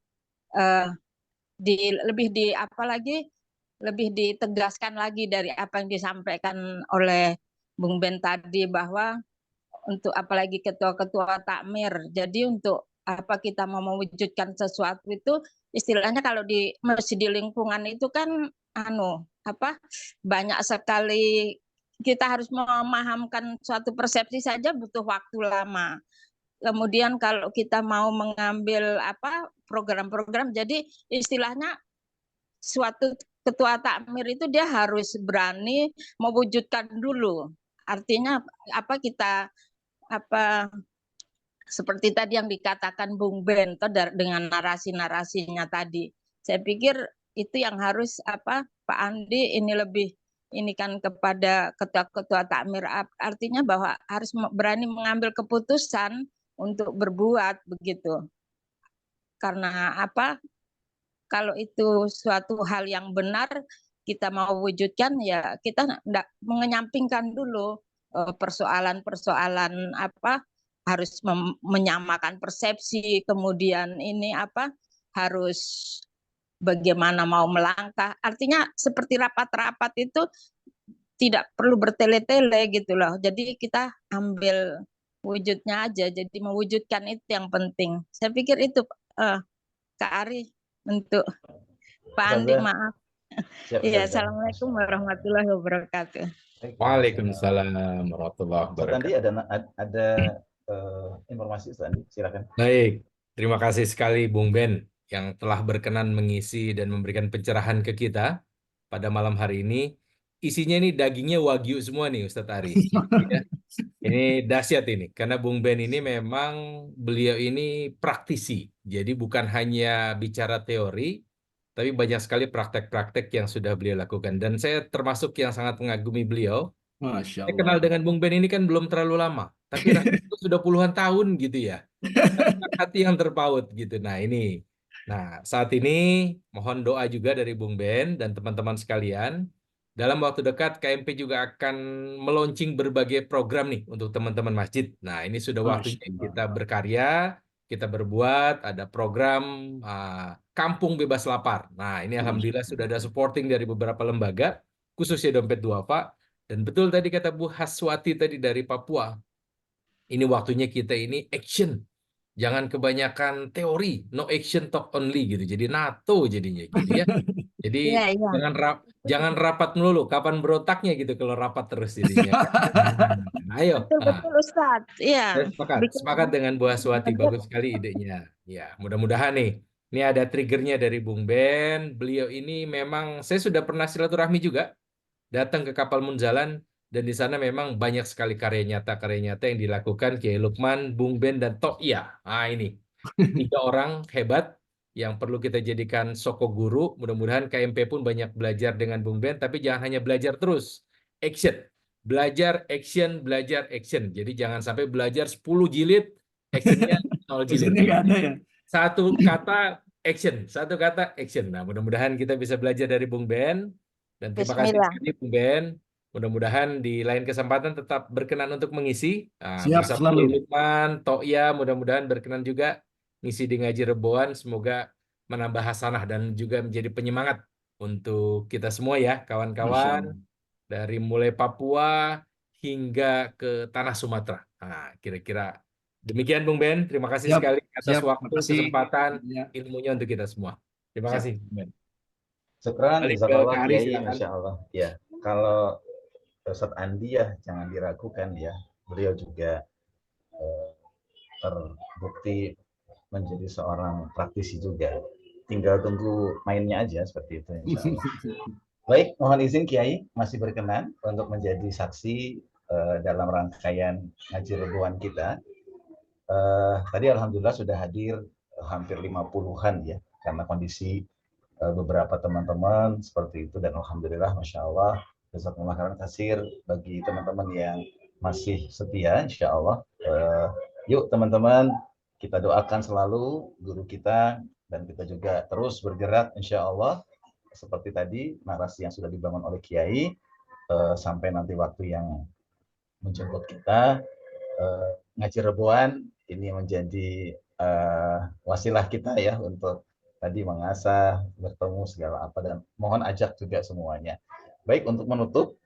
lebih ditegaskan lagi dari apa yang disampaikan oleh Bung Ben tadi, bahwa untuk apalagi ketua-ketua takmir. Jadi untuk apa kita mau mewujudkan sesuatu itu, istilahnya kalau di masjid di lingkungan itu kan banyak sekali, kita harus memahamkan suatu persepsi saja butuh waktu lama. Kemudian kalau kita mau mengambil program-program, jadi istilahnya suatu ketua takmir itu dia harus berani mewujudkan dulu. Artinya seperti tadi yang dikatakan Bung Ben dengan narasi-narasinya tadi. Saya pikir itu yang harus Pak Andi ini lebih ini kan kepada ketua-ketua takmir, artinya bahwa harus berani mengambil keputusan untuk berbuat begitu. karena apa? Kalau itu suatu hal yang benar kita mau wujudkan, ya kita enggak mengenyampingkan dulu persoalan-persoalan apa, harus menyamakan persepsi, kemudian ini apa, harus bagaimana mau melangkah. Artinya seperti rapat-rapat itu tidak perlu bertele-tele gitu loh. Jadi kita ambil wujudnya aja. Jadi mewujudkan itu yang penting. Saya pikir itu Kak Ari untuk Pak Andi, Ustazah, maaf. siap Iya, Ustazah. Assalamualaikum warahmatullahi wabarakatuh. Waalaikumsalam warahmatullahi Ustaz Andi wabarakatuh. ada informasi Ustaz Andi, silakan. Baik, terima kasih sekali Bung Ben yang telah berkenan mengisi dan memberikan pencerahan ke kita pada malam hari ini. Isinya ini dagingnya wagyu semua nih Ustadz Ari. Ya. Ini dahsyat ini, karena Bung Ben ini memang beliau ini praktisi. Jadi bukan hanya bicara teori, tapi banyak sekali praktek-praktek yang sudah beliau lakukan. Dan saya termasuk yang sangat mengagumi beliau. Masya Saya kenal Allah. dengan Bung Ben ini kan belum terlalu lama, tapi rasanya sudah puluhan tahun gitu ya. Hati yang terpaut gitu. Nah saat ini mohon doa juga dari Bung Ben dan teman-teman sekalian. Dalam waktu dekat KMP juga akan meluncing berbagai program nih untuk teman-teman masjid. Nah ini sudah waktunya Masya kita Allah. berkarya, kita berbuat. Ada program Kampung Bebas Lapar. Nah ini alhamdulillah sudah ada supporting dari beberapa lembaga, khususnya Dompet Duafa. Dan betul tadi kata Bu Haswati tadi dari Papua. Ini waktunya kita ini action. Jangan kebanyakan teori, no action talk only gitu. Jadi NATO jadinya gitu ya. Jadi Iya, iya. jangan rapat melulu. Kapan berotaknya gitu kalau rapat terus jadinya. Nah, ayo. Betul Ustaz. Iya. Saya sepakat dengan Bu Haswati. Bagus sekali idenya. Ya, mudah-mudahan nih. Ini ada triggernya dari Bung Ben. Beliau ini memang saya sudah pernah silaturahmi juga. Datang ke Kapal Munzalan. Dan di sana memang banyak sekali karya nyata yang dilakukan Kiai Lukman, Bung Ben, dan Tokia. Nah ini 3 orang hebat yang perlu kita jadikan soko guru. Mudah-mudahan KMP pun banyak belajar dengan Bung Ben, tapi jangan hanya belajar terus. Action. Belajar, action, belajar, action. Jadi jangan sampai belajar 10 jilid, actionnya 0 jilid. Actionnya nggak ada ya? Satu kata action, satu kata action. Nah mudah-mudahan kita bisa belajar dari Bung Ben. Dan terima kasih Bismillah. sekali Bung Ben. Mudah-mudahan di lain kesempatan tetap berkenan untuk mengisi. Siap Bersama selalu. Lukman, Toya, mudah-mudahan berkenan juga ngisi di Ngaji Reboan. Semoga menambah hasanah dan juga menjadi penyemangat untuk kita semua ya, Masya kawan-kawan. Allah. Dari mulai Papua hingga ke tanah Sumatera. Nah, kira-kira demikian Bung Ben. Terima kasih Siap, sekali atas siap. waktu, Makasih. kesempatan, Ya. ilmunya untuk kita semua. Terima Siap. kasih Bung Ben. Syukran, Balik ke jazakallah Kak Ari, Kiai, silakan. Masya Allah. Ya, kalau Ustaz Andi ya jangan diragukan ya. Beliau juga terbukti menjadi seorang praktisi juga. Tinggal tunggu mainnya aja seperti itu insya Allah. Baik, mohon izin Kiai masih berkenan untuk menjadi saksi dalam rangkaian ngaji rebuan kita. Tadi alhamdulillah sudah hadir hampir 50-an ya, karena kondisi beberapa teman-teman seperti itu, dan alhamdulillah Masya Allah jazakumullah khairan katsir bagi teman-teman yang masih setia insya Allah. Yuk teman-teman, kita doakan selalu guru kita, dan kita juga terus bergerak insya Allah seperti tadi narasi yang sudah dibangun oleh Kiai, sampai nanti waktu yang menjemput kita. Ngaji Rebuan ini menjadi wasilah kita ya untuk tadi mengasah, bertemu segala apa, dan mohon ajak juga semuanya. Baik, untuk menutup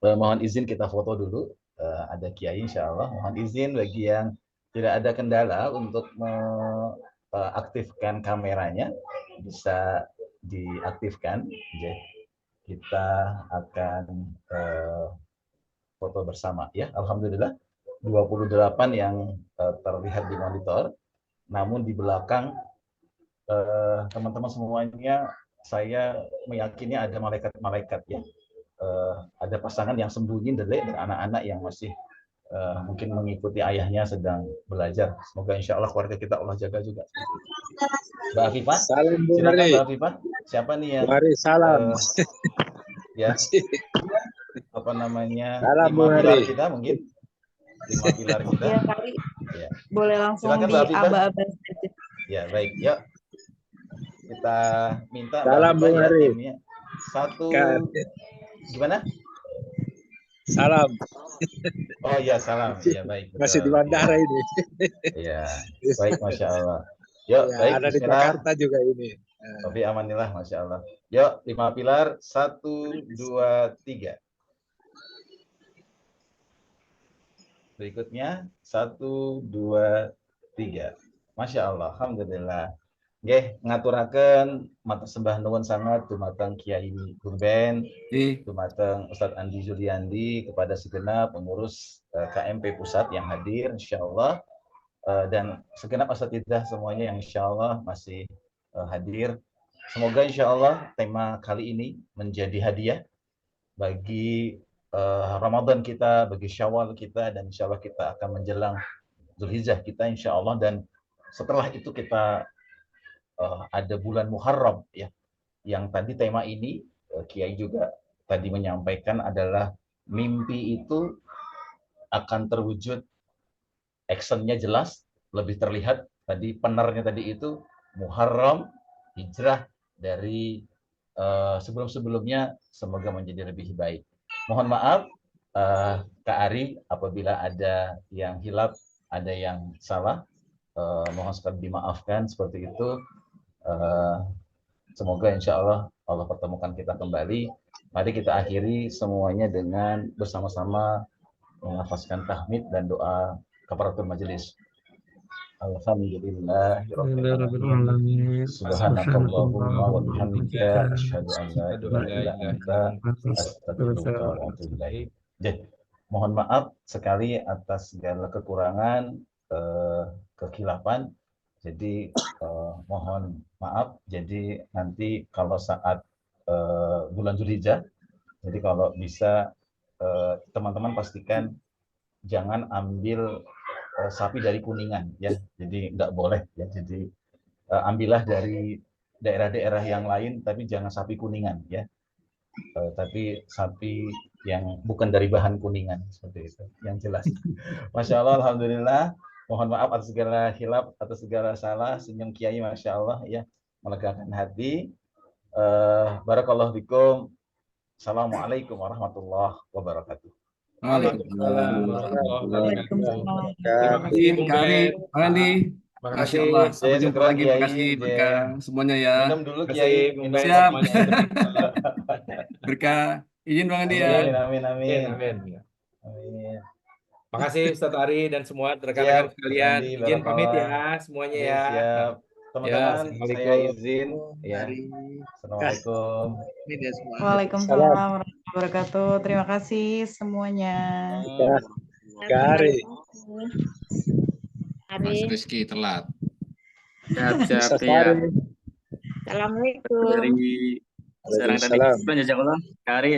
mohon izin kita foto dulu. Ada Kiai insya Allah. Mohon izin bagi yang tidak ada kendala untuk mengaktifkan kameranya bisa diaktifkan. Jadi kita akan foto bersama ya. Alhamdulillah 28 yang terlihat di monitor, namun di belakang teman-teman semuanya saya meyakini ada malaikat-malaikat ya. Ada pasangan yang sembunyi delik dan anak-anak yang masih mungkin mengikuti ayahnya sedang belajar. Semoga insya Allah keluarga kita Allah jaga juga. Mbak Afifah, silakan Mbak Afifah. Siapa nih yang salam. Ya, apa namanya, Salam, 5 pilar kita mungkin 5 pilar kita. Ya, kali Ya. boleh langsung Silakan Mbak Afifah. diaba-aba. Ya, baik. Yuk. Kita minta Salam Mbak Bung Hibah ya Ari. timnya. Satu, Kan. gimana? Salam. Oh iya, salam. Iya, baik. Masih di Betul. bandara ini. Iya, baik, Masya Allah. Yuk, Ya, baik, ada di bismillah. Jakarta juga ini. Tapi amanillah, Masya Allah. Yuk, 5 pilar. 1, 2, 3. Berikutnya 1, 2, 3. Masya Allah, alhamdulillah. Nggih, ngaturaken matur sembah nuwun sangat dumateng Kiai Bung Ben, dumateng Ustadz Andi Juliandi, kepada segenap pengurus KMP Pusat yang hadir, insyaallah, dan segenap asatidzah semuanya yang insyaallah masih hadir. Semoga insyaallah tema kali ini menjadi hadiah bagi Ramadan kita, bagi Syawal kita, dan insyaallah kita akan menjelang Dzulhijjah kita insyaallah, dan setelah itu kita ada bulan Muharram ya, yang tadi tema ini Kiai juga tadi menyampaikan adalah mimpi itu akan terwujud, actionnya jelas, lebih terlihat. Tadi penernya tadi itu Muharram, hijrah dari sebelum-sebelumnya, semoga menjadi lebih baik. Mohon maaf Kak Ari apabila ada yang hilaf, ada yang salah, mohon sekali dimaafkan seperti itu. Semoga insya Allah Allah pertemukan kita kembali. Mari kita akhiri semuanya dengan bersama-sama menghafazkan tahmid dan doa kafaratul majelis. Alhamdulillahirrahmanirrahim. Subhanakallahumma wa bihamdika asyhadu an la ilaha illa anta astaghfiruka wa atubu ilaik. Mohon maaf sekali atas segala kekurangan, kekhilafan. Jadi mohon maaf. Jadi nanti kalau saat bulan Dzulhijjah, jadi kalau bisa teman-teman pastikan jangan ambil sapi dari Kuningan ya. Jadi nggak boleh ya. Jadi ambillah dari daerah-daerah yang lain, tapi jangan sapi Kuningan ya. Tapi sapi yang bukan dari bahan Kuningan, seperti itu yang jelas. Masya Allah, alhamdulillah. Mohon maaf atas segala khilaf, atas segala salah. Senyum Kiai, Masya Allah ya, melegakan hati. Barakallahu fikum. Assalamualaikum warahmatullahi wabarakatuh. Waalaikumsalam warahmatullahi wabarakatuh. Terima kasih Bung Ben. Andi. Terima Masya kasih. Allah. Sampai jumpa Syukran, lagi. Terima Kiai. kasih berkah semuanya ya. Minum dulu Terima Kiai. kasih Bung Ben. Siap. Semuanya. Berkah. Izin Bang Andi ya. Amin, amin, amin. Amin. Amin. Makasih Ustadz Ari dan semua Siap, rekan-rekan Mas sekalian. Andi, Izin pamit barakallah. ya semuanya Oke, ya. siap. Ya, Teman-teman, saya assalamualaikum. izin ya. Assalamualaikum. Waalaikumsalam warahmatullahi wabarakatuh. Terima kasih semuanya. Kari. Mas Rizky telat. Siap-siap ya. Assalamualaikum. Dari sekarang tadi jazakallah. Kari